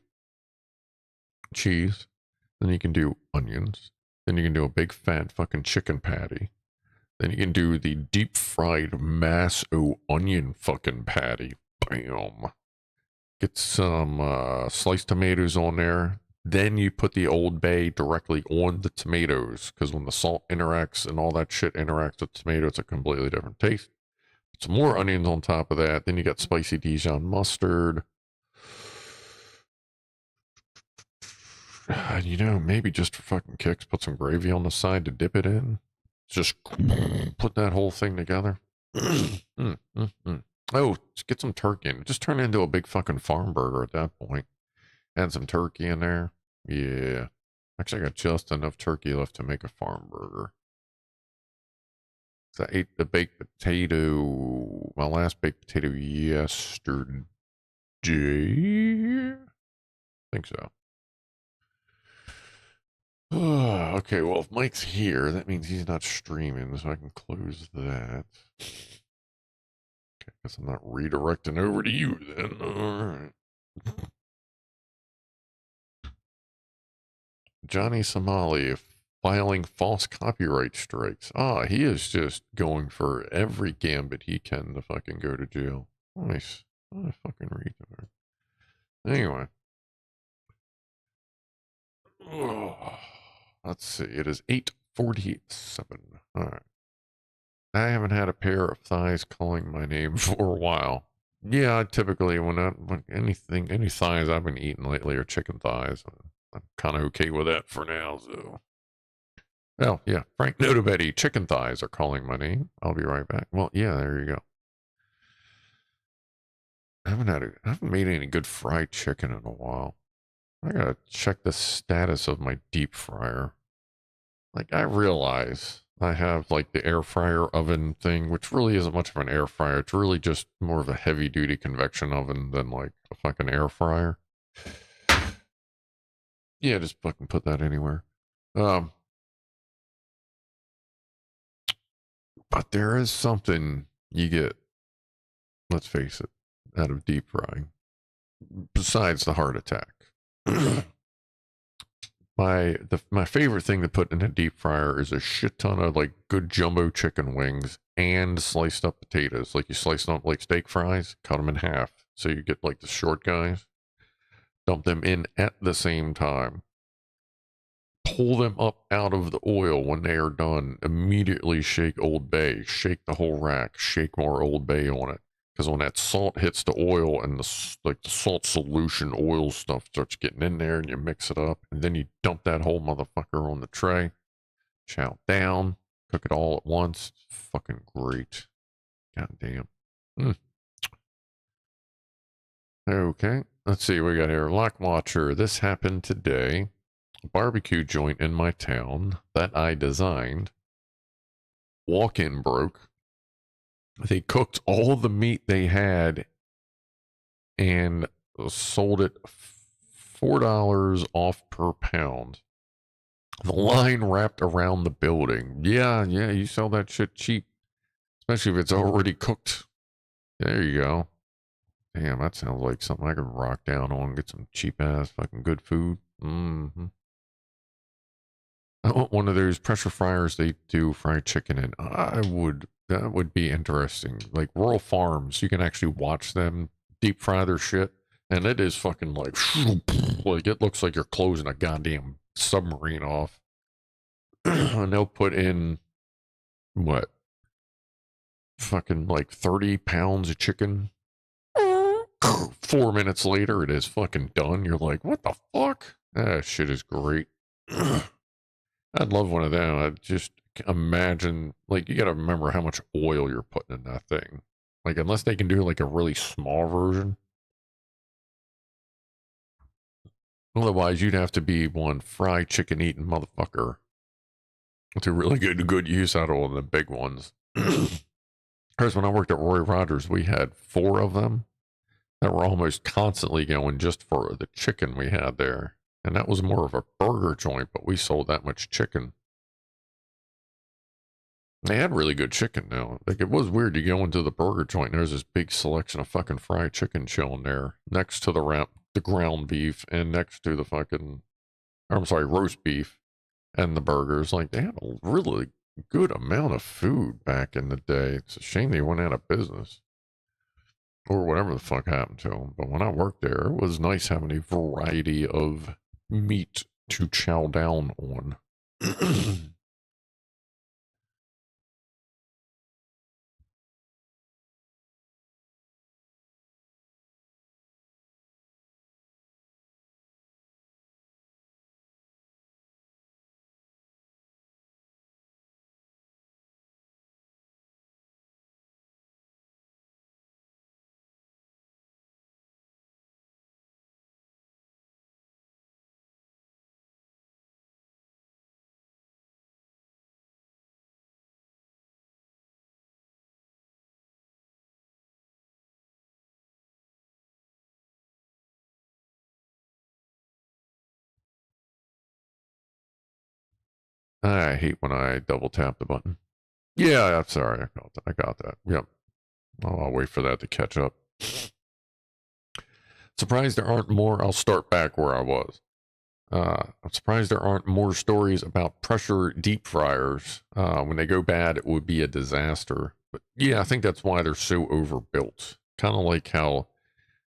B: cheese. Then you can do onions. Then you can do a big fat fucking chicken patty. Then you can do the deep fried mass onion fucking patty. Bam. Get some sliced tomatoes on there. Then you put the Old Bay directly on the tomatoes, because when the salt interacts and all that shit interacts with tomato, it's a completely different taste. Some more onions on top of that. Then you got spicy Dijon mustard. And you know, maybe just for fucking kicks, put some gravy on the side to dip it in. Just put that whole thing together. Oh, just get some turkey in. Just turn it into a big fucking farm burger at that point. Add some turkey in there. Yeah. Actually, I got just enough turkey left to make a farm burger. So I ate the baked potato, my last baked potato yesterday. I think so. Okay, well, if Mike's here, that means he's not streaming, so I can close that. Okay, guess I'm not redirecting over to you then. All right. Johnny Somali filing false copyright strikes. Ah, he is just going for every gambit he can to fucking go to jail. Nice. What a fucking retard. Anyway. Oh, let's see. It is 8:47. All right. I haven't had a pair of thighs calling my name for a while. Yeah, typically when any thighs I've been eating lately are chicken thighs. I'm kind of okay with that for now, so. Oh, yeah. Frank Notabetty, chicken thighs are calling my name. I'll be right back. Well, yeah, there you go. I haven't made any good fried chicken in a while. I gotta check the status of my deep fryer. Like, I realize I have, like, the air fryer oven thing, which really isn't much of an air fryer. It's really just more of a heavy-duty convection oven than, like, a fucking air fryer. Yeah, just fucking put that anywhere. But there is something you get, let's face it, out of deep frying, besides the heart attack. My favorite thing to put in a deep fryer is a shit ton of like good jumbo chicken wings and sliced up potatoes. Like you slice them up like steak fries, cut them in half, so you get like the short guys. Dump them in at the same time. Pull them up out of the oil when they are done. Immediately shake Old Bay. Shake the whole rack. Shake more Old Bay on it. Because when that salt hits the oil and the salt solution oil stuff starts getting in there and you mix it up, and then you dump that whole motherfucker on the tray, chow down, cook it all at once. It's fucking great. God damn. Okay, let's see what we got here. Lock Watcher. This happened today. A barbecue joint in my town that I designed. Walk-in broke. They cooked all the meat they had and sold it $4 off per pound. The line wrapped around the building. Yeah, you sell that shit cheap, especially if it's already cooked. There you go. Damn, that sounds like something I could rock down on, get some cheap ass fucking good food. Mm-hmm. I want one of those pressure fryers they do fried chicken in. That would be interesting. Like rural farms, you can actually watch them deep fry their shit, and it is fucking like it looks like you're closing a goddamn submarine off. And they'll put in what? Fucking like 30 pounds of chicken. 4 minutes later, it is fucking done. You're like, what the fuck? That shit is great. I'd love one of them. I just imagine, like, you gotta remember how much oil you're putting in that thing. Like, unless they can do, like, a really small version. Otherwise, you'd have to be one fried chicken eating motherfucker to really get good use out of all the big ones. Because when I worked at Roy Rogers, we had 4 of them that were almost constantly going just for the chicken we had there. And that was more of a burger joint, but we sold that much chicken. They had really good chicken now. Like, it was weird. You go into the burger joint, and there's this big selection of fucking fried chicken chilling there next to the ground beef and next to the fucking, or I'm sorry, roast beef and the burgers. Like, they had a really good amount of food back in the day. It's a shame they went out of business or whatever the fuck happened to them. But when I worked there, it was nice having a variety of meat to chow down on. I hate when I double tap the button. Yeah, I'm sorry. I got that. Yep. I'll wait for that to catch up. Surprised there aren't more. I'll start back where I was. I'm surprised there aren't more stories about pressure deep fryers. When they go bad, it would be a disaster. But yeah, I think that's why they're so overbuilt. Kind of like how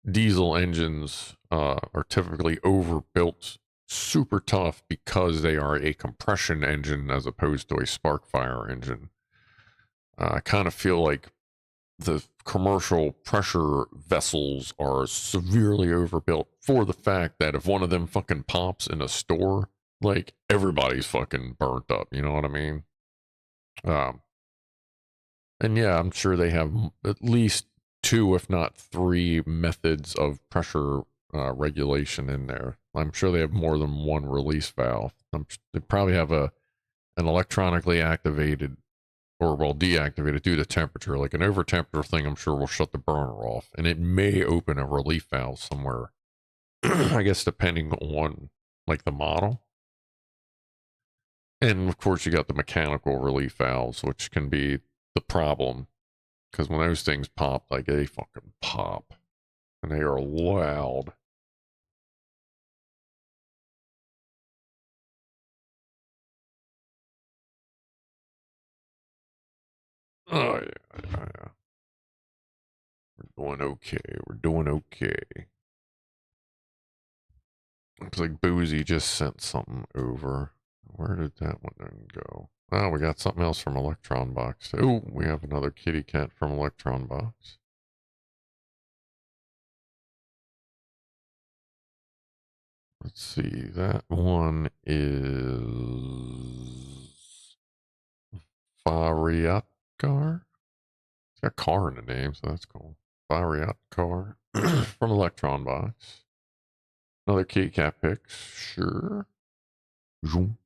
B: diesel engines are typically overbuilt, super tough because they are a compression engine as opposed to a spark fire engine. I kind of feel like the commercial pressure vessels are severely overbuilt for the fact that if one of them fucking pops in a store, like everybody's fucking burnt up. You know what I mean? Um, and yeah, I'm sure they have at least two, if not three, methods of pressure regulation in there. I'm sure they have more than one release valve. They probably have an electronically activated or well deactivated due to temperature. Like an over temperature thing, I'm sure will shut the burner off, and it may open a relief valve somewhere. I guess depending on like the model. And of course, you got the mechanical relief valves, which can be the problem because when those things pop, like they fucking pop, and they are loud. Oh yeah. We're doing okay. We're doing okay. Looks like Boozy just sent something over. Where did that one then go? Oh, we got something else from Electron Box. Oh, we have another kitty cat from Electron Box. Let's see. That one is Fariatkar. It's got car in the name, so that's cool. Fariatkar from Electron Box. Another kitty cat pics. Sure. Zoom.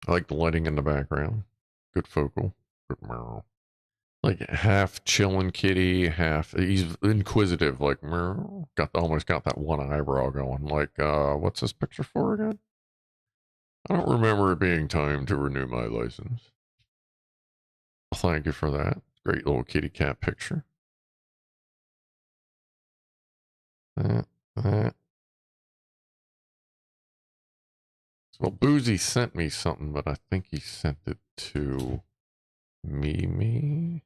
B: I like the lighting in the background. Good focal. Good meow. Like half chilling kitty, half he's inquisitive, like meow. Almost got that one eyebrow going. Like, what's this picture for again? I don't remember it being time to renew my license. Well, thank you for that. Great little kitty cat picture. That. Well, Boozy sent me something, but I think he sent it to me.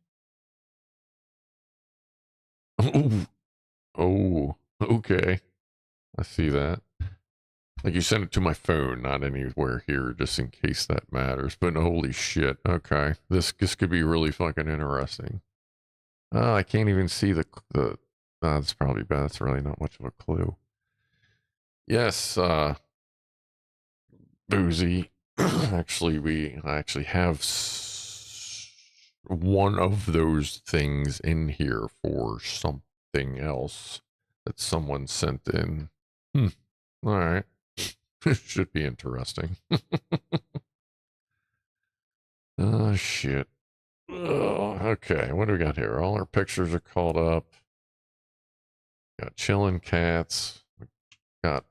B: Oh, oh, okay. I see that. Like you sent it to my phone, not anywhere here, just in case that matters. But holy shit, okay, this could be really fucking interesting. Oh, I can't even see the. That's probably bad. That's really not much of a clue. Yes, Boozy. I actually have one of those things in here for something else that someone sent in. Hmm. All right. Should be interesting. Oh, shit. Oh, okay, what do we got here? All our pictures are called up. Got chilling cats. got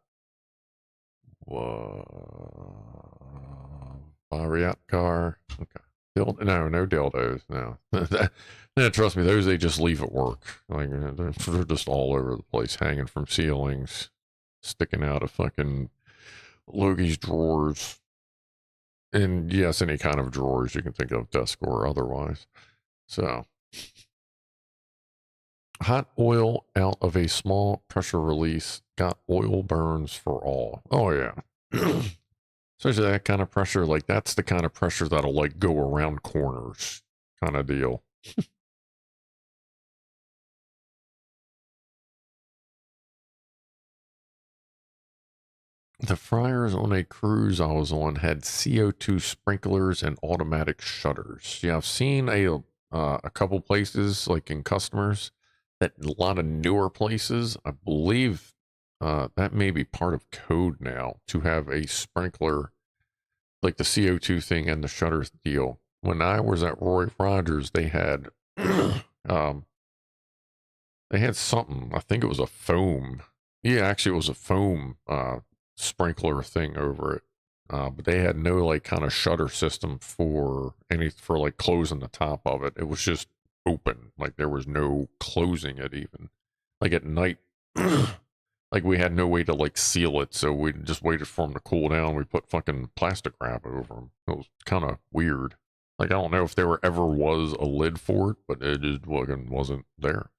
B: Variat car. Okay. No dildos. No. Trust me, those they just leave at work. Like they're just all over the place, hanging from ceilings, sticking out of fucking Logie's drawers. And yes, any kind of drawers you can think of, desk or otherwise. So, hot oil out of a small pressure release got oil burns for all. Oh yeah. Especially that kind of pressure, like that's the kind of pressure that'll like go around corners kind of deal. The fryers on a cruise I was on had CO2 sprinklers and automatic shutters. Yeah, I've seen a couple places like in customers that a lot of newer places, I believe that may be part of code now to have a sprinkler like the CO2 thing and the shutters deal. When I was at Roy Rogers, they had they had something. I think it was a foam. Yeah, actually, it was a foam sprinkler thing over it. But they had no like kind of shutter system for like closing the top of it. It was just open. Like there was no closing it even. Like at night, like we had no way to like seal it, so we just waited for them to cool down. We put fucking plastic wrap over them. It was kind of weird. Like I don't know if there ever was a lid for it, but it just wasn't there.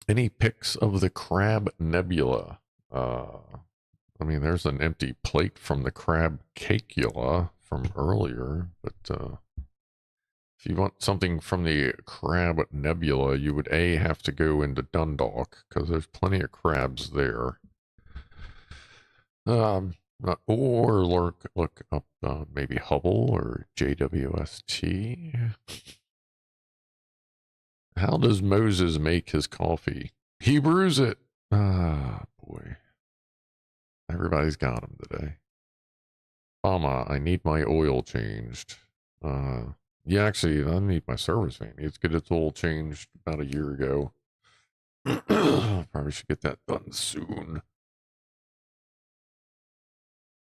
B: Any pics of the Crab Nebula? I mean, there's an empty plate from the Crab Cakula from earlier, but if you want something from the Crab Nebula, you would have to go into Dundalk because there's plenty of crabs there. Or look up maybe Hubble or JWST. How does Moses make his coffee? He brews it. Ah, boy. Everybody's got him today. Mama, I need my oil changed. Yeah, actually, I need my service van. Needs to get its oil changed about a year ago. Probably should get that done soon.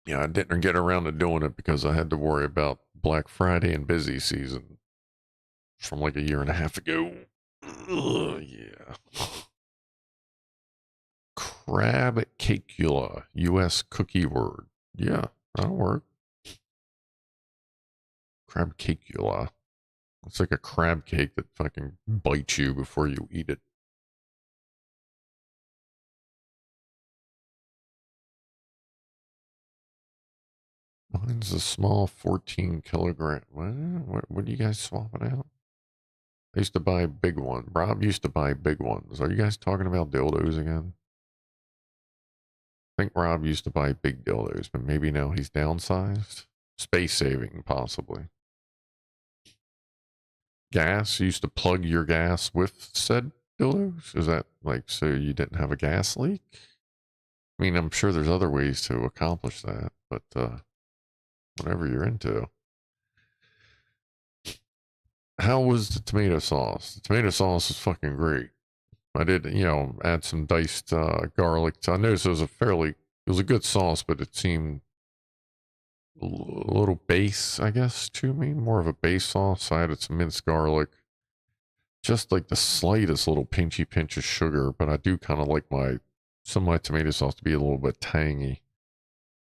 B: Yeah, I didn't get around to doing it because I had to worry about Black Friday and busy season from like a year and a half ago. Yeah. Crab cakula, U.S. cookie word. Yeah, that'll work. Crab cakula. It's like a crab cake that fucking bites you before you eat it. Mine's a small 14 kilogram. What are you guys swapping out? I used to buy a big one. Rob used to buy big ones. Are you guys talking about dildos again? I think Rob used to buy big dildos, but maybe now he's downsized. Space saving, possibly. Gas? You used to plug your gas with said dildos? Is that like so you didn't have a gas leak? I mean, I'm sure there's other ways to accomplish that, but whatever you're into. How was the tomato sauce? The tomato sauce was fucking great. I did, add some diced garlic. I noticed it was a good sauce, but it seemed a little base, I guess, to me. More of a base sauce. I added some minced garlic. Just like the slightest little pinchy pinch of sugar, but I do kind of like some of my tomato sauce to be a little bit tangy.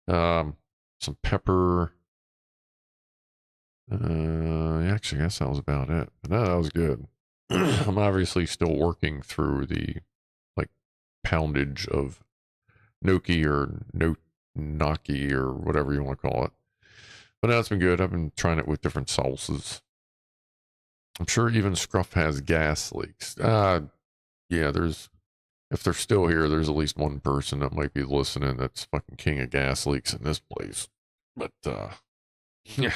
B: Some pepper. Actually, I guess that was about it. But no, that was good. I'm obviously still working through the like poundage of gnocchi or gnocchi or whatever you want to call it. But that's been good. I've been trying it with different salsas. I'm sure even Scruff has gas leaks. Yeah, if they're still here, there's at least one person that might be listening that's fucking king of gas leaks in this place. But yeah.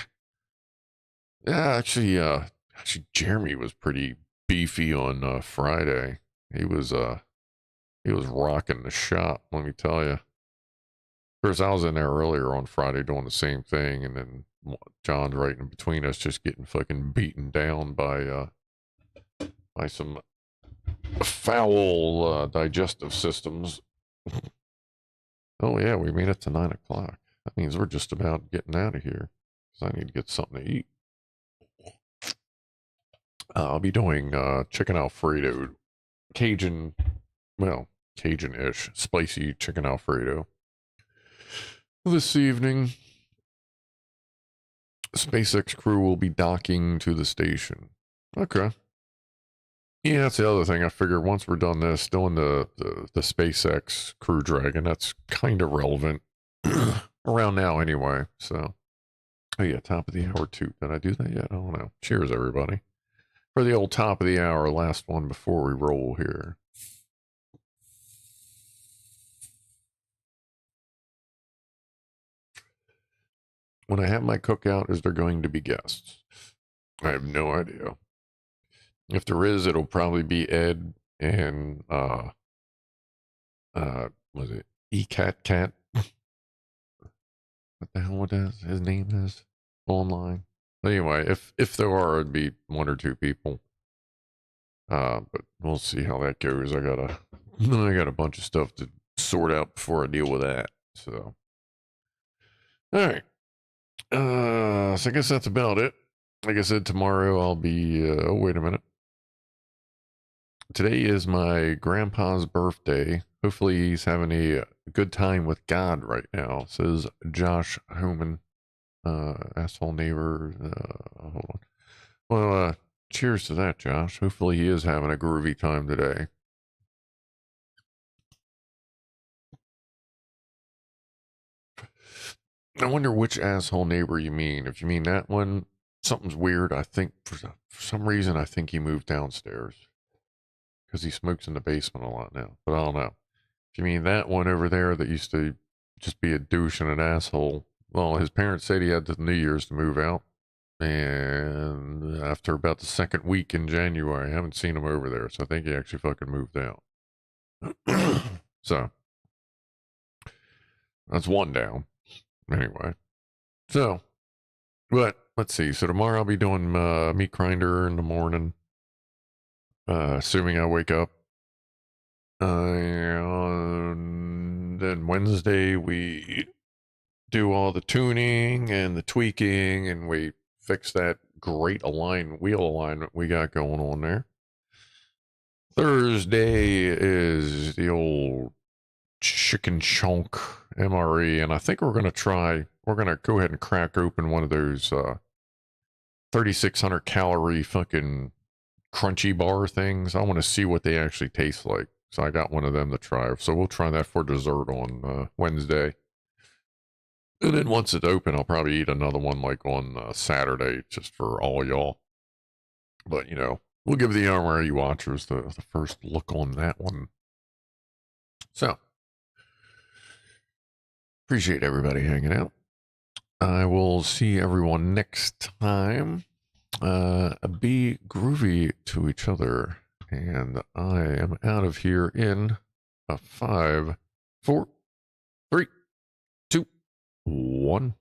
B: Yeah, actually Jeremy was pretty beefy on Friday. He was rocking the shop, let me tell you. Of course, I was in there earlier on Friday doing the same thing, and then John's right in between us, just getting fucking beaten down by some foul digestive systems. Oh yeah, we made it to 9 o'clock. That means we're just about getting out of here. Because I need to get something to eat. I'll be doing chicken Alfredo. Cajun, well, Cajun-ish, spicy chicken Alfredo. This evening, SpaceX crew will be docking to the station. Okay. Yeah, that's the other thing. I figure once we're done this, doing the SpaceX Crew Dragon, that's kind of relevant around now anyway. So, oh yeah, top of the hour too. Did I do that yet? I don't know. Cheers, everybody. For the old top of the hour, last one before we roll here. When I have my cookout, is there going to be guests? I have no idea. If there is, it'll probably be Ed and was it CatCam? What the hell his name is online? Anyway, if there are, it'd be one or two people. But we'll see how that goes. I got a bunch of stuff to sort out before I deal with that. So, all right. So I guess that's about it. Like I said, tomorrow I'll be. Oh, wait a minute. Today is my grandpa's birthday. Hopefully he's having a good time with God right now, says Josh Homan. Asshole neighbor. Hold on. Well, cheers to that, Josh. Hopefully he is having a groovy time today. I wonder which asshole neighbor you mean. If you mean that one, something's weird. I think for some reason, I think he moved downstairs because he smokes in the basement a lot now. But I don't know. If you mean that one over there that used to just be a douche and an asshole, well, his parents said he had to New Year's to move out. And after about the second week in January, I haven't seen him over there. So I think he actually fucking moved out. So that's one down. Anyway. So, but let's see. So tomorrow I'll be doing meat grinder in the morning. Assuming I wake up. Then Wednesday we do all the tuning and the tweaking, and we fix that great wheel alignment we got going on there. Thursday is the old chicken chunk MRE, and I think we're going to go ahead and crack open one of those 3,600 calorie fucking crunchy bar things. I want to see what they actually taste like. So I got one of them to try. So we'll try that for dessert on Wednesday. And then once it's open, I'll probably eat another one like on Saturday just for all y'all. But, you know, we'll give the MRE watchers the first look on that one. So, appreciate everybody hanging out. I will see everyone next time. Be groovy to each other. And I am out of here in a 5, 4, 3, 2, 1.